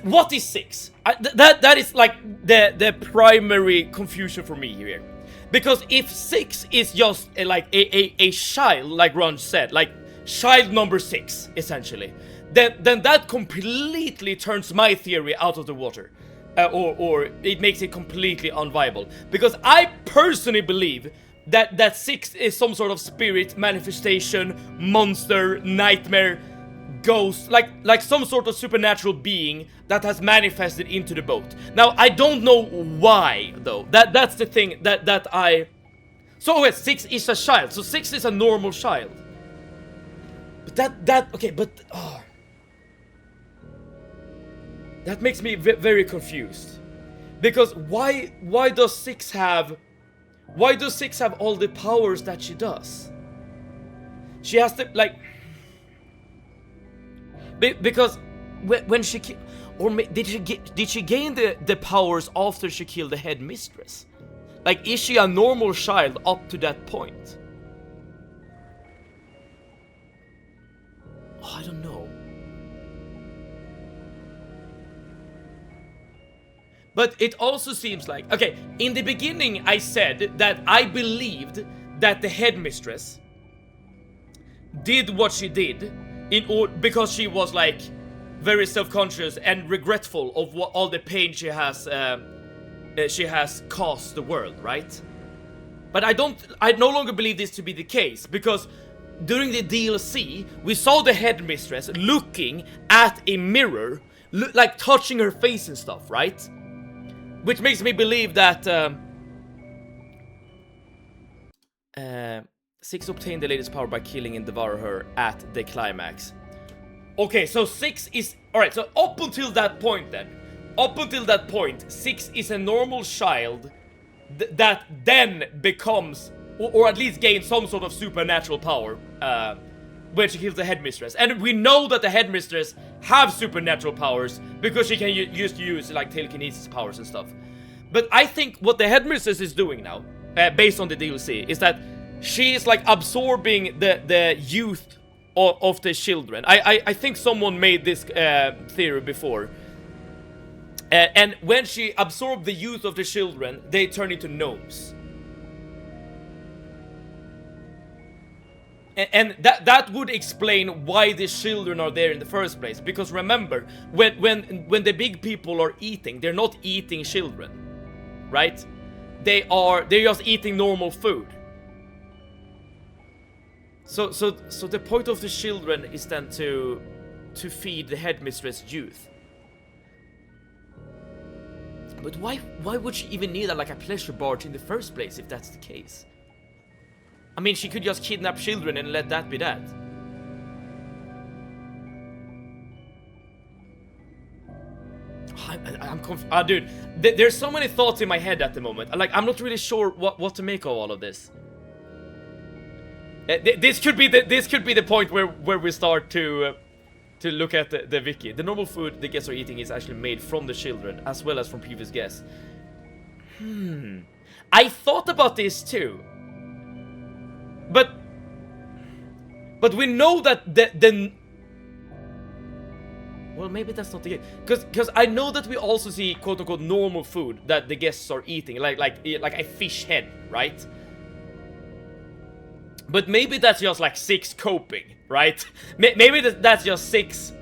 what is 6? That is like the primary confusion for me here. Because if 6 is just like a child, like Ron said, like child number 6, essentially, then that completely turns my theory out of the water. Or it makes it completely unviable. Because I personally believe that 6 is some sort of spirit, manifestation, monster, nightmare, ghost, like some sort of supernatural being that has manifested into the boat. Now, I don't know why, though. That's the thing that I... So, okay, 6 is a child. So 6 is a normal child. But okay, but... Oh. That makes me very confused. Because why does 6 have... Why does 6 have all the powers that she does? She has to, like... Because when she... Or did she gain the powers after she killed the headmistress? Like, is she a normal child up to that point? Oh, I don't know. But it also seems like... Okay, in the beginning I said that I believed that the headmistress did what she did because she was like very self-conscious and regretful of all the pain she has caused the world, right? But I no longer believe this to be the case, because during the DLC we saw the headmistress looking at a mirror, like touching her face and stuff, right? Which makes me believe that 6 obtained the latest power by killing and devour her at the climax. Okay, so 6 is... Alright, so up until that point then. Up until that point, 6 is a normal child that then becomes... Or at least gains some sort of supernatural power when she kills the headmistress. And we know that the headmistress have supernatural powers because she can use like telekinesis powers and stuff. But I think what the headmistress is doing now, based on the DLC, is that she is like absorbing the youth of the children. I think someone made this theory before. And when she absorbed the youth of the children, they turn into gnomes. And that would explain why the children are there in the first place. Because remember, when the big people are eating, they're not eating children, right? They're just eating normal food. So the point of the children is then to feed the headmistress youth. But why would she even need like a pleasure barge in the first place if that's the case? I mean, she could just kidnap children and let that be that. I'm confused. Dude, there's so many thoughts in my head at the moment. Like, I'm not really sure what to make of all of this. This could be the point where we start to look at the wiki. The normal food the guests are eating is actually made from the children as well as from previous guests. I thought about this too. But we know that well, maybe that's not the case. Because I know that we also see quote-unquote normal food that the guests are eating, like a fish head, right? But maybe that's just like 6 coping, right? Maybe that's just 6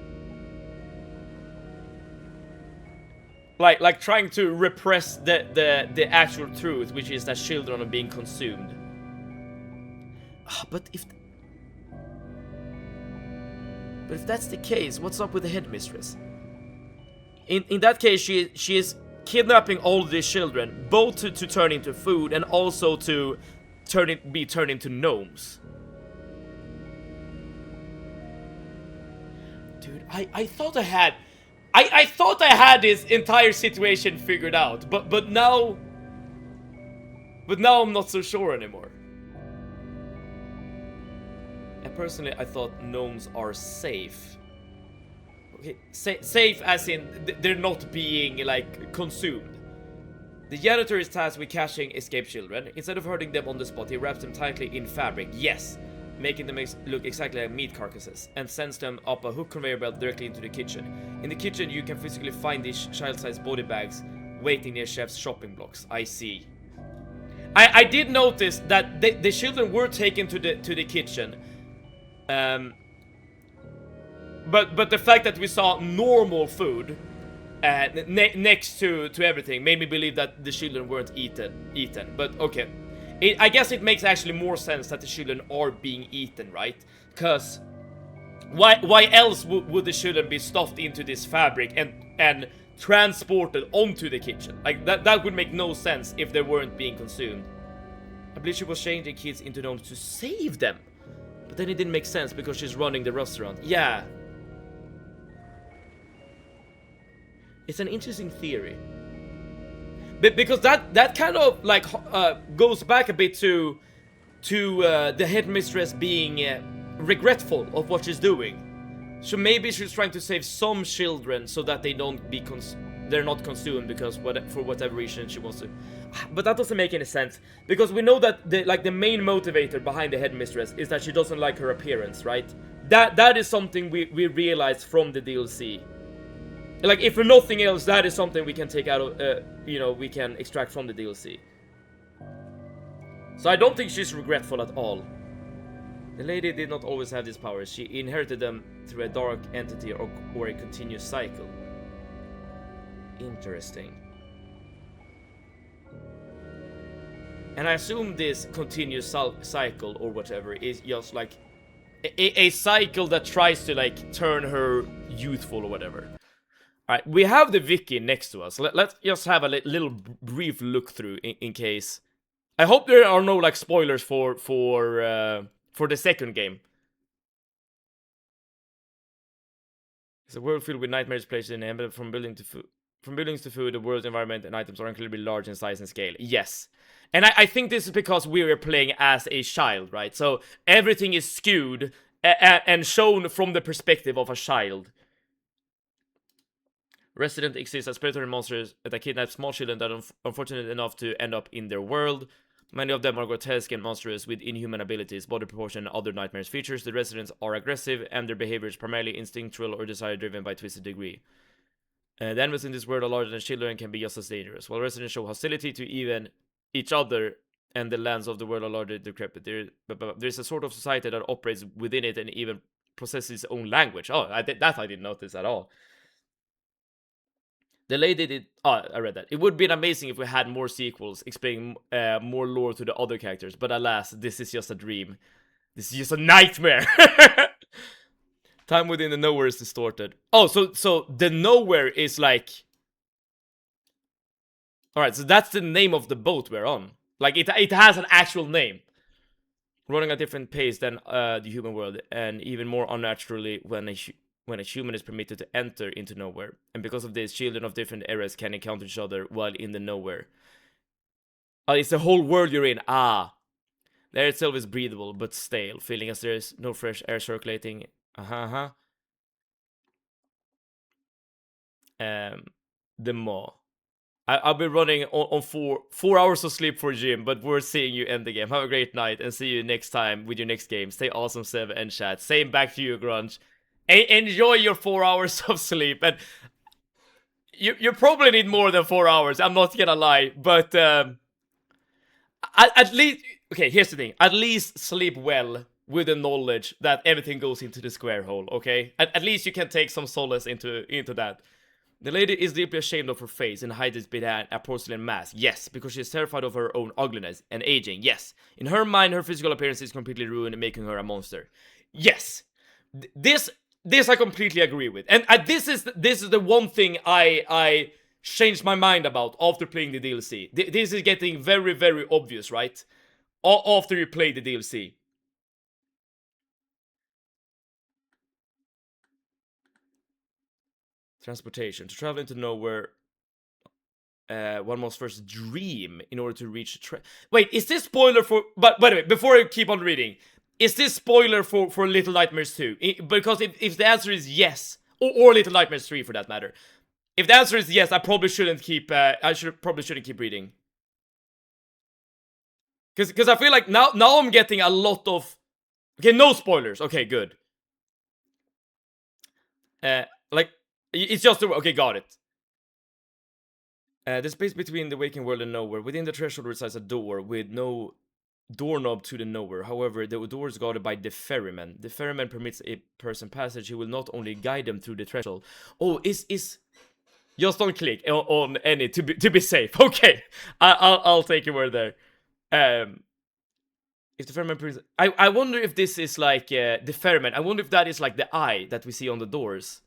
like trying to repress the actual truth, which is that children are being consumed. But if that's the case, what's up with the headmistress? In that case, she is kidnapping all these children, both to turn into food and also to be turned into gnomes. Dude, I thought I thought I had this entire situation figured out, but now I'm not so sure anymore. And personally, I thought gnomes are safe. Okay, safe as in they're not being like consumed. The janitor is tasked with catching escaped children. Instead of hurting them on the spot, he wraps them tightly in fabric. Yes, making them look exactly like meat carcasses, and sends them up a hook conveyor belt directly into the kitchen. In the kitchen, you can physically find these child-sized body bags waiting near chef's shopping blocks. I see. I did notice that the children were taken to the kitchen, but the fact that we saw normal food next to everything made me believe that the children weren't eaten. But okay, I guess it makes actually more sense that the children are being eaten, right? Because why else would the children be stuffed into this fabric and transported onto the kitchen? Like that would make no sense if they weren't being consumed. I believe she was changing kids into gnomes to save them, but then it didn't make sense because she's running the restaurant. Yeah. It's an interesting theory. But because that kind of like goes back a bit to the headmistress being regretful of what she's doing. So maybe she's trying to save some children so that they don't be they're not consumed because for whatever reason she wants to. But that doesn't make any sense because we know that the main motivator behind the headmistress is that she doesn't like her appearance, right? That is something we realized from the DLC. Like, if for nothing else, that is something we can take out of, we can extract from the DLC. So I don't think she's regretful at all. The lady did not always have these powers. She inherited them through a dark entity or a continuous cycle. Interesting. And I assume this continuous cycle or whatever is just like a cycle that tries to like turn her youthful or whatever. Alright, we have the wiki next to us. Let's just have a little brief look through in case. I hope there are no like spoilers for the second game. It's a world filled with nightmares placed in the from buildings to food, the world's environment and items are incredibly large in size and scale. Yes. And I think this is because we were playing as a child, right? So everything is skewed and shown from the perspective of a child. Resident exists as predatory monsters that kidnap small children that are unfortunate enough to end up in their world. Many of them are grotesque and monstrous with inhuman abilities, body proportion, and other nightmares features. The residents are aggressive and their behavior is primarily instinctual or desire driven by twisted degree. The animals in this world are larger than children and can be just as dangerous. While residents show hostility to even each other and the lands of the world are largely decrepit, there's a sort of society that operates within it and even possesses its own language. Oh, I didn't notice at all. The lady did. Oh, I read that. It would be amazing if we had more sequels explaining more lore to the other characters, but alas, this is just a dream. This is just a nightmare. Time within the nowhere is distorted. Oh, so the nowhere is like. Alright, so that's the name of the boat we're on. Like, it has an actual name. Running at a different pace than the human world, and even more unnaturally when a human is permitted to enter into nowhere. And because of this, children of different eras can encounter each other while in the nowhere. Oh, it's the whole world you're in. Ah. The air itself is breathable, but stale, feeling as there is no fresh air circulating. The maw. I'll be running on 4 hours of sleep for gym, but we're seeing you end the game. Have a great night, and see you next time with your next game. Stay awesome, Seb and chat. Same back to you, Grunge. Enjoy your 4 hours of sleep, and you probably need more than 4 hours, I'm not gonna lie, but at least, okay, here's the thing, at least sleep well with the knowledge that everything goes into the square hole, okay? At least you can take some solace into that. The lady is deeply ashamed of her face and hides it behind a porcelain mask. Yes, because she is terrified of her own ugliness and aging. Yes, in her mind, her physical appearance is completely ruined, making her a monster. Yes, this I completely agree with, and this is the one thing I changed my mind about after playing the DLC. This is getting very, very obvious, right? After you play the DLC. Transportation. To travel into nowhere, one must first dream in order to reach wait, is this spoiler for... But by the way, before I keep on reading, is this spoiler for Little Nightmares 2? Because if the answer is yes, or Little Nightmares 3 for that matter, if the answer is yes, I probably shouldn't keep... probably shouldn't keep reading. Because I feel like now I'm getting a lot of Okay, no spoilers. Okay, good. Like, it's just the... Okay, got it. The space between the waking world and nowhere. Within the threshold resides a door with no doorknob to the nowhere. However, the door is guarded by the ferryman. The ferryman permits a person passage. He will not only guide them through the threshold. Oh, is just don't click on any to be safe. Okay, I'll take your word there. If the ferryman permits, I wonder if this is like the ferryman. I wonder if that is like the eye that we see on the doors.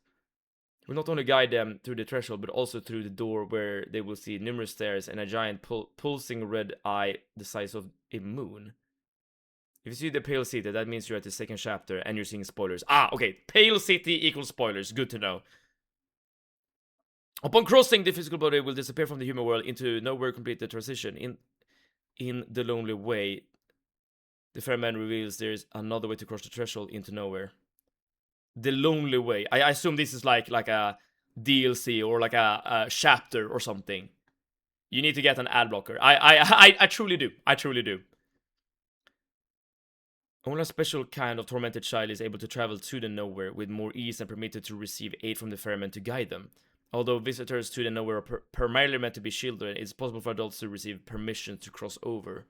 Will not only guide them through the threshold, but also through the door where they will see numerous stairs and a giant pulsing red eye the size of a moon. If you see the Pale City, that means you're at the second chapter and you're seeing spoilers. Ah, okay. Pale City equals spoilers. Good to know. Upon crossing, the physical body will disappear from the human world into nowhere. Complete the transition. In the lonely way, the ferryman reveals there is another way to cross the threshold into nowhere. The lonely way. I assume this is like a DLC or like a chapter or something. You need to get an ad blocker. I truly do. I truly do. Only a special kind of tormented child is able to travel to the nowhere with more ease and permitted to receive aid from the ferryman to guide them. Although visitors to the nowhere are primarily meant to be children, it's possible for adults to receive permission to cross over.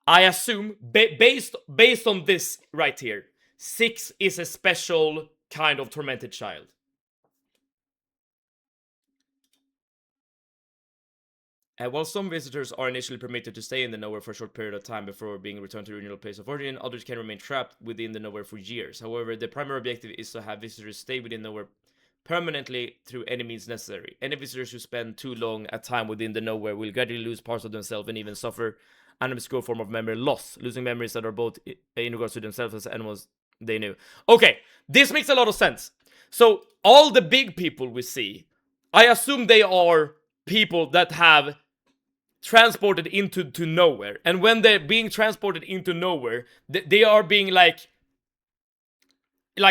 I assume, based on this right here, 6 is a special kind of tormented child. While some visitors are initially permitted to stay in the nowhere for a short period of time before being returned to the original place of origin, others can remain trapped within the nowhere for years. However, the primary objective is to have visitors stay within nowhere permanently through any means necessary. Any visitors who spend too long a time within the nowhere will gradually lose parts of themselves and even suffer an obscure form of memory loss, losing memories that are both in regards to themselves as animals they knew. Okay, this makes a lot of sense. So, all the big people we see, I assume they are people that have transported into nowhere, and when they're being transported into nowhere, they are being like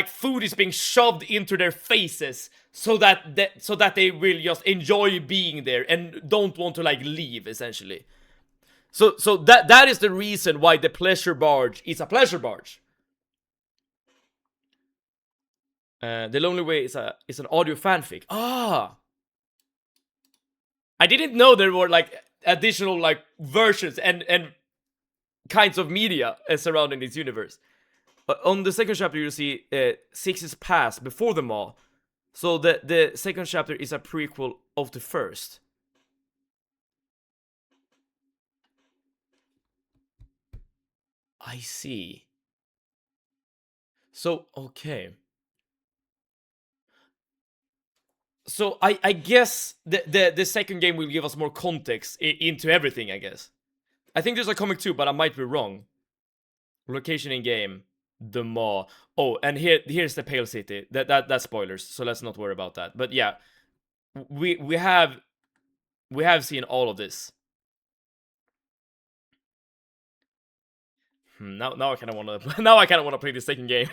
food is being shoved into their faces so that they will just enjoy being there and don't want to like leave, essentially. So that is the reason why the pleasure barge is a pleasure barge. The Lonely Way is an audio fanfic. Ah, I didn't know there were like additional like versions and kinds of media surrounding this universe. On the second chapter, you see 6's past before them all. So the second chapter is a prequel of the first. I see. So, okay. So I guess the second game will give us more context into everything, I guess. I think there's a comic too, but I might be wrong. Location in game, the mall. Oh, and here's the Pale City. That's spoilers, so let's not worry about that. But yeah, we have seen all of this. Now I kind of want to play the second game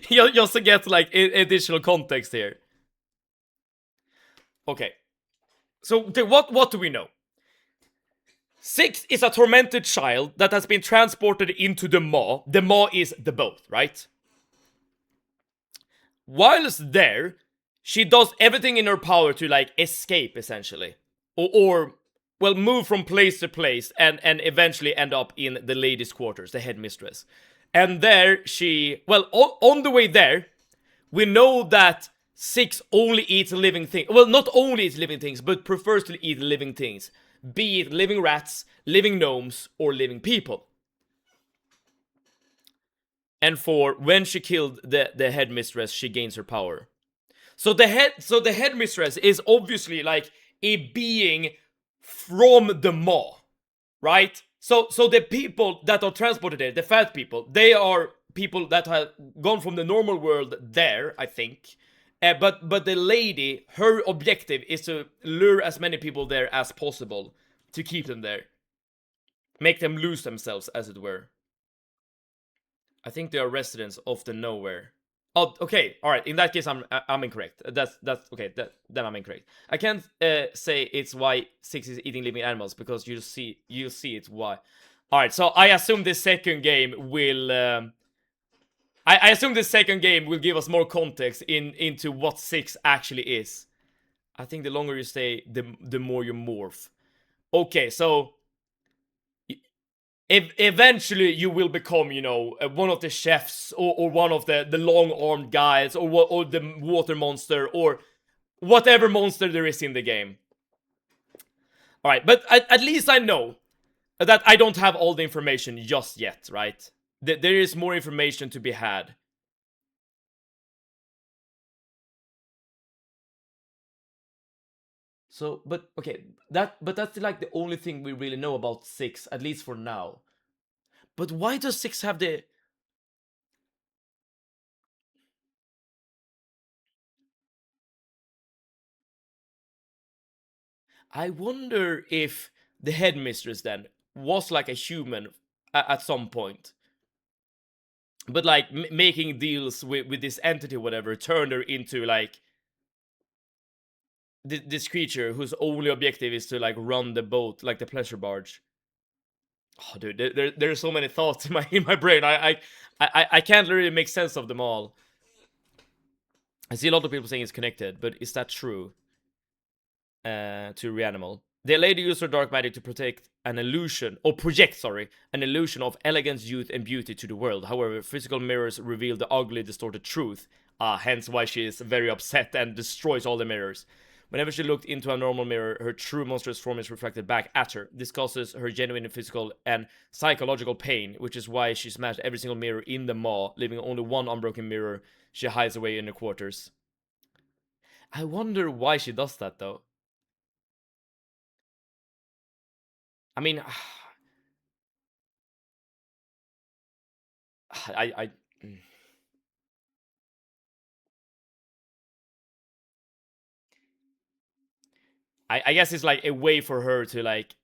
just to get like additional context here. Okay, so what do we know? 6 is a tormented child that has been transported into the maw. The maw is the boat, right? Whilst there, she does everything in her power to like escape, essentially, or well, move from place to place and eventually end up in the lady's quarters, the headmistress. And there she, well, on the way there, we know that 6 only eats living things. Well, not only eats living things, but prefers to eat living things. Be it living rats, living gnomes, or living people. And for when she killed the headmistress, she gains her power. So the headmistress is obviously like a being from the maw, right? So the people that are transported there, the fat people, they are people that have gone from the normal world there, I think. But the lady, her objective is to lure as many people there as possible to keep them there. Make them lose themselves, as it were. I think they are residents of the nowhere. Oh, okay, all right. In that case, I'm incorrect. That's okay. Then I'm incorrect. I can't say it's why 6 is eating living animals because you see it's why. All right, so I assume the second game will. I assume the second game will give us more context into what 6 actually is. I think the longer you stay, the more you morph. Okay, so eventually you will become, you know, one of the chefs or one of the long-armed guys or the water monster or whatever monster there is in the game. All right, but at least I know that I don't have all the information just yet, right? There is more information to be had. So, but okay, that's like the only thing we really know about 6, at least for now. But why does 6 have the... I wonder if the headmistress then was like a human at some point. But like making deals with this entity, whatever, turned her into like this creature whose only objective is to like run the boat, like the pleasure barge. Oh, dude, there's so many thoughts in my brain. I can't really make sense of them all. I see a lot of people saying it's connected, but is that true? To Reanimal. The lady used her dark magic to protect an illusion, or project, sorry, an illusion of elegance, youth, and beauty to the world. However, physical mirrors reveal the ugly, distorted truth. Hence why she is very upset and destroys all the mirrors. Whenever she looked into a normal mirror, her true monstrous form is reflected back at her. This causes her genuine physical and psychological pain, which is why she smashed every single mirror in the maw, leaving only one unbroken mirror she hides away in the quarters. I wonder why she does that, though. I mean, I I guess it's like a way for her to like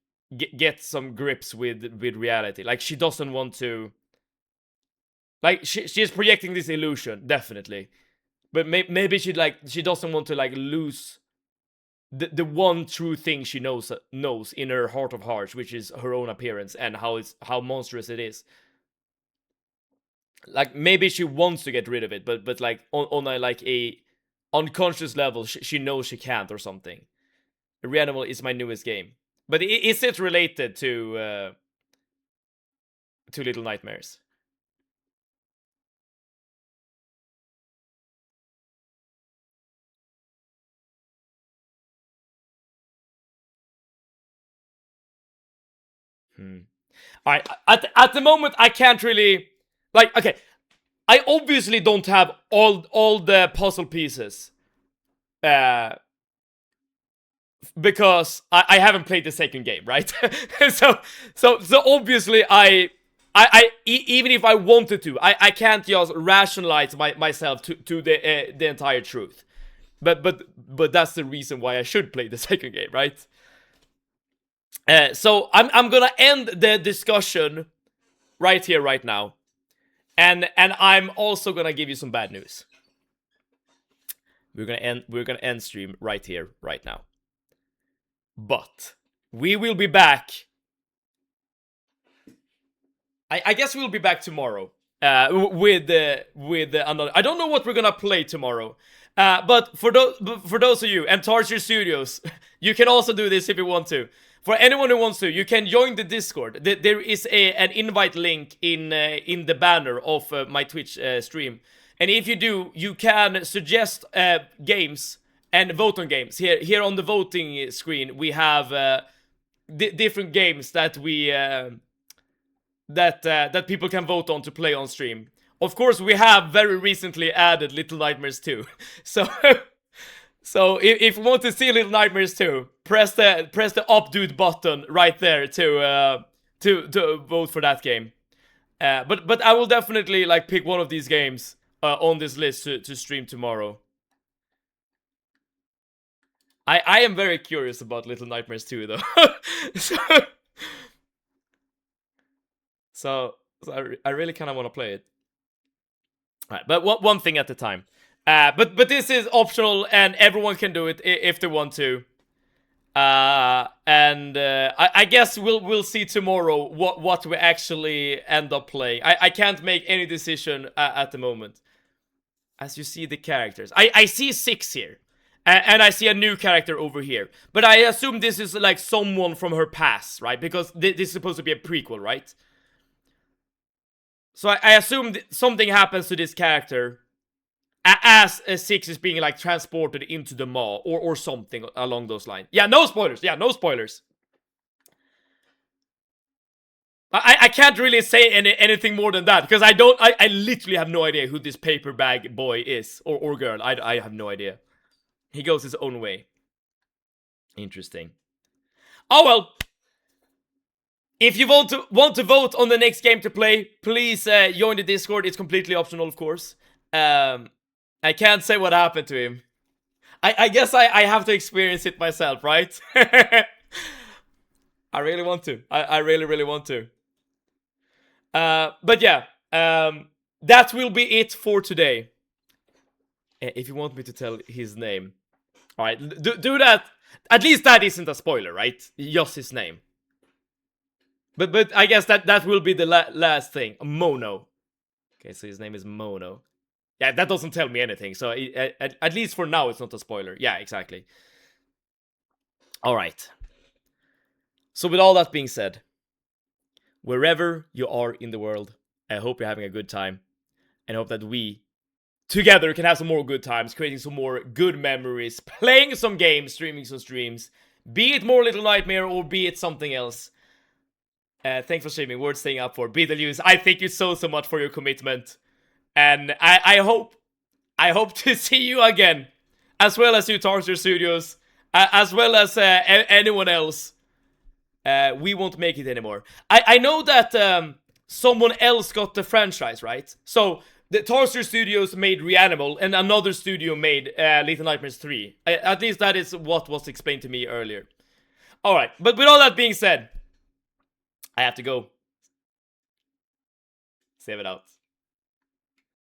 get some grips with reality. Like she doesn't want to. Like she's projecting this illusion, definitely, but maybe she doesn't want to like lose the one true thing she knows in her heart of hearts, which is her own appearance and how monstrous it is. Like maybe she wants to get rid of it, but like on a like a unconscious level, she knows she can't or something. Reanimal is my newest game, but is it related to Little Nightmares? Alright, at the moment I can't really like. Okay, I obviously don't have all the puzzle pieces, because I haven't played the second game, right? so obviously even if I wanted to, I can't just rationalize myself to the entire truth. But that's the reason why I should play the second game, right? So I'm gonna end the discussion right here, right now, and I'm also gonna give you some bad news. We're gonna end stream right here, right now. But we will be back. I guess we'll be back tomorrow. With another. I don't know what we're gonna play tomorrow. But for those of you and Tarsier Studios, you can also do this if you want to. For anyone who wants to, you can join the Discord. There is an invite link in the banner of my Twitch stream. And if you do, you can suggest games and vote on games. Here on the voting screen, we have different games that we that people can vote on to play on stream. Of course, we have very recently added Little Nightmares 2. So so if you want to see Little Nightmares 2, press the up dude button right there to vote for that game. But I will definitely like pick one of these games on this list to stream tomorrow. I am very curious about Little Nightmares 2 though. so I really kind of want to play it. Alright, but one thing at a time. But this is optional and everyone can do it if they want to. I guess we'll see tomorrow what we actually end up playing. I can't make any decision at the moment. As you see the characters, I see 6 here, and I see a new character over here. But I assume this is like someone from her past, right? Because this is supposed to be a prequel, right? So I assume something happens to this character as 6 is being like transported into the mall or something along those lines. Yeah, no spoilers. Yeah, no spoilers. I can't really say anything more than that because I literally have no idea who this paper bag boy is or girl. I have no idea. He goes his own way. Interesting. Oh well. If you want to vote on the next game to play, please join the Discord. It's completely optional, of course. I can't say what happened to him. I guess I have to experience it myself, right? I really want to. I really want to. But yeah, that will be it for today. If you want me to tell his name. Alright, do that. At least that isn't a spoiler, right? Just his name. But I guess that will be the last thing. Mono. Okay, so his name is Mono. Yeah, that doesn't tell me anything. So at least for now, it's not a spoiler. Yeah, exactly. Alright. So with all that being said, wherever you are in the world, I hope you're having a good time. And I hope that we together can have some more good times, creating some more good memories, playing some games, streaming some streams, be it more Little Nightmare or be it something else. Thanks for streaming, worth staying up for. Beetlejuice, I thank you so much for your commitment. And I hope to see you again, as well as you, Tarsier Studios, as well as anyone else. We won't make it anymore. I know that someone else got the franchise, right? So the Tarsier Studios made Reanimal, and another studio made Little Nightmares 3. At least that is what was explained to me earlier. Alright, but with all that being said, I have to go. Save it out.